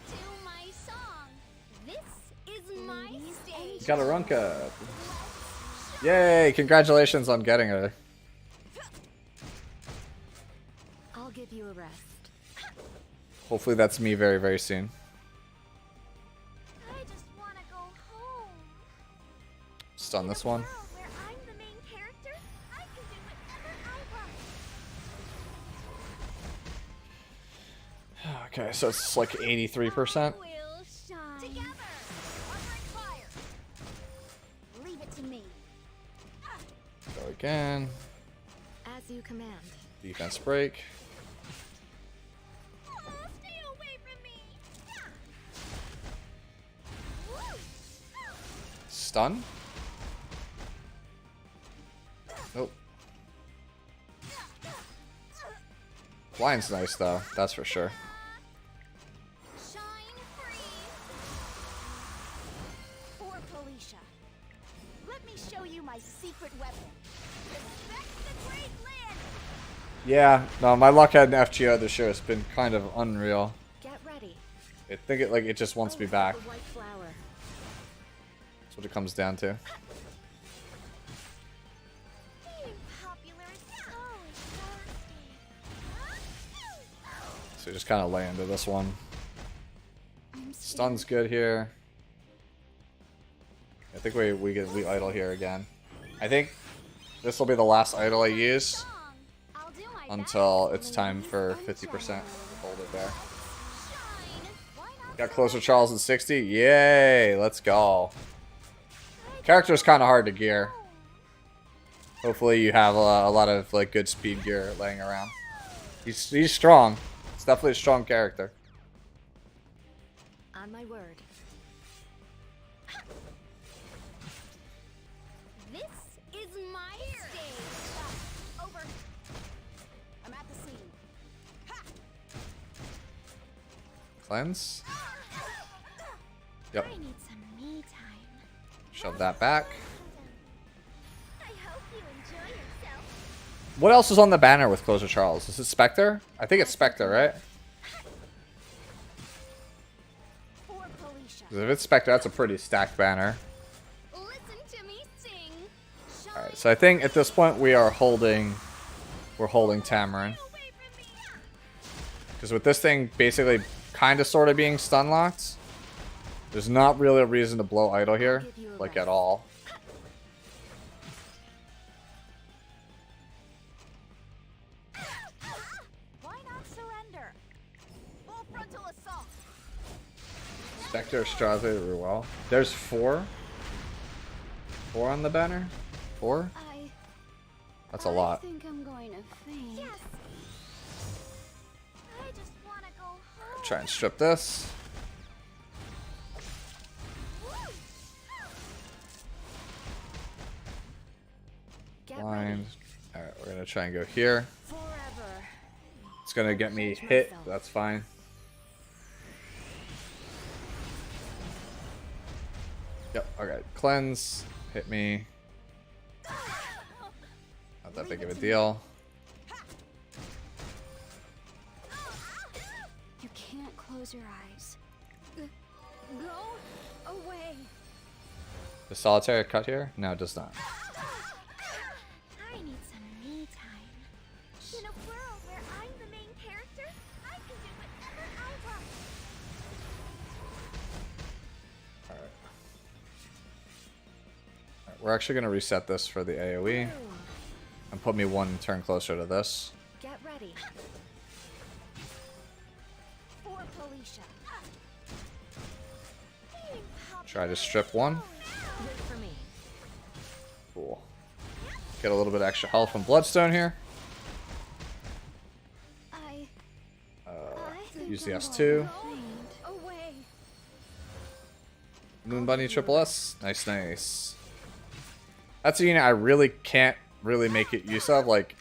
To my song. This is my stage. Got a Ranka. Yay! Congratulations on getting her. I'll give you a rest. Hopefully that's me very, very soon. I just want to go home. Stun this In a one. world where I'm the main character, I can do whatever I want. Okay, so it's like 83%. Will shine. Together. Unlike fire. Leave it to me. Go again. As you command. Defense break. Oh, stay away from me. Stun. Nope. Blind's nice though, that's for sure. Shine free. For Felicia. Let me show you my secret weapon. Respect the great land. Yeah, no, my luck at an FGO this year has been kind of unreal. Get ready. I think it just wants me back. The white flower. That's what it comes down to. Being popular is so exhausting. So just kind of lay into this one. I'm Stun's good here. I think we idle here again. I think this will be the last idle I use Song. I'll do my until best. it's time for 50%. Hold it there. Shine. Why not Got closer Charles at 60. Yay! Let's go. Character's kind of hard to gear. Hopefully you have a lot of like good speed gear laying around. He's strong. It's definitely a strong character. On my word. This is my stage. Over. I'm at the scene. Cleanse. Yep. I need some me time. Shove that back. I hope you enjoy yourself. What else is on the banner with Closer Charles? Is it Spectre? I think it's Spectre, right? For Felicia. 'Cause if it's Spectre, that's a pretty stacked banner. Listen to me sing. Shine Alright, so I think at this point we're holding Tamarin. away from me. Because with this thing basically kind of sort of being stun locked, there's not really a reason to blow idle here, like at all. Why not surrender? Full frontal assault. Spectre, Strasbourg, Ruel. There's four. Four on the banner? Four? That's a lot. I think I'm going to faint. Yes. I just want to go home. Try and strip this. Get Blind. ready. Alright, we're gonna try and go here. Forever. It's gonna get me hit. That's fine. Yep, okay. Cleanse. Hit me. Not that big of a deal. You can't close your eyes. Go away. Does Solitaire cut here? No, it does not. I need some me time. In a world where I'm the main character, I can do whatever I want. Alright. we're actually going to reset this for the AoE and put me one turn closer to this. Get ready. For Felicia. Being Try to strip one. Wait for me. Cool. Get a little bit extra health from Bloodstone here. I Use the S2. away. Moon Bunny Triple S. Nice, nice. That's a unit I really can't really make it use of. Like,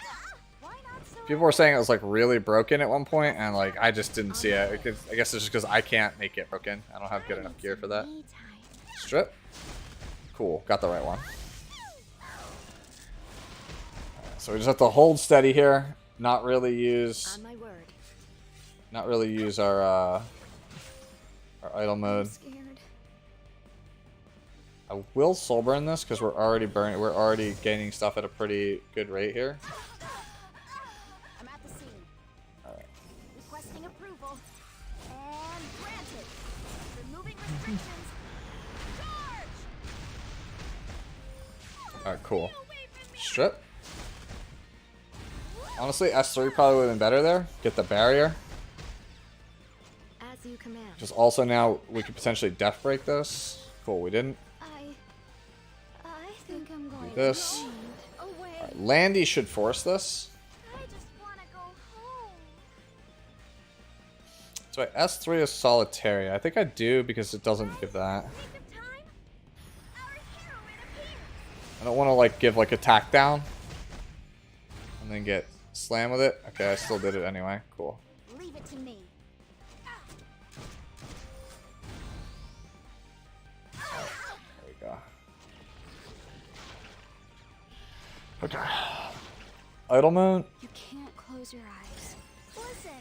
people were saying it was like really broken at one point, and like I just didn't see it. I guess it's just because I can't make it broken. I don't have good enough gear for that. Strip. Cool. Got the right one. So we just have to hold steady here. Not really use. On my word. Not really use our idle mode. Scared. I will soul burn this because we're already burning. We're already gaining stuff at a pretty good rate here. I'm at the scene. Alright. Requesting approval. And granted. Removing restrictions. Charge! Alright, cool. Strip. Honestly, S3 probably would have been better there. Get the barrier. As you command. Just also now we could potentially death break this. Cool, we didn't. I think I'm going Do this. away. Alright, Landy should force this. I just want to go home. So S3 is Solitaria. I think I do because it doesn't give that. Nick of time. Our heroine appears. I don't want to like give like attack down and then get slammed with it. Okay, I still did it anyway. Cool. Leave it to me. There we go. Okay. Idle mode. You can't close your eyes. Listen.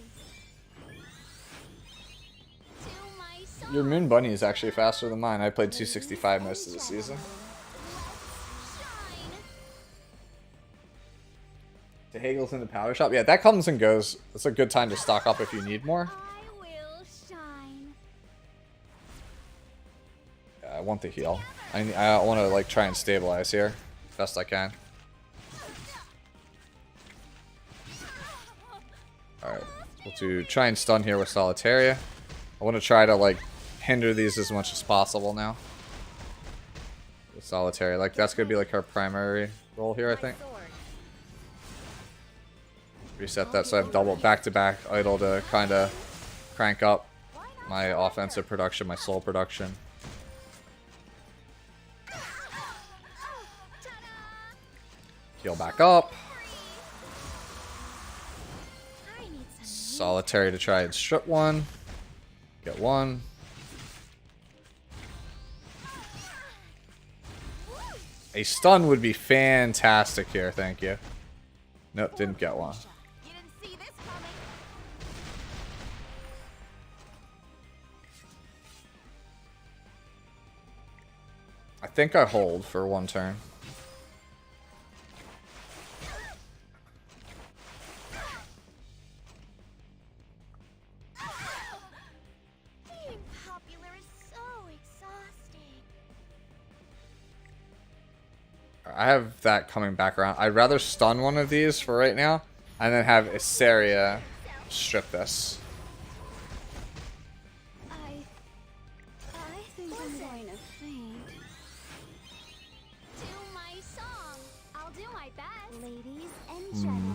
To my soul. Your Moon Bunny is actually faster than mine. I played 265 most of the season. Shine. To Hagel's in the powder shop. Yeah, that comes and goes. It's a good time to stock up if you need more. I will shine. Yeah, I want the heal. I want to like try and stabilize here best I can. Alright, we'll do try and stun here with Solitaria. I want to try to like hinder these as much as possible now. With Solitaria, like that's gonna be like our primary role here, I think. Reset that so I have double back-to-back idle to kind of crank up my offensive production, my soul production. Heal back up. I need some. Solitary to try and strip one. Get one. A stun would be fantastic here, thank you. Nope, didn't get one. You didn't see this coming. I think I hold for one turn. Being popular is so exhausting. I have that coming back around. I'd rather stun one of these for right now, and then have Iseria strip this. I think I'm going to faint. Do my song. I'll do my best. Ladies and Hmm.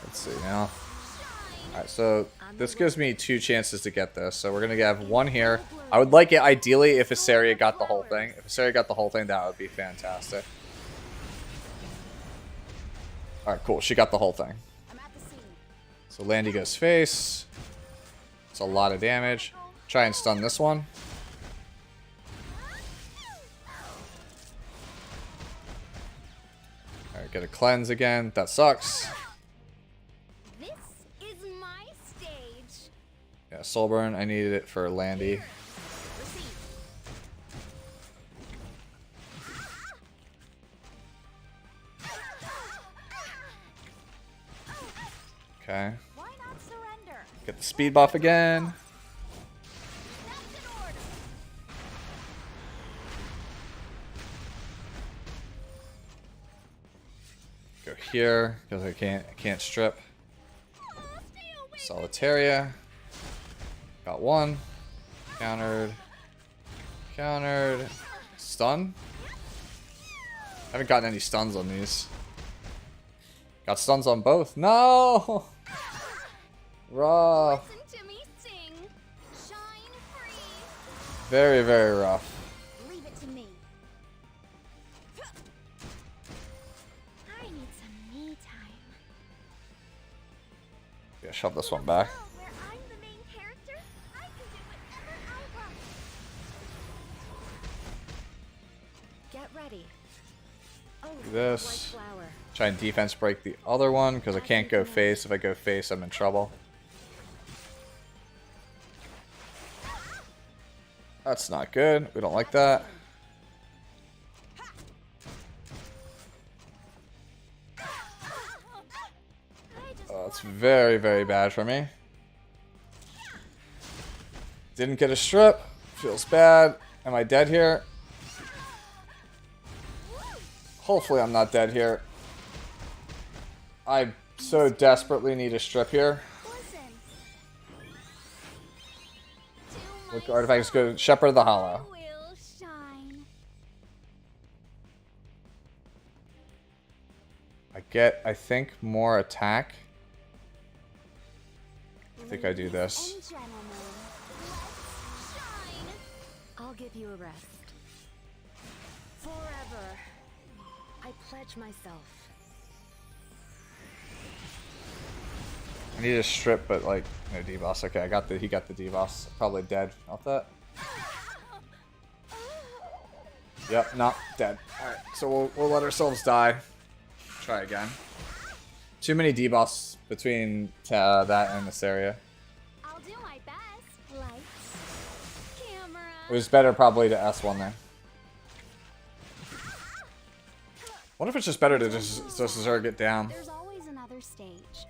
Let's see now. shine. Alright, so this gives me 2 chances to get this. So we're going to have one here. I would like it ideally if Iseria got the whole thing. If Iseria got the whole thing, that would be fantastic. Alright, cool. She got the whole thing. I'm at the scene. So Landy goes face. It's a lot of damage. Try and stun this one. Alright, get a cleanse again. That sucks. This is my stage. Yeah, soul burn. I needed it for Landy. Receive. Okay. Why not surrender? Get the speed buff again. That's an order. here because I can't strip. Solitaria. Got one. Countered. Countered. Stun. I haven't gotten any stuns on these. Got stuns on both. No! Rough. Listen to me sing. Shine free. Very, very rough. Leave it to me. I need some me time. Yeah, shove this one back. Where I'm the main character, I can do whatever I want. Get ready. Oh, Do this. white flower. Try and defense break the other one because I can't go face. If I go face, I'm in trouble. That's not good. We don't like that. Oh, it's very, very bad for me. Didn't get a strip. Feels bad. Am I dead here? Hopefully I'm not dead here. I so desperately need a strip here. Listen. Look, artifacts go Shepherd of the Hollow. Will shine. I get, I think, more attack. I think I do this. And gentlemen, let's shine. I'll give you a rest. Forever. I pledge myself. I need a strip, but like no debuffs. Okay, I got the he got the debuffs. Probably dead off that. Yep, not dead. Alright, so we'll let ourselves die. Try again. Too many debuffs between that and Iseria. I'll do my best. Lights, camera. It was better probably to S1 there. What if it's just better to just Zerg it down? There's always another stage.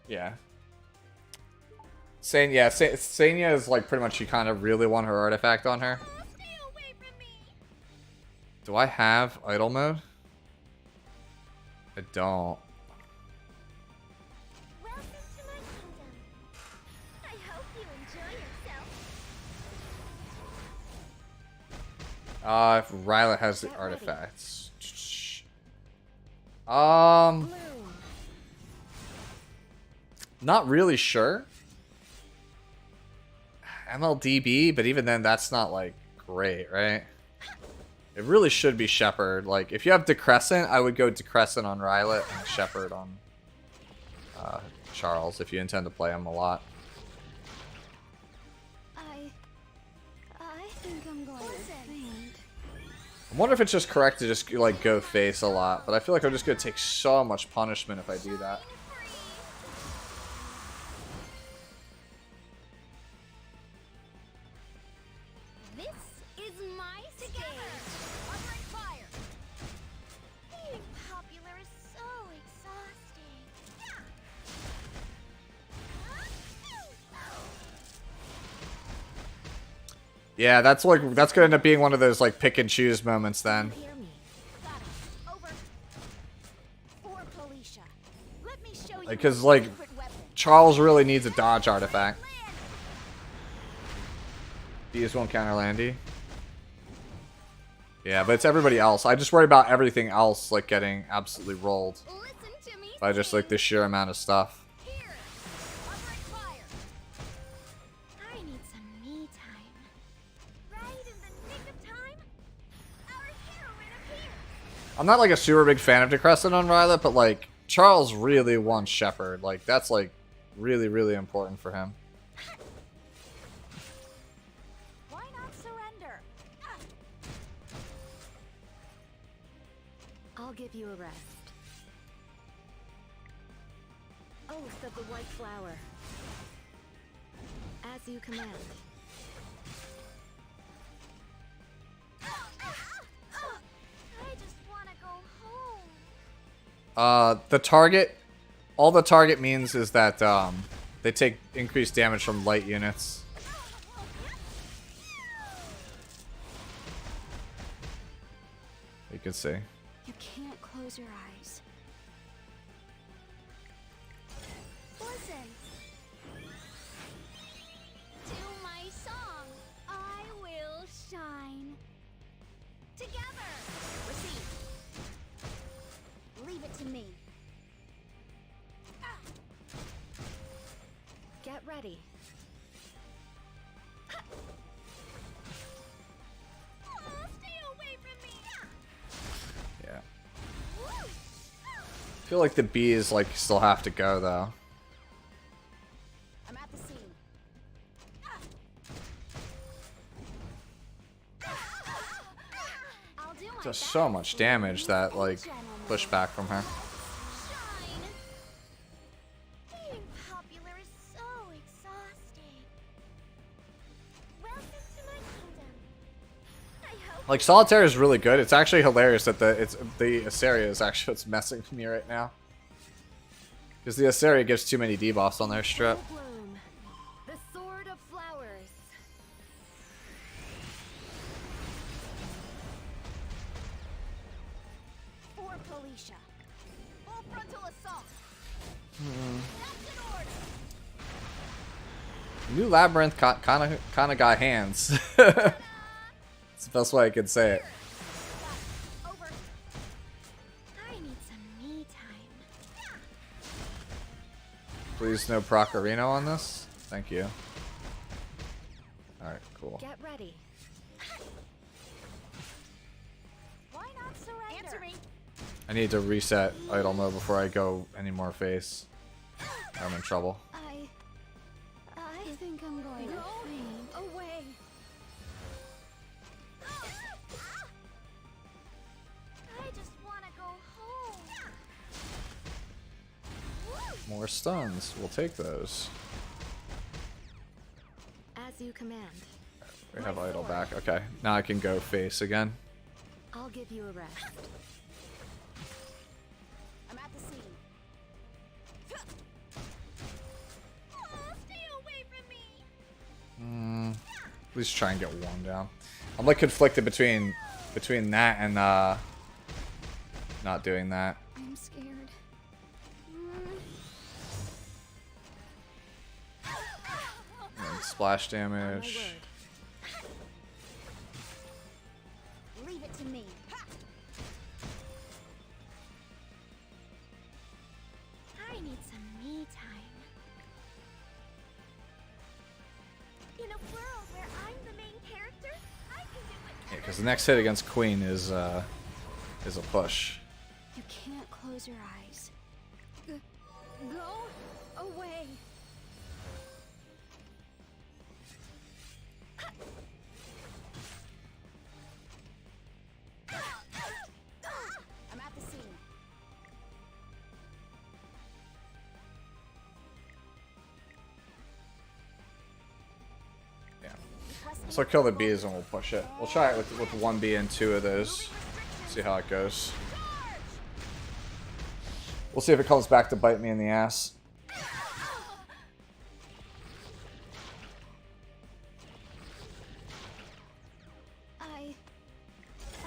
Yeah. Senya is like pretty much you kind of really want her artifact on her. Stay away from me. Do I have idle mode? I don't. Welcome to my kingdom. I hope you enjoy yourself. If Ryla has the artifacts. Bloom. Not really sure. MLDB, but even then that's not like great, right? It really should be Shepherd. Like if you have Decrescent, I would go Decrescent on Ryla and Shepherd on Charles if you intend to play him a lot. I think I'm going to faint. I wonder if it's just correct to just like go face a lot, but I feel like I'm just gonna take so much punishment if I do that. This is my stage. Upright fire. Being popular is so exhausting. Yeah, that's gonna end up being one of those like pick and choose moments then. Hear me. Got it. Over. For Felicia. Let me show you. Because my like secret weapon. Charles really needs a dodge artifact. These won't counter Landy. Yeah, but it's everybody else. I just worry about everything else like getting absolutely rolled Listen to me. by just like the sheer amount of stuff. Here. Upright fire. I need some me time. Right in the nick of time, our heroine appears. I'm not like a super big fan of Decrescent on Ryla, but like Charles really wants Shepherd. Like that's like really, really important for him. Why not surrender? I'll give you a rest. Oath of the white flower. As you command. I just want to go home. All the target means is that they take increased damage from light units. You can see. You can't close your eyes. Listen to my song. I will shine. Together. Receive. Leave it to me. Get ready. Oh, stay away from me. Yeah. I feel like the bees like still have to go though. I'm at the scene. I'll do my Does best. so much damage that like Gentlemen. pushback from her. Shine. Being popular is so exhausting. Welcome to my kingdom. I hope Like solitaire is really good. It's actually hilarious that the Iseria is actually what's messing with me right now. Because the Iseria gives too many debuffs on their strip. Full bloom. The sword of flowers. for Felicia. Full frontal assault. That's an order. New Labyrinth kind of got hands. It's the best way I could say it. Over. I need some me time. Please no Procarino on this. Thank you. Alright, cool. Get ready. Why not surrender? Answer me. I need to reset idle mode before I go any more face. I'm in trouble. I think I'm going to faint. Away. I just want to go home. More stuns. We'll take those. As you command. We have idle back. Okay, now I can go face again. I'll give you a rest. I'm at the scene. Oh, stay away from me. At least try and get one down. I'm like conflicted between that and not doing that. I'm scared. And splash On my damage. word. Leave it to me. I need some me time. In a world where I'm the main character, I can do Yeah, it. because the next hit against Queen is a push. You can't close your eyes. Go away. I'm at the scene. Yeah. Requesting So kill the bees and we'll push it. We'll try it with one bee and two of those. See how it goes. We'll see if it comes back to bite me in the ass.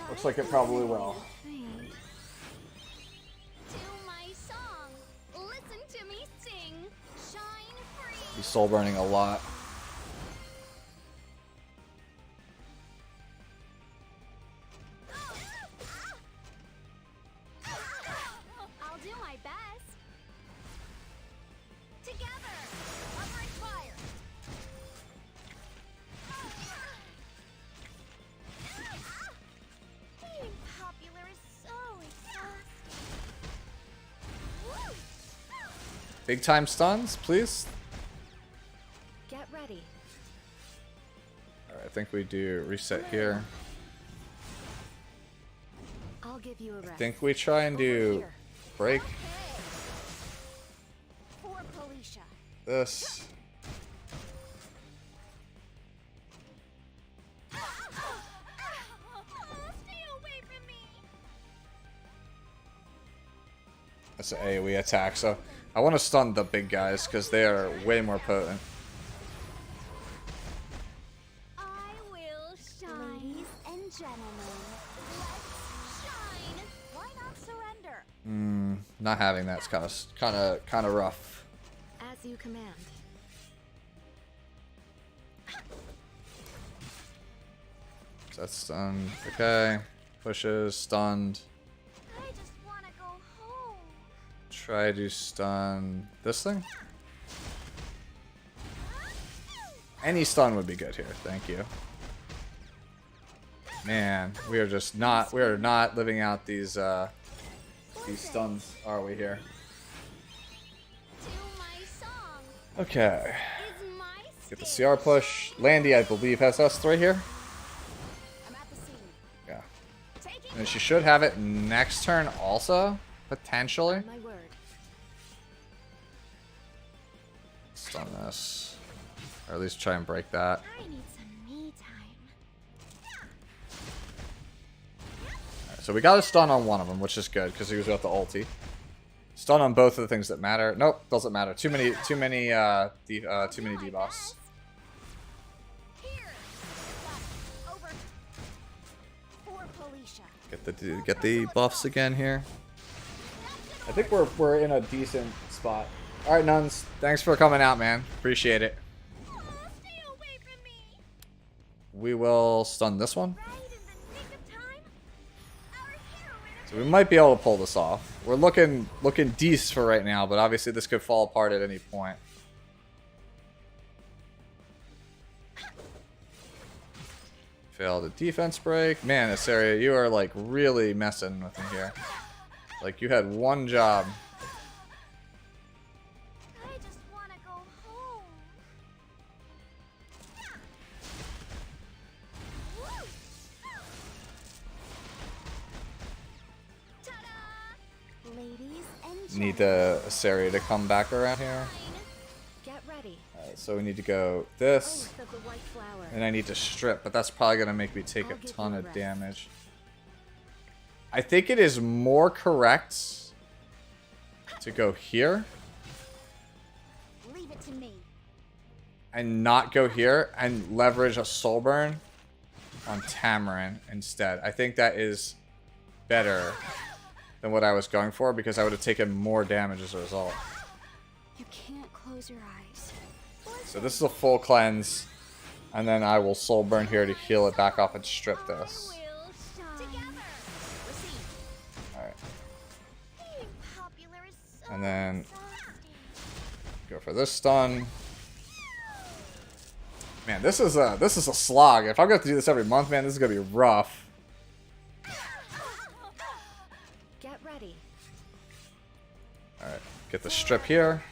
Looks like it probably will. Faint. to my song. Listen to me sing. Shine free. He's soul burning a lot. I'll do my best. Together. Covering fire. Being popular is so exhausting. Big time stuns, please. Get ready. Alright, I think we do reset here. I'll give you a rest. I think we try and do Over here. break Okay. For Felicia. this. Stay away from me. That's an AoE attack, so I want to stun the big guys because they are way more potent. I will shine. Ladies and gentlemen, let's shine. Not having that's kind of rough. As you command. That's stunned. Okay. Pushes, stunned. I just want to go home. Try to stun this thing. Any stun would be good here. Thank you. Man, we are just not. We are not living out these stuns, are we here? To my song. Okay. Is my Get the spirit CR push. Landy, I believe, has S3 here. I'm at the scene. Yeah. Taking And she should have it next turn also, potentially. My word. Stun this. Or at least try and break that. I need some me time. Alright, so we got a stun on one of them, which is good, because he was about the ulti. Stun on both of the things that matter. Nope, doesn't matter. Too many debuffs. Here. Over. For Felicia. Get the buffs again here. I think we're in a decent spot. All right, Nuns. Thanks for coming out, man. Appreciate it. Aw, stay away from me. We will stun this one. Right in the nick of time. Our hero in a So we might be able to pull this off. We're looking decent for right now, but obviously this could fall apart at any point. Failed a defense break. Man, Iseria, you are like really messing with me here. Like you had one job. I just want to go home. Woo! Ta-da! Ladies and Need gentlemen. Iseria to come back around here. Get ready. Alright, so we need to go this. Oath of the white flower. And I need to strip, but that's probably going to make me take a I'll give ton you of rest. damage. I think it is more correct to go here Leave it to me. and not go here and leverage a soul burn on Tamarin instead. I think that is better than what I was going for because I would have taken more damage as a result. You can't close your eyes. So this is a full cleanse, and then I will soul burn here to heal it back off and strip this. We'll shine. Together. Receive. Alright, Being popular is so and then exhausting. go for this stun. Man, this is a slog. If I'm going to do this every month, man, this is going to be rough. Get ready. Alright, get the strip here.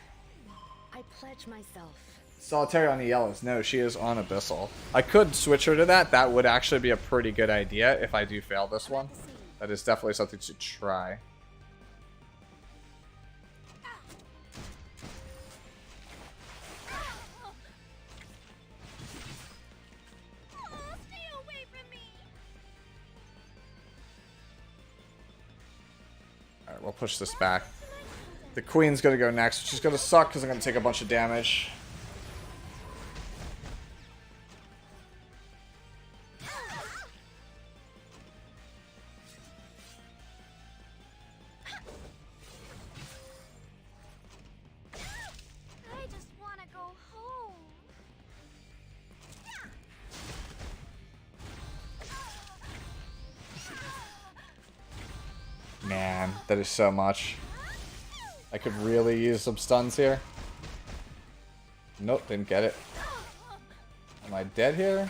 I pledge myself. Solitary on the yellows. No, she is on Abyssal. I could switch her to that. That would actually be a pretty good idea if I do fail this one. That is definitely something to try. Aw, stay away from me. Alright, we'll push this back. The queen's going to go next, which is going to suck because I'm going to take a bunch of damage. I just want to go home. Man, that is so much. I could really use some stuns here. Nope, didn't get it. Am I dead here?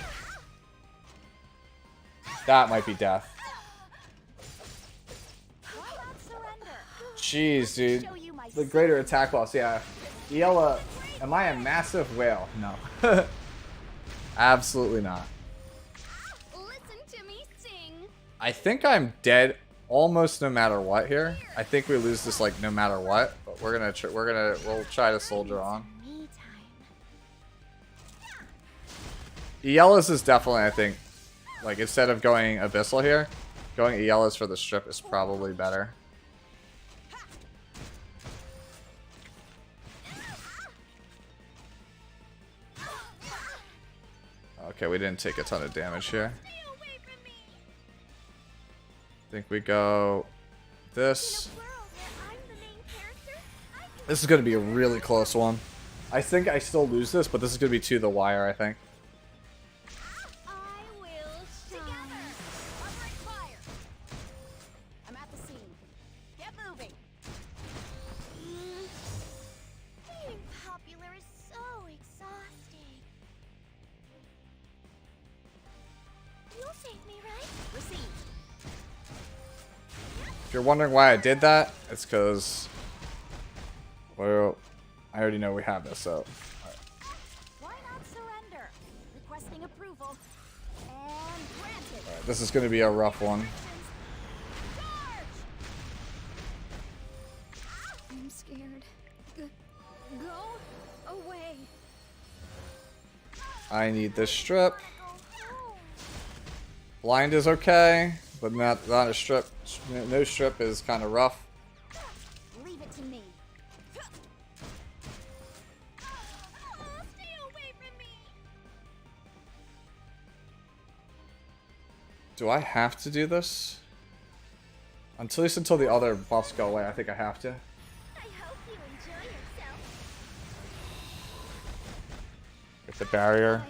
That might be death. Why not surrender? Jeez, dude. Show you my The greater attack loss, yeah. Yella, am I a massive whale? No. Absolutely not. Listen to me sing. I think I'm dead almost no matter what here. I think we lose this like no matter what, but we'll try to soldier on. Me time. Yella's is definitely, I think, like instead of going Abyssal here, going Yella's for the strip is probably better. Okay, we didn't take a ton of damage here. Stay away from me. I think we go this. The world This is going to be a really close one. I think I still lose this, but this is going to be to the wire, I think. I will together. Upright fire. I'm at the scene. Get moving. Being popular is so exhausting. You'll save me, right? Receive. If you're wondering why I did that, it's because, well, I already know we have this, so. Why not surrender? Requesting approval. And granted. Alright, this is going to be a rough one. I'm scared. Go away. I need this strip. Go home. Blind is okay, but not a strip. No strip is kind of rough. Leave it to me. Oh, stay away from me. Do I have to do this? At least until the other buffs go away, I think I have to. I hope you enjoy yourself. Get the barrier.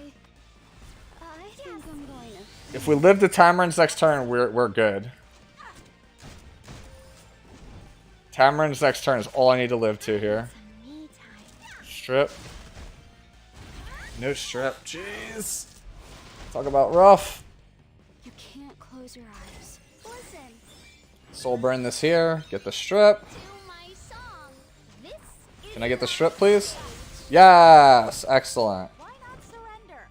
I think I'm going to. If we live to Tamarin's next turn, we're good. Tamarin's next turn is all I need to live to here. Me time. Strip. No strip. Jeez. Talk about rough. You can't close your eyes. Listen, Soul burn this here. Get the strip. do my song. This is Can I get the strip, please? Yes. Excellent. Why not surrender?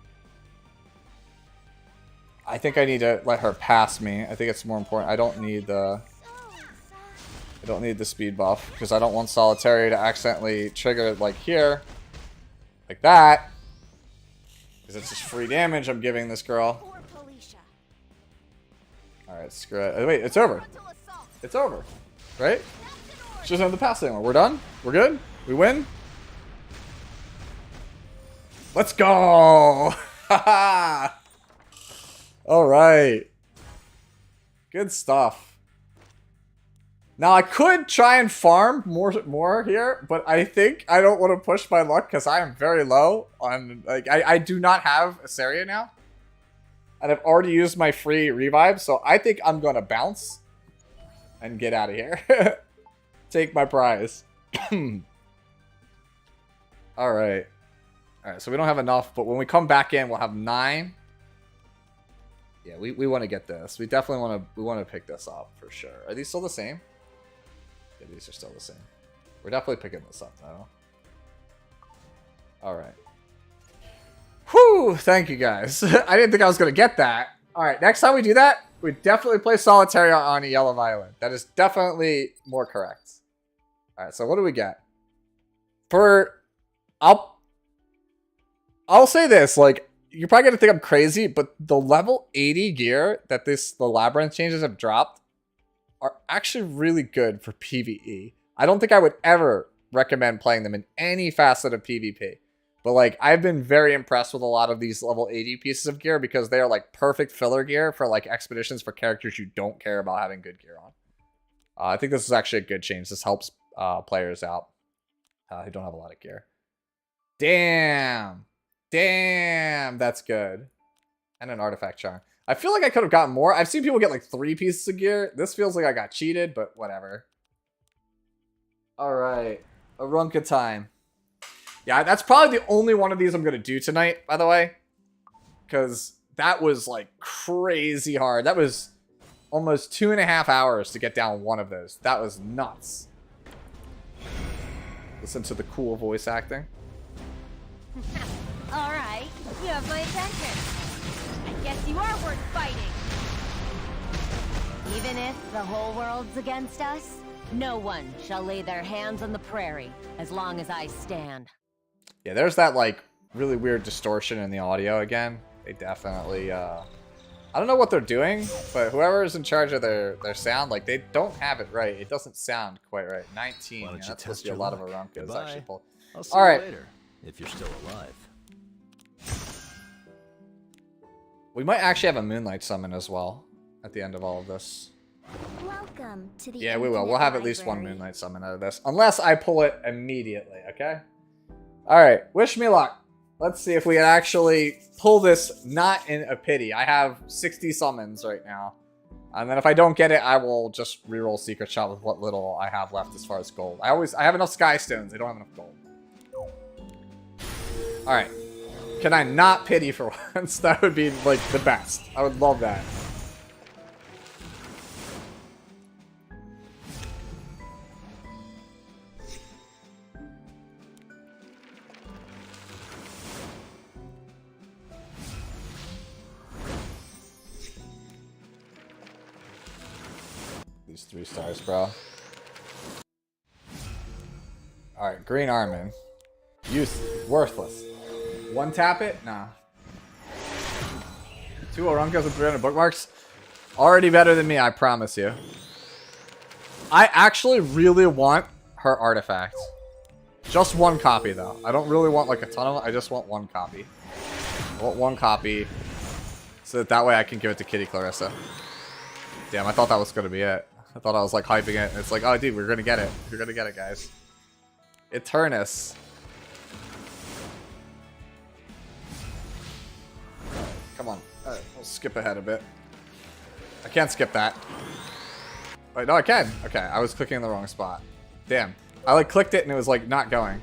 I think I need to let her pass me. I think it's more important. I don't need the speed buff because I don't want Solitary to accidentally trigger it like here, like that, because it's just free damage I'm giving this girl. Poor Felicia. All right, screw it. Oh, wait, it's over. frontal assault. It's over, right? She doesn't have to pass anymore. We're done. We're good. We win. Let's go. All right. Good stuff. Now I could try and farm more here, but I think I don't want to push my luck because I am very low on, like, I do not have Iseria now. And I've already used my free revive, so I think I'm gonna bounce and get out of here. Take my prize. Alright. Alright, so we don't have enough, but when we come back in, we'll have 9. Yeah, we want to get this. We definitely want to pick this up for sure. Are these still the same? Yeah, these are still the same. We're definitely picking this up though. All right. Whew! Thank you guys. I didn't think I was gonna get that. All right, next time we do that, we definitely play Solitary on a Yellow Violin. That is definitely more correct. All right, so what do we get? I'll say this, like, you're probably gonna think I'm crazy, but the level 80 gear that the Labyrinth changes have dropped are actually really good for PvE. I don't think I would ever recommend playing them in any facet of PvP. But, like, I've been very impressed with a lot of these level 80 pieces of gear because they are, like, perfect filler gear for, like, expeditions for characters you don't care about having good gear on. I think this is actually a good change. This helps players out who don't have a lot of gear. Damn! Damn! That's good. And an artifact charm. I feel like I could have gotten more. I've seen people get, like, 3 pieces of gear. This feels like I got cheated, but whatever. Alright. A Ranka time. Yeah, that's probably the only one of these I'm going to do tonight, by the way. Because that was, like, crazy hard. That was almost 2.5 hours to get down one of those. That was nuts. Listen to the cool voice acting. All right, you have my attention. I guess you are worth fighting. Even if the whole world's against us, no one shall lay their hands on the prairie as long as I stand. Yeah, there's that, like, really weird distortion in the audio again. They definitely, I don't know what they're doing, but whoever is in charge of their sound, like, they don't have it right. It doesn't sound quite right. 19, yeah, that's supposed to be a lot of Arankas actually pulled. I'll see All right. you later, if you're still alive. We might actually have a Moonlight summon as well at the end of all of this. Well, Welcome to the Yeah, we will. Infinite We'll have at least one Library. Moonlight Summon out of this. Unless I pull it immediately, okay? Alright, wish me luck. Let's see if we can actually pull this not in a pity. I have 60 summons right now. And then if I don't get it, I will just reroll Secret Shot with what little I have left as far as gold. I have enough Sky Stones. I don't have enough gold. Alright. Can I not pity for once? That would be, like, the best. I would love that. These 3 stars, bro. Alright, Green Armin. Worthless. 1 tap it? Nah. 2 Rankas with 300 bookmarks? Already better than me, I promise you. I actually really want her artifact. Just 1 copy, though. I don't really want, like, a ton of them. I just want 1 copy. I want 1 copy. So that way I can give it to Kitty Clarissa. Damn, I thought that was going to be it. I thought I was, like, hyping it. It's like, oh, dude, we're going to get it. You're going to get it, guys. Eternus. Come on. Alright, we'll skip ahead a bit. I can't skip that. Wait, no, I can. Okay, I was clicking in the wrong spot. Damn. I, like, clicked it and it was, like, not going.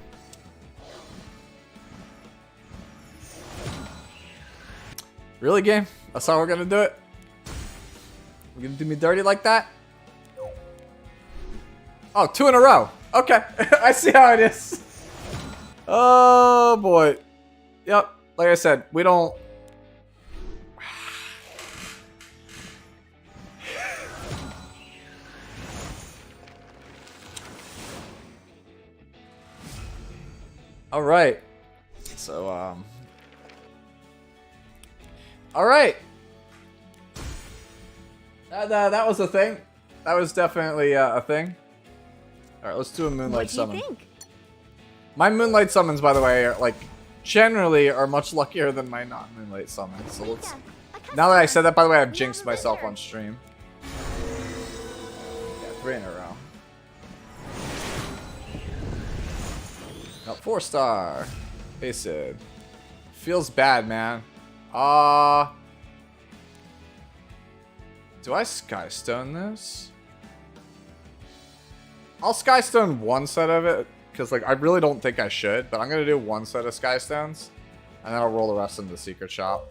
Really, game? That's how we're gonna do it? You're gonna do me dirty like that? Oh, 2 in a row. Okay. I see how it is. Oh, boy. Yep. Like I said, we don't... Alright. So, Alright. That was a thing. That was definitely a thing. Alright, let's do a Moonlight Summon. What do you think? My Moonlight Summons, by the way, are, like, generally are much luckier than my non-Moonlight Summons. So let's... Now that I said that, by the way, I've jinxed myself on stream. Yeah, 3 in a row. Now, 4-star. Acid. Feels bad, man. Do I Skystone this? I'll Skystone 1 set of it, because, like, I really don't think I should, but I'm going to do 1 set of Skystones, and then I'll roll the rest into the Secret Shop.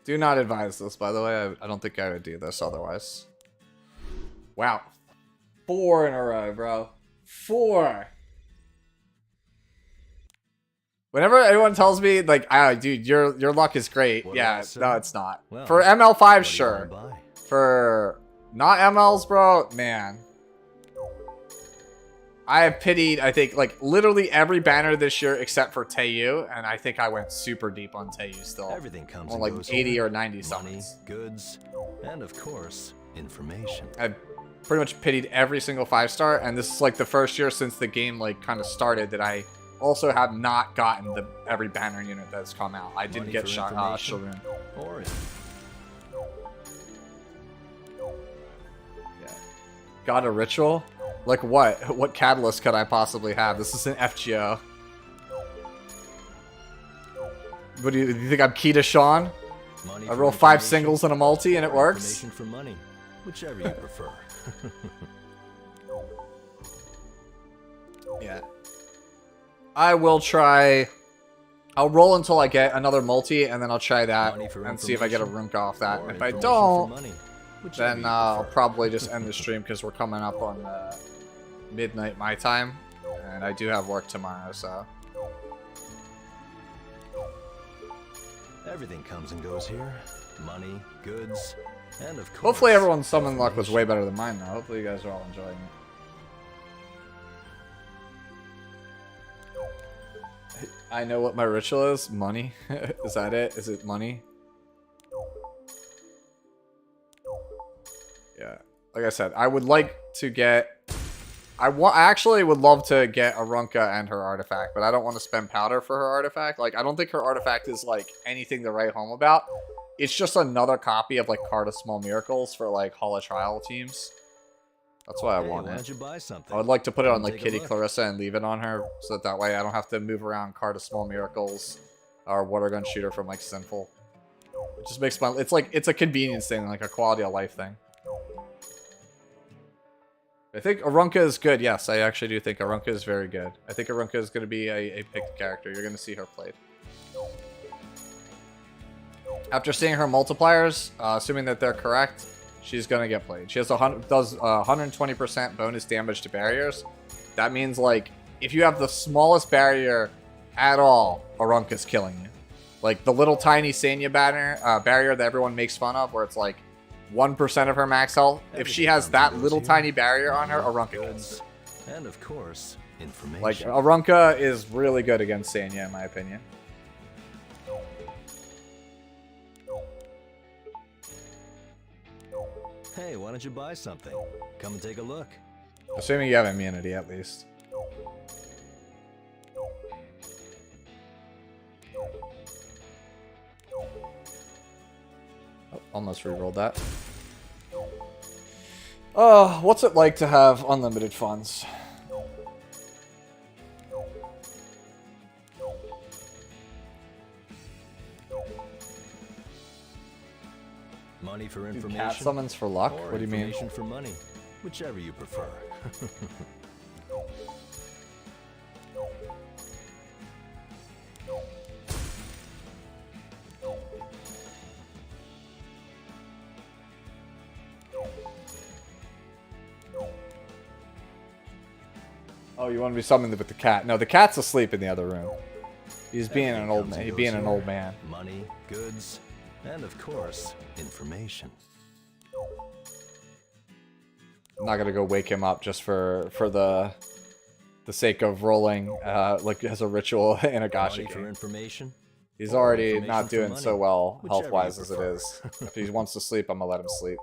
Do not advise this, by the way. I don't think I would do this otherwise. Wow. 4 in a row, bro. 4! Whenever anyone tells me, like, dude, your luck is great. What Yeah, else, no, sir? it's not. Well, For ML5, what do you sure. wanna buy? For not MLs, bro, man. I have pitied, I think, like, literally every banner this year except for Teiyu, and I think I went super deep on Teiyu still. Everything comes On and like goes 80 here. or 90 Money, summons. goods, and of course, information. I pretty much pitied every single 5-star, and this is like the first year since the game like kind of started that I also have not gotten every banner unit that's come out. I didn't Money get for Sharoon. information. Or Yeah. Got a ritual? Like what? What catalyst could I possibly have? This is an FGO. What do you think I'm key to Sean? money I for roll 5 information, singles and a multi and it or works? Information for money, whichever you prefer. Yeah. I will try... I'll roll until I get another multi, and then I'll try that Money for and see if I get a information, Runka off that. or And if I information for don't, money, whichever then you I'll prefer. probably just end the stream because we're coming up on midnight my time. And I do have work tomorrow, so... Everything comes and goes here. Money, goods, and of course. Hopefully everyone's summon luck was way better than mine, though. Hopefully you guys are all enjoying it. I know what my ritual is. Money. Is that it? Is it money? Yeah. Like I said, I would like to get... I actually would love to get a Runka and her artifact, but I don't want to spend powder for her artifact. Like, I don't think her artifact is, like, anything to write home about. it's just another copy of like Card of Small Miracles for like Hall of Trial teams. That's why I Hey, want why it. don't you buy something? I would like to put it on like Take a Kitty look. Clarissa and leave it on her, so that way I don't have to move around Card of Small Miracles or Water Gun Shooter from like Sinful. It just makes fun. It's like it's a convenience thing, like a quality of life thing. I think Arunka is good. Yes, I actually do think Arunka is very good. I think Arunka is going to be a picked character. You're going to see her played. After seeing her multipliers, assuming that they're correct, she's going to get played. She has does 120% bonus damage to barriers. That means, like, if you have the smallest barrier at all, Arunka's killing you. Like, the little tiny Sanya barrier that everyone makes fun of, where it's like 1% of her max health. If she has that little tiny barrier on her, Arunka kills her. And of course, information. Like, Arunka is really good against Sanya, in my opinion. Hey, why don't you buy something? Come and take a look. Assuming you have immunity, at least. Oh, almost re-rolled that. Oh, what's it like to have unlimited funds? Money for Dude, information. cat summons for luck? Or What do you mean? information for money. Whichever you prefer. Oh, you want to be summoned with the cat? No, the cat's asleep in the other room. He's being an old man. He's being an old man. Money, goods, and of course, information. I'm not gonna go wake him up just for the sake of rolling like as a ritual in a gacha Money for game. information. He's or already information not for doing money. so well Whichever you health-wise as it prefer. is. If he wants to sleep, I'm gonna let him sleep.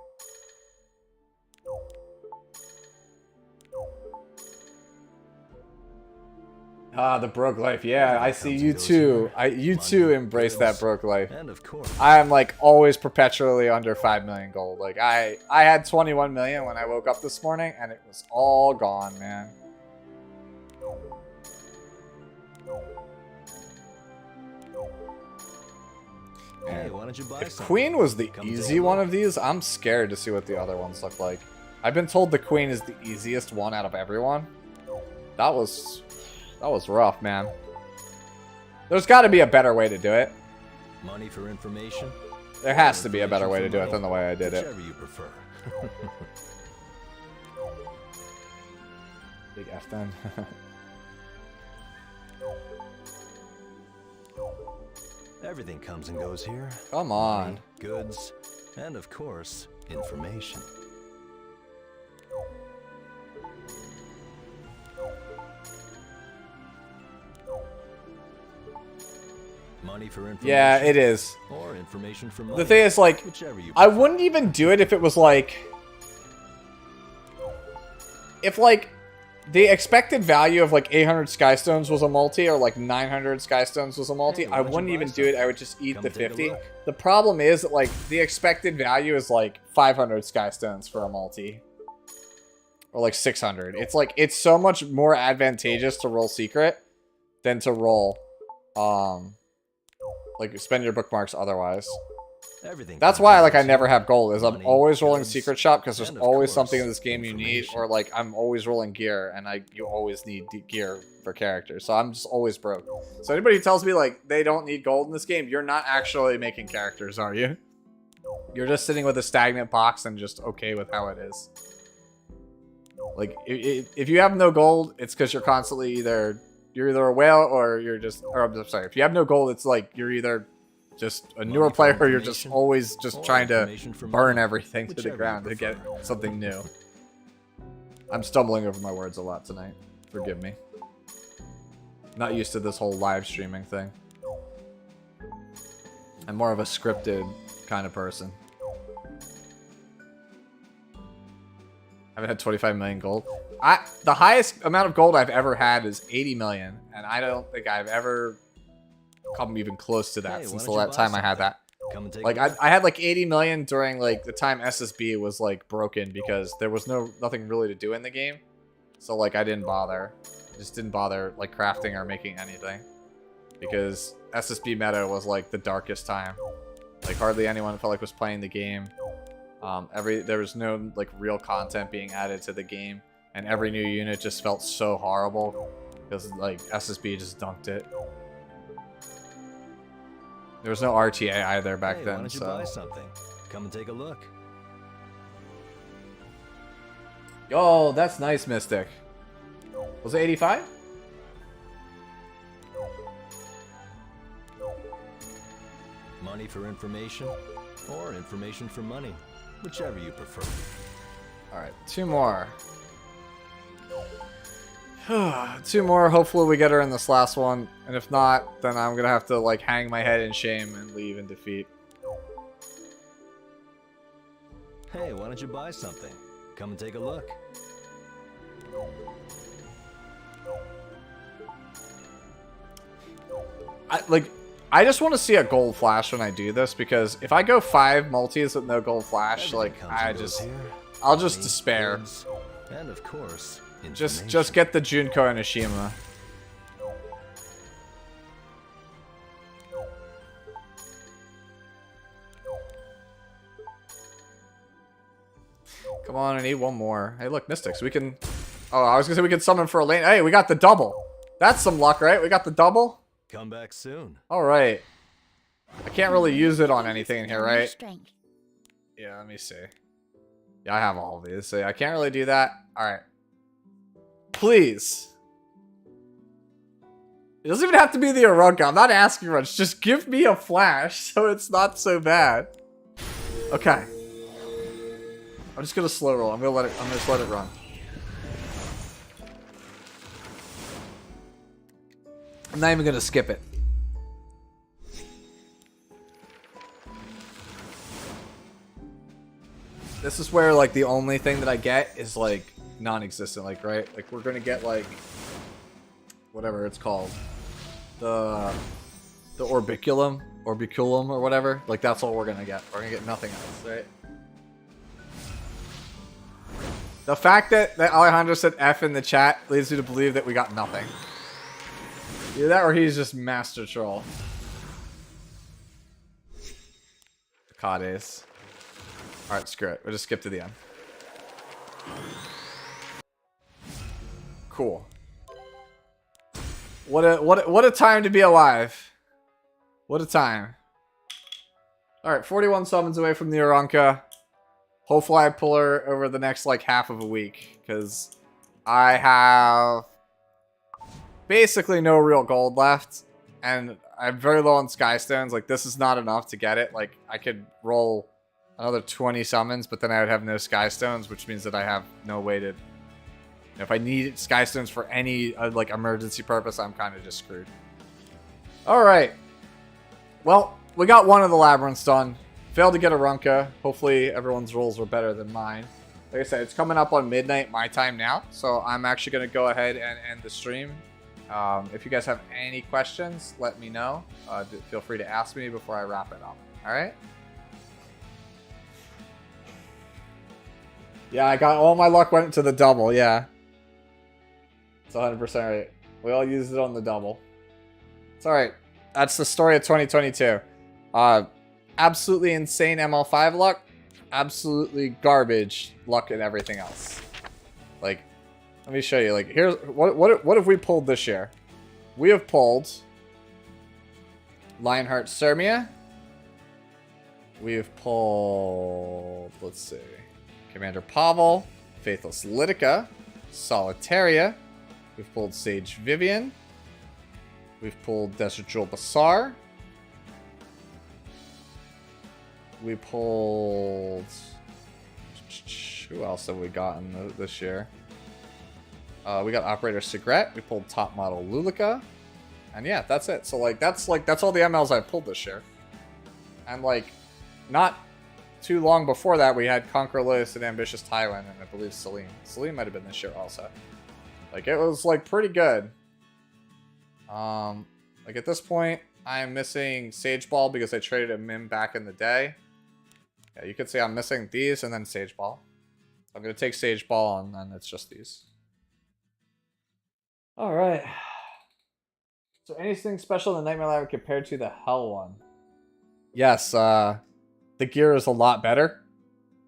Ah, the broke life. Yeah, I see you too. You too embrace that broke life. And of course, I am like always perpetually under 5 million gold. Like I had 21 million when I woke up this morning and it was all gone, man. hey, why don't you buy If something? Queen was the Come take easy a one look. of these, I'm scared to see what the other ones look like. I've been told the Queen is the easiest one out of everyone. That was rough, man. There's got to be a better way to do it. Money for information. There has to be a better way to do it than the way I did it. Whichever you prefer. Big F then. Everything comes and goes here. Come on. Money, goods, and of course, information. Money for information. Yeah, it is. Or information for money. The thing is, like, Whichever you I prefer. wouldn't even do it if it was like... If, like, the expected value of, like, 800 Skystones was a multi, or, like, 900 Skystones was a multi, Hey, why I don't you wouldn't buy even do it. I something? would just eat Come the take a 50. look. The problem is that, like, the expected value is, like, 500 Skystones for a multi. Or, like, 600. It's, like, it's so much more advantageous to roll Secret than to roll, like, spend your bookmarks otherwise. Everything That's comes why, and like, I goes never here. have gold, is I'm Money, always rolling goods, Secret Shop, because there's and of always course, something in this game you need, information. or, like, I'm always rolling gear, and you always need gear for characters, so I'm just always broke. So anybody who tells me, like, they don't need gold in this game, you're not actually making characters, are you? You're just sitting with a stagnant box and just okay with how it is. Like, if you have no gold, it's because you're constantly you're either a whale, or you're just, or I'm sorry, if you have no gold, it's like, you're either just a newer Money for player, or you're just information, always just or trying to information for burn money. everything to the Whichever you ground to get prefer. something new. I'm stumbling over my words a lot tonight. Forgive me. Not used to this whole live streaming thing. I'm more of a scripted kind of person. I haven't had 25 million gold. The highest amount of gold I've ever had is 80 million, and I don't think I've ever come even close to that Hey, why since don't the you last buy time I had something? that. Come and take Like a look. I had like 80 million during like the time SSB was like broken because there was nothing really to do in the game. So like I didn't bother. I just didn't bother like crafting or making anything. Because SSB meta was like the darkest time. Like hardly anyone felt like was playing the game. There was no like real content being added to the game, and every new unit just felt so horrible because like SSB just dunked it. There was no RTA either back Hey, then. why don't you So buy something? Come and take a look. yo, that's nice, Mystic. Was it 85? Money for information, or information for money, whichever you prefer. All right, 2 more. 2 more. Hopefully we get her in this last one, and if not, then I'm gonna have to like hang my head in shame and leave in defeat. Hey, why don't you buy something? Come and take a look. I just want to see a gold flash when I do this, because if I go 5 multis with no gold flash, like I'll just despair. And of course, Just get the Junko and Ashima. Come on, I need one more. Hey, look, Mystics. We can... Oh, I was gonna say we can summon for a lane. Hey, we got the double. That's some luck, right? We got the double. Come back soon. All right. I can't really use it on anything in here, right? Strength. Yeah, let me see. Yeah, I have all of these, so I can't really do that. All right. Please. It doesn't even have to be the Ranka. I'm not asking much. Just give me a flash so it's not so bad. Okay. I'm just gonna slow roll. I'm gonna just let it run. I'm not even gonna skip it. This is where like the only thing that I get is like non-existent, like right? Like we're gonna get like whatever it's called. The orbiculum or whatever. Like that's all we're gonna get. We're gonna get nothing else, right? The fact that Alejandro said F in the chat leads you to believe that we got nothing. Either that or he's just master troll. Cades. Alright, screw it. We'll just skip to the end. Cool. What a time to be alive. What a time. Alright, 41 summons away from the Ranka. Hopefully I pull her over the next like half of a week, because I have basically no real gold left, and I'm very low on Sky Stones. Like this is not enough to get it. Like I could roll another 20 summons, but then I would have no Sky Stones, which means that I have no way to... If I need Sky Stones for any like emergency purpose, I'm kind of just screwed. Alright. Well, we got one of the labyrinths done. Failed to get a Ranka. Hopefully everyone's rolls were better than mine. Like I said, it's coming up on midnight my time now, so I'm actually going to go ahead and end the stream. If you guys have any questions, let me know. Feel free to ask me before I wrap it up. Alright? Yeah, I got all my luck went to the double, yeah. It's 100% right. We all used it on the double. It's alright. That's the story of 2022. Absolutely insane ML5 luck. Absolutely garbage luck and everything else. Like, let me show you. Like, here's what have we pulled this year? We have pulled Lionheart Sirmia. We have pulled, let's see, Commander Pavel, Faithless Litica, Solitaria. We've pulled Sage Vivian. We've pulled Desert Jewel Basar. We pulled... Who else have we gotten this year? We got Operator Cigarette. We pulled Top Model Lulica. And yeah, that's it. So that's all the MLs I've pulled this year. And like, not too long before that, we had Conqueror Lotus and Ambitious Tywin, and I believe Celine. Celine might have been this year also. Like, it was like pretty good. Like at this point, I'm missing Sage Ball because I traded a Mim back in the day. Yeah, you could see I'm missing these and then Sage Ball. I'm going to take Sage Ball and then it's just these. Alright. So anything special in the Nightmare Labyrinth compared to the Hell one? Yes, the gear is a lot better.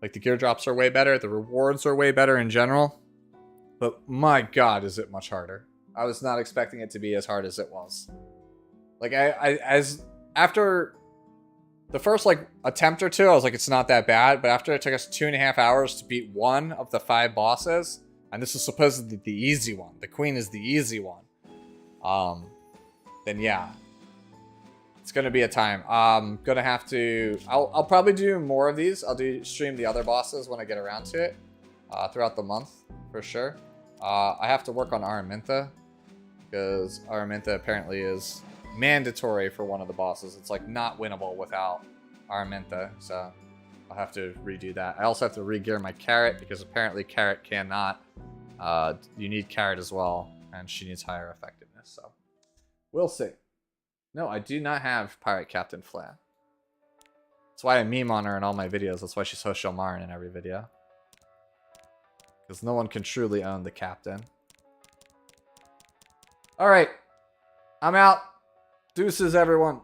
Like, the gear drops are way better. The rewards are way better in general. But my god, is it much harder. I was not expecting it to be as hard as it was. Like, after the first, like, attempt or two, I was like, it's not that bad. But after it took us 2.5 hours to beat one of the 5 bosses, and this is supposedly the easy one. The Queen is the easy one. Then yeah. It's going to be a time. I'm going to have to... I'll probably do more of these. I'll stream the other bosses when I get around to it. Throughout the month, for sure. I have to work on Araminta. Because Araminta apparently is mandatory for one of the bosses. It's like not winnable without Araminta. So I'll have to redo that. I also have to re-gear my Carrot. Because apparently Carrot cannot. You need Carrot as well. And she needs higher effectiveness. So we'll see. No, I do not have Pirate Captain Flan. That's why I meme on her in all my videos. That's why she's Hoshio Marin in every video. Because no one can truly own the captain. Alright. I'm out. Deuces, everyone.